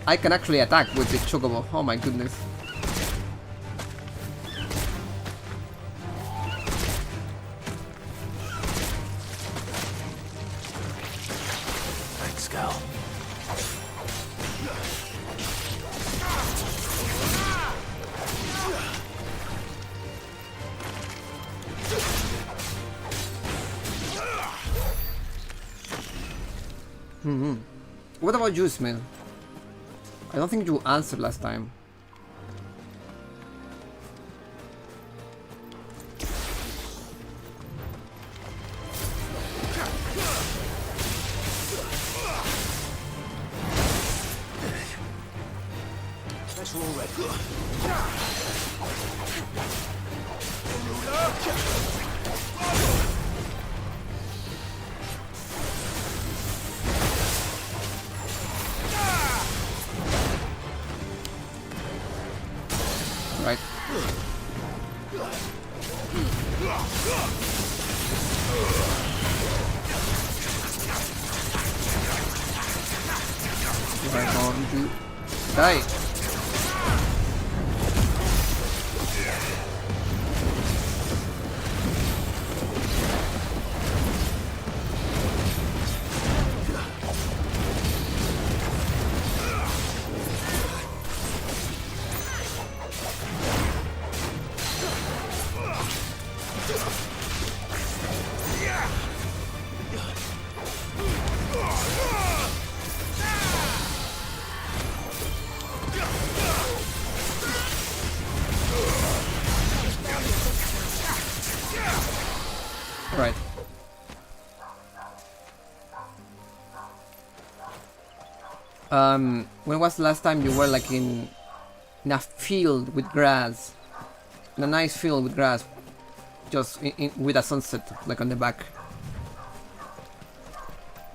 I can actually attack with the chocobo. Oh my goodness. Thanks, Gal. What about you, Smith? I don't think you answered last time. That's all ready. Right. You are going to die. Right. When was the last time you were like in a field with grass? In a nice field with grass, just with a sunset like on the back.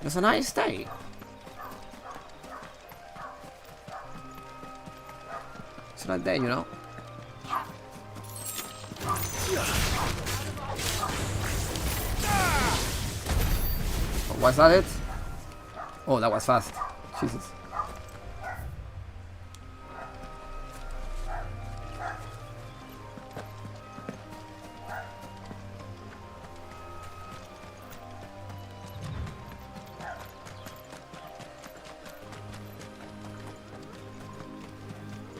It was a nice day. It's not day, you know. Oh, was that it? Oh, that was fast. Jesus.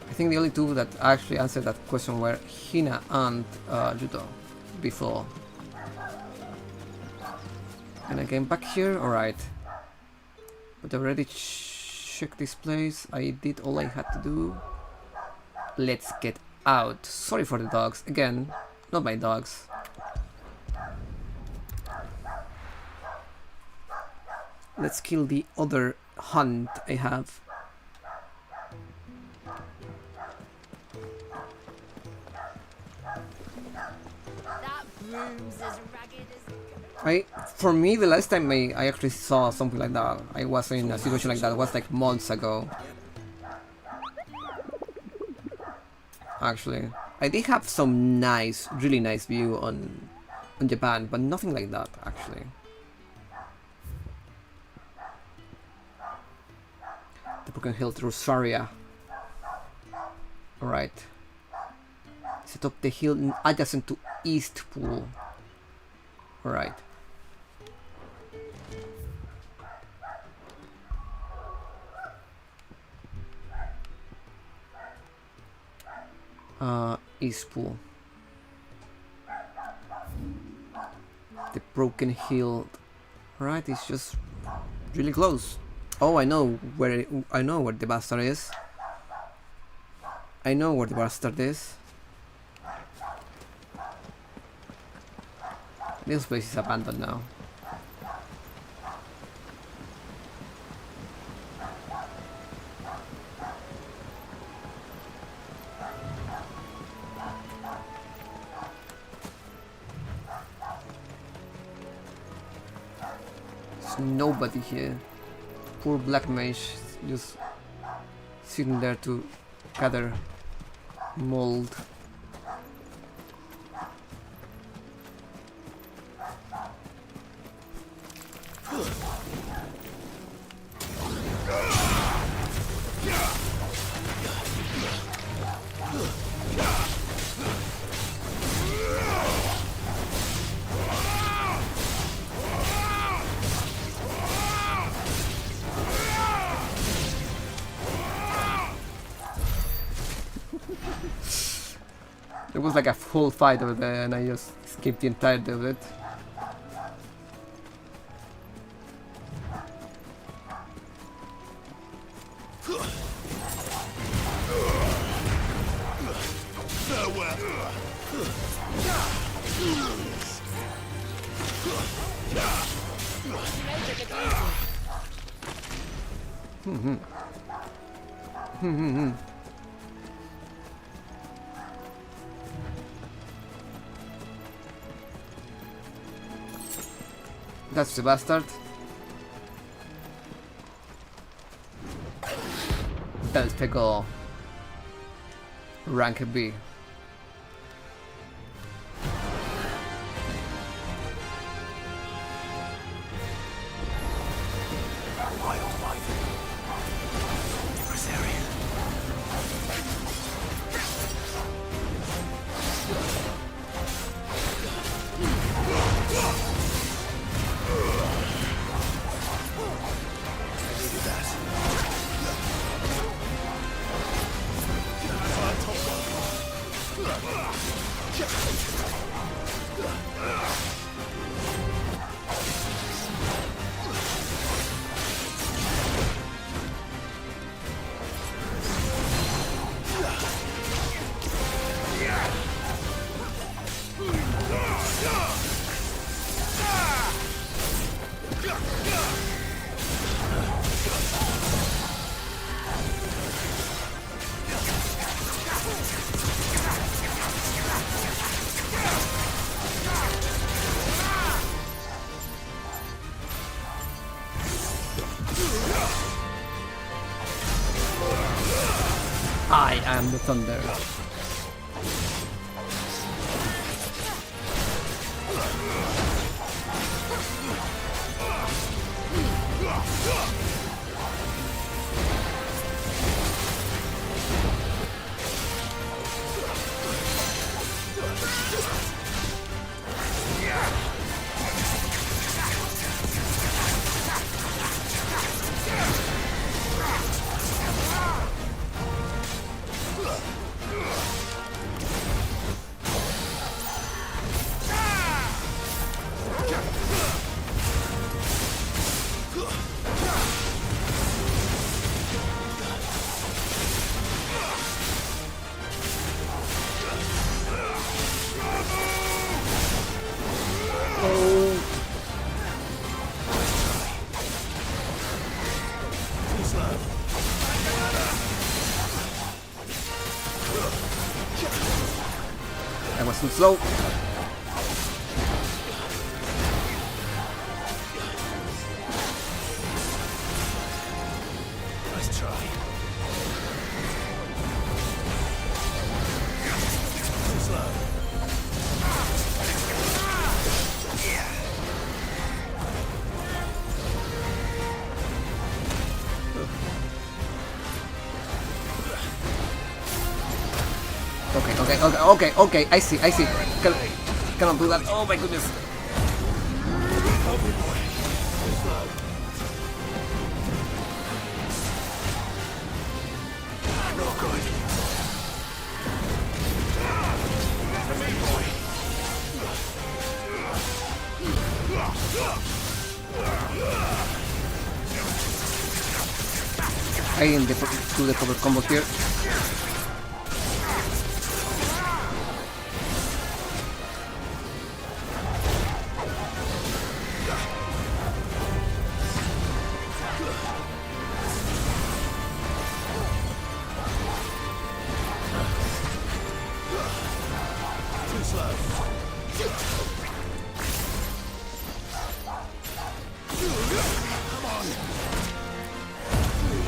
I think the only two that actually answered that question were Hina and Judo before. And I came back here, alright. But I already checked this place. I did all I had to do. Let's get out. Sorry for the dogs. Again, not my dogs. Let's kill the other hunt I have. For me, the last time I actually saw something like that, I was in a situation like that, it was like months ago. Actually. I did have some nice, really nice view on Japan, but nothing like that actually. The Broken Hill to Rosaria. Alright. Set up the hill adjacent to East Pool. Alright. East Pool. The Broken Hill. Alright, it's just really close. Oh, I know where the bastard is. I know where the bastard is. This place is abandoned now. There's nobody here. Poor black mage just sitting there to gather mold. It was like a full fight over there and I just skipped the entirety of it. That's the bastard. Beltego. Rank B. I am the thunder. I was too slow. Nice try. Okay. I see. Cannot do that. Oh my goodness. I am do the cover combo here.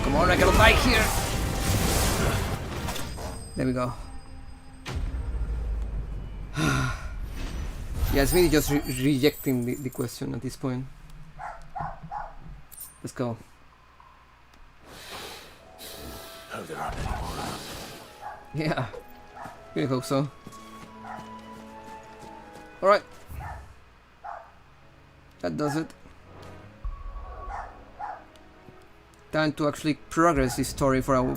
Come on, I cannot die here. There we go. Yeah, it's really just rejecting the question at this point. Let's go. Hope there aren't any more. Yeah, really hope so. Alright. That does it. Time to actually progress this story for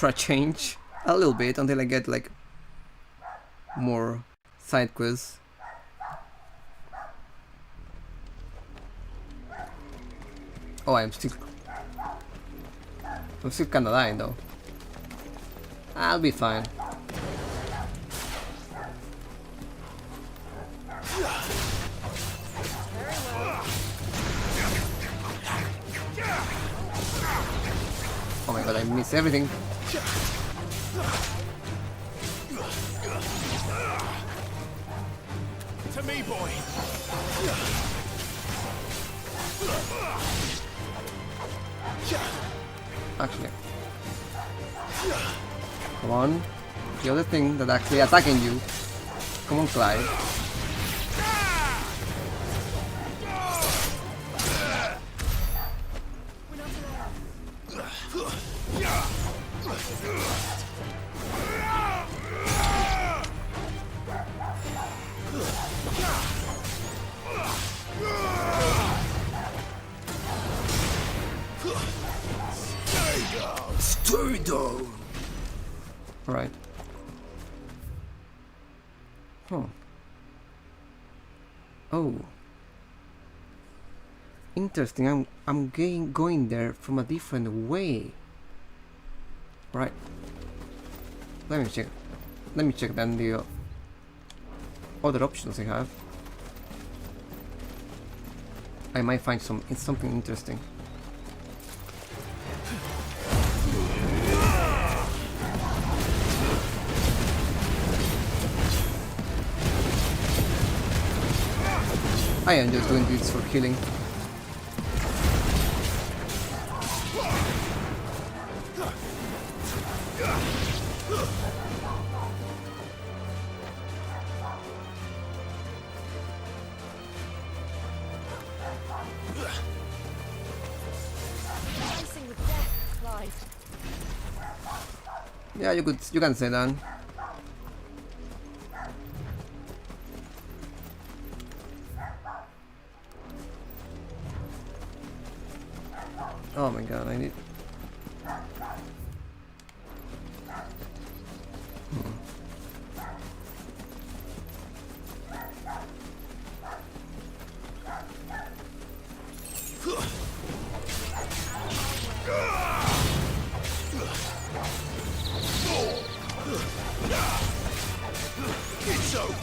a change. A little bit until I get like more side quests. Oh, I'm still kinda dying though. I'll be fine. Oh my god, I missed everything. To me, boy. Actually. Come on. The other thing that's actually attacking you. Come on, Clyde. Stay down. Right. Huh. Oh. Interesting. I'm going there from a different way. Right. Let me check. Let me check then the other options I have. I might find something interesting. I am just doing this for healing. Yeah, you can say that. Oh my god, I need... It's over.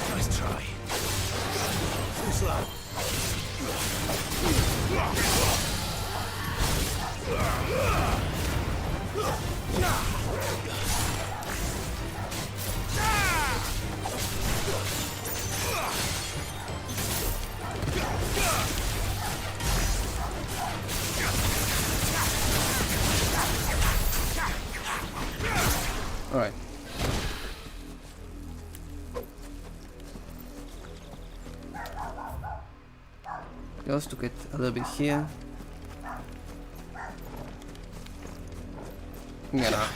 Nice try. Too slow. All right. Just to get a little bit here. Yeah.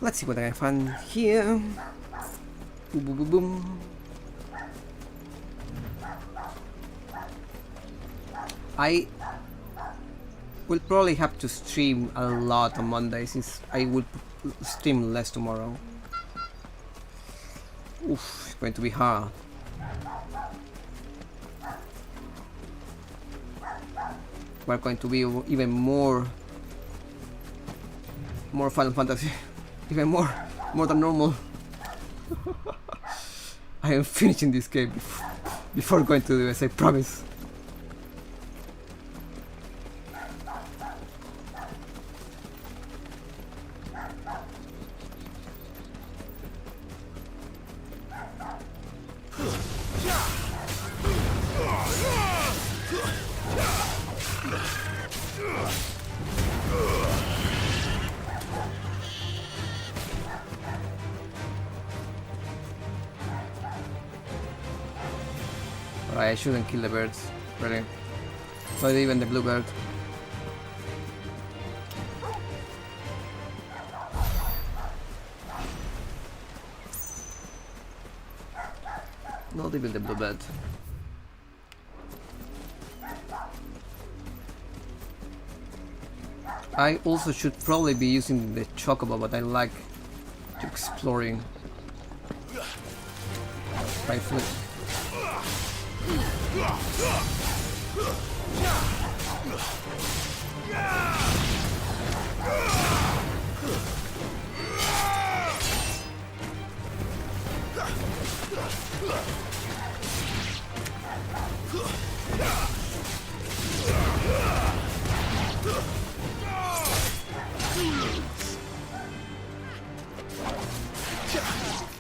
Let's see what I can find here. Boom, boom, boom, boom. I will probably have to stream a lot on Monday since I will stream less tomorrow. Oof, it's going to be hard. We're going to be even more Final Fantasy, even more than normal. I am finishing this game before going to the US, I promise. I shouldn't kill the birds, really. Not even the bluebird. Not even the bluebird. I also should probably be using the chocobo, but I like exploring by foot.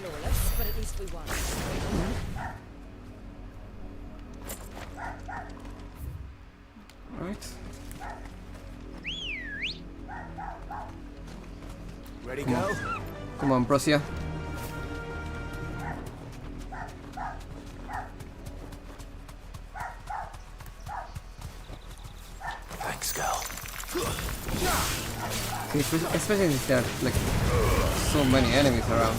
Flawless, but at least we won. Right. Ready, go? Come on, Prosia. Thanks, girl. Especially if there are like so many enemies around.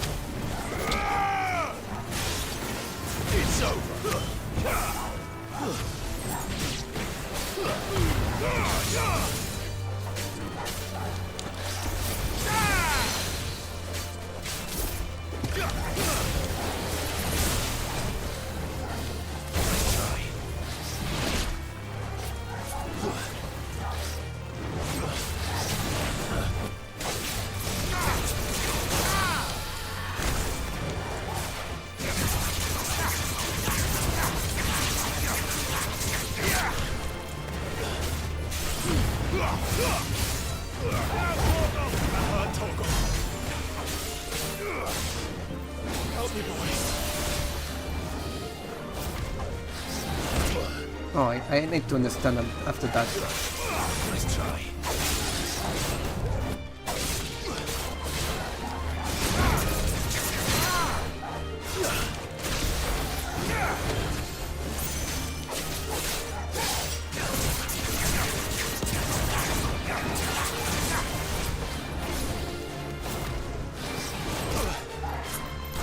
It's over. Oh, I need to understand after that. Nice try.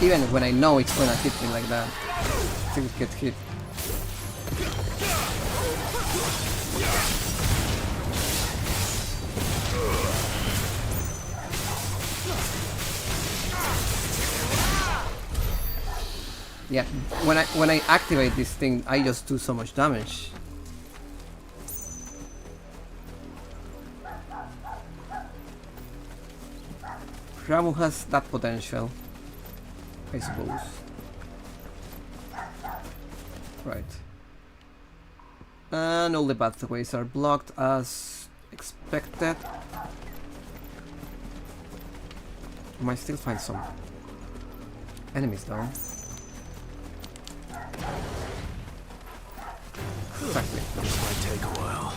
Even when I know it's gonna hit me like that, I still get hit. Yeah, when I activate this thing, I just do so much damage. Ramu has that potential, I suppose. Right. And all the pathways are blocked as expected. I might still find some enemies though. Exactly. This might take a while.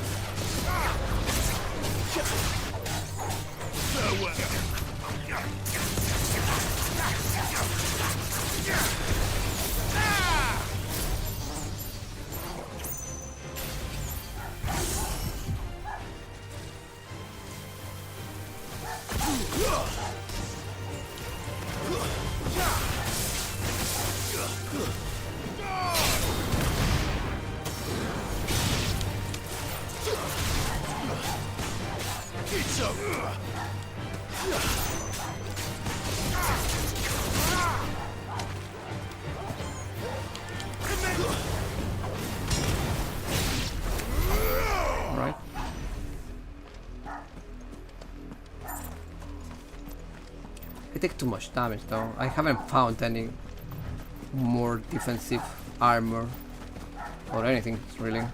Right. I take too much damage though. I haven't found any more defensive armor or anything really.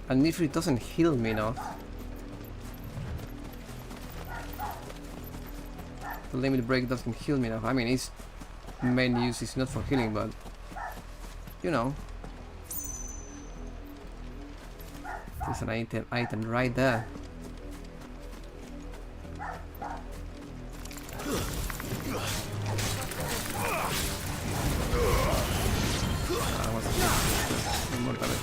And if it doesn't heal me enough, the limit break doesn't heal me enough. I mean, its main use is not for healing, but you know, there's an item right there. More damage.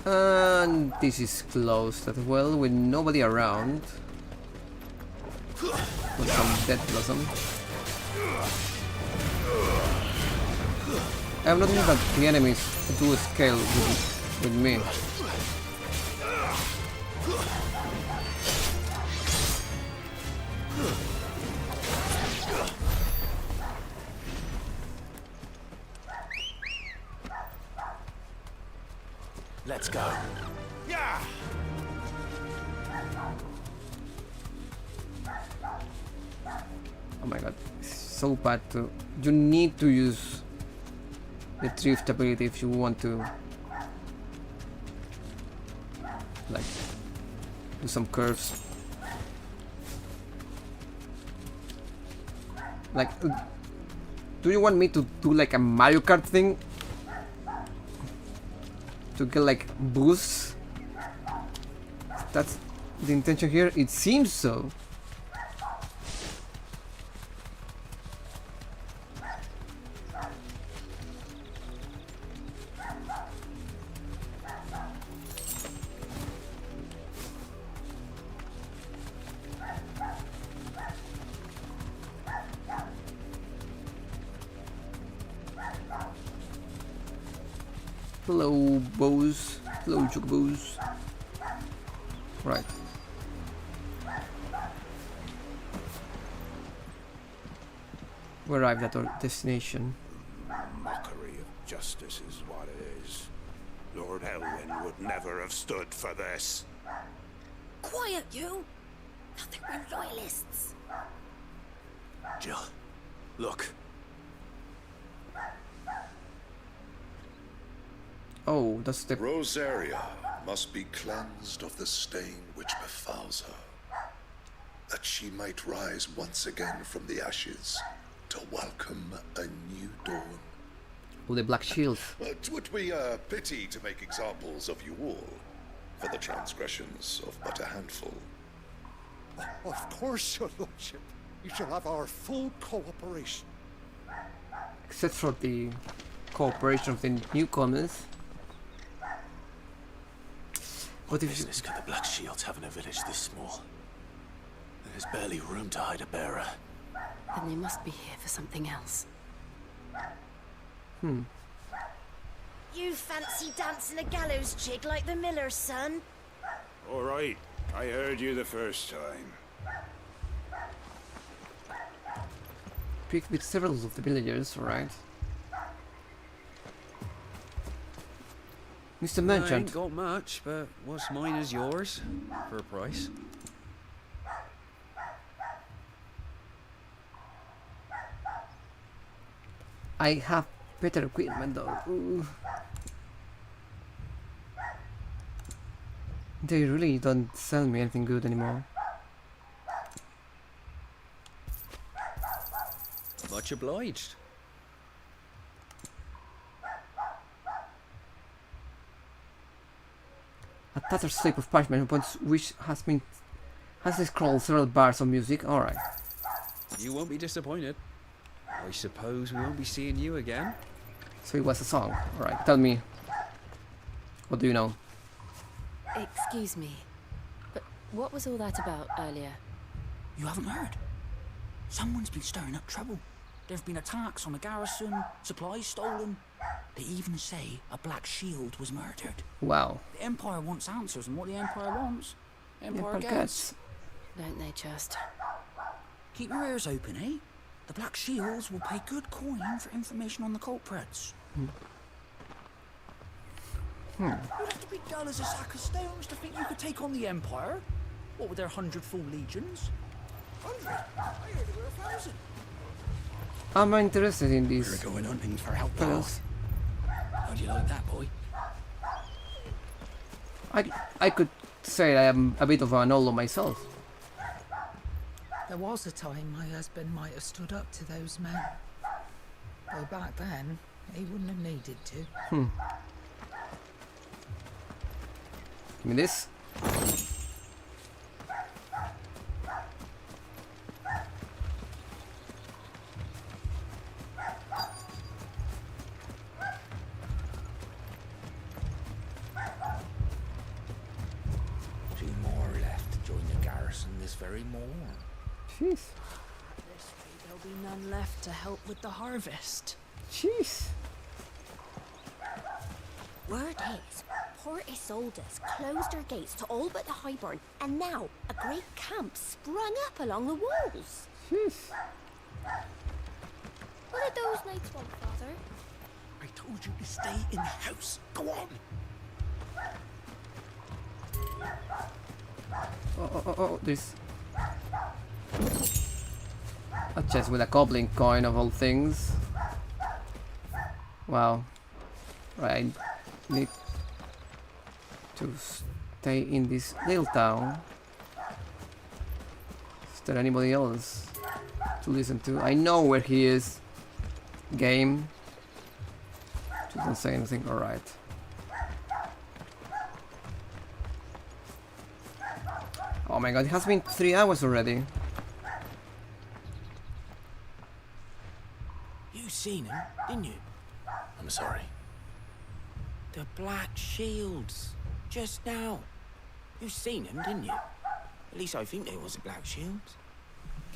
And this is closed as well, with nobody around. With some dead blossom. I've noticed that the enemies do scale with me. Let's go. Yeah. Oh my god, it's so bad to... You need to use the drift ability if you want to, like, do some curves. Like, do you want me to do like a Mario Kart thing? To get like boosts? That's the intention here? It seems so. Hello, bows. Hello, chocobos. Right. We arrived at our destination. Mockery of justice is what it is. Lord Elwyn would never have stood for this. Quiet, you! Nothing, we're loyalists. Jill, look. Oh, that's the... Rosaria must be cleansed of the stain which befouls her. that she might rise once again from the ashes to welcome a new dawn. All the black shields. It would be a pity to make examples of you all for the transgressions of but a handful. Of course, your lordship. You shall have our full cooperation. Except for the cooperation of the newcomers. What business could the Black Shields have in a village this small? There's barely room to hide a bearer. Then they must be here for something else. You fancy dancing a gallows jig like the miller's son? All right, I heard you the first time. Speak with several of the villagers, alright. Mr. I Merchant. ain't got much, but what's mine is yours, for a price. I have better equipment though. Ooh. They really don't sell me anything good anymore. Much obliged. A tattered slip of parchment upon which has scrawled several bars of music. Alright. You won't be disappointed. I suppose we won't be seeing you again. So it was a song. Alright, tell me. What do you know? Excuse me, but what was all that about earlier? You haven't heard? Someone's been stirring up trouble. There have been attacks on the garrison, supplies stolen. They even say a Black Shield was murdered. Wow. The Empire wants answers, and what the Empire wants, Empire Empire gets. Don't they just? Keep your ears open, eh? The Black Shields will pay good coin for information on the culprits. You'd have to be dull as a sack of stones to think you could take on the Empire. What with their 100 full legions? 100? I heard there were 1,000. I'm interested in this. We're going hunting for help, fellas. How do you like that, boy? I could say I am a bit of an Olo myself. There was a time my husband might have stood up to those men. Though back then, he wouldn't have needed to. Give me this. Two more left to join the garrison this very morn. Jeez. This way there'll be none left to help with the harvest. Jeez. Word is, Port Isolde's closed her gates to all but the Highborn, and now a great camp sprung up along the walls. Jeez. What are those knights want, Father? I told you to stay in the house. Go on. Oh, this. A chest with a goblin coin of all things. Wow. Right. Need to stay in this little town. Is there anybody else to listen to? I know where he is. Game. Just don't say anything. Alright. Oh my god, it has been 3 hours already. You seen him, didn't you? I'm sorry. The Black Shields. Just now. You seen him, didn't you? At least I think they was the Black Shields.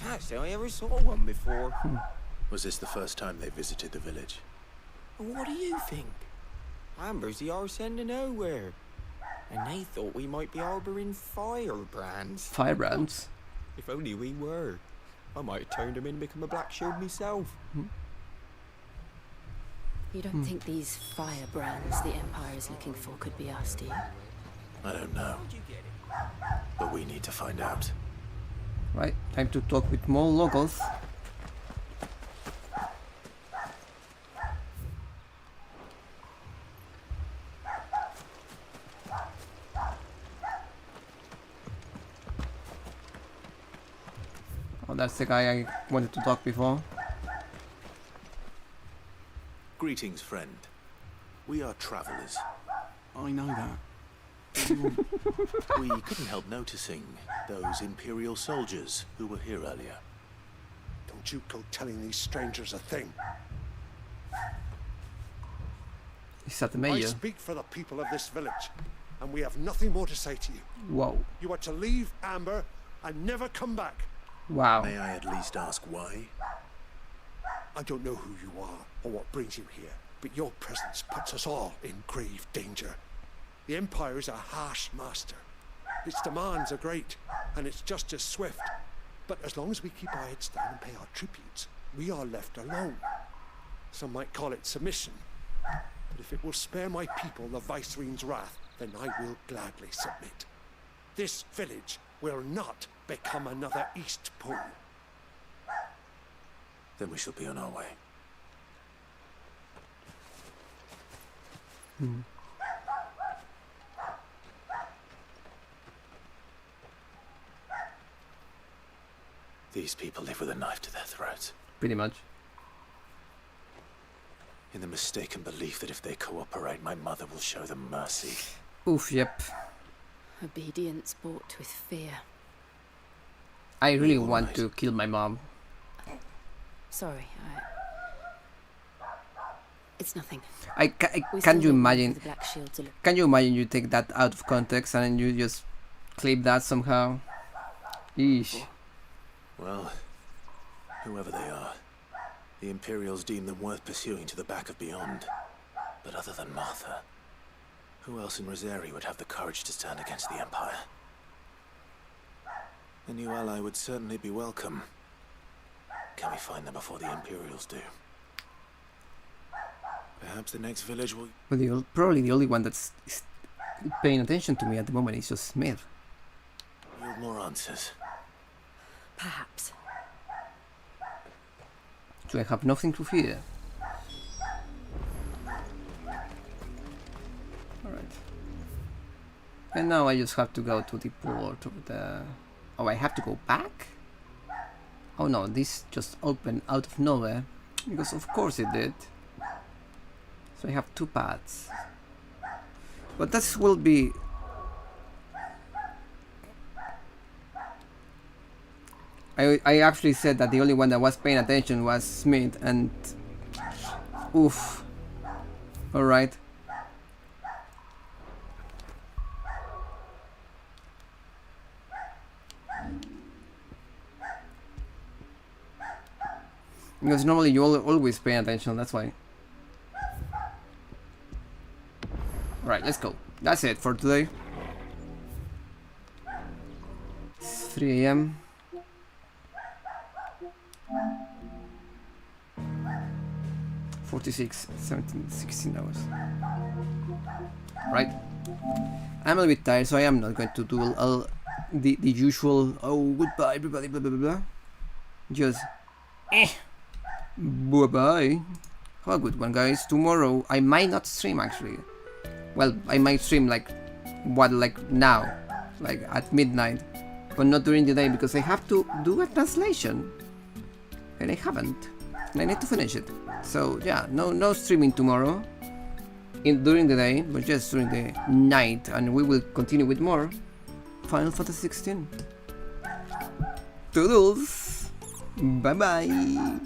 Can't say I ever saw one before. Was this the first time they visited the village? What do you think? Amber's the arse end of nowhere. And they thought we might be harbouring firebrands. Firebrands? If only we were. I might have turned him in and become a Black Shield myself. You don't think these firebrands the Empire is looking for could be us, do you? I don't know. But we need to find out. Right, time to talk with more locals. Oh, that's the guy I wanted to talk before. Greetings, friend. We are travelers. I know that. We couldn't help noticing those Imperial soldiers who were here earlier. Don't you go telling these strangers a thing. Is that the I mayor? speak for the people of this village, and we have nothing more to say to you. Whoa. You are to leave Amber and never come back. Wow. May I at least ask why? I don't know who you are or what brings you here, but your presence puts us all in grave danger. The Empire is a harsh master. Its demands are great, and its justice swift. But as long as we keep our heads down and pay our tributes, we are left alone. Some might call it submission. But if it will spare my people the Viceroy's wrath, then I will gladly submit. This village will not become another East Pole. Then we shall be on our way. These people live with a knife to their throats. Pretty much. In the mistaken belief that if they cooperate, my mother will show them mercy. Oof, yep. Obedience bought with fear. I really want to kill my mom. Sorry, it's nothing. Can you imagine? Can you imagine you take that out of context and you just clip that somehow? Eesh. Well, whoever they are, the Imperials deem them worth pursuing to the back of beyond. But other than Martha, who else in Rosari would have the courage to stand against the Empire? A new ally would certainly be welcome. Can we find them before the Imperials do? Perhaps the next village will... Well, probably the only one that's paying attention to me at the moment is just Smith. Yield more answers. Perhaps. So I have nothing to fear. Alright. And now I just have to go to the port of the... Oh, I have to go back? Oh no, this just opened out of nowhere. Because of course it did. So I have two paths. But this will be... I actually said that the only one that was paying attention was Smith and... Oof. Alright. Because normally you always pay attention, that's why. Right, let's go. That's it for today. It's 3 AM. (46, 17, 16 hours). Right. I'm a little bit tired, so I am not going to do all the usual. Oh, goodbye, everybody. Blah blah blah blah. Just. Bye bye. Have a good one, guys. Tomorrow I might not stream actually. Well, I might stream like now, like at midnight, but not during the day because I have to do a translation, and I haven't. And I need to finish it. So yeah, no streaming tomorrow during the day, but just during the night, and we will continue with more Final Fantasy XVI. Toodles. Bye bye.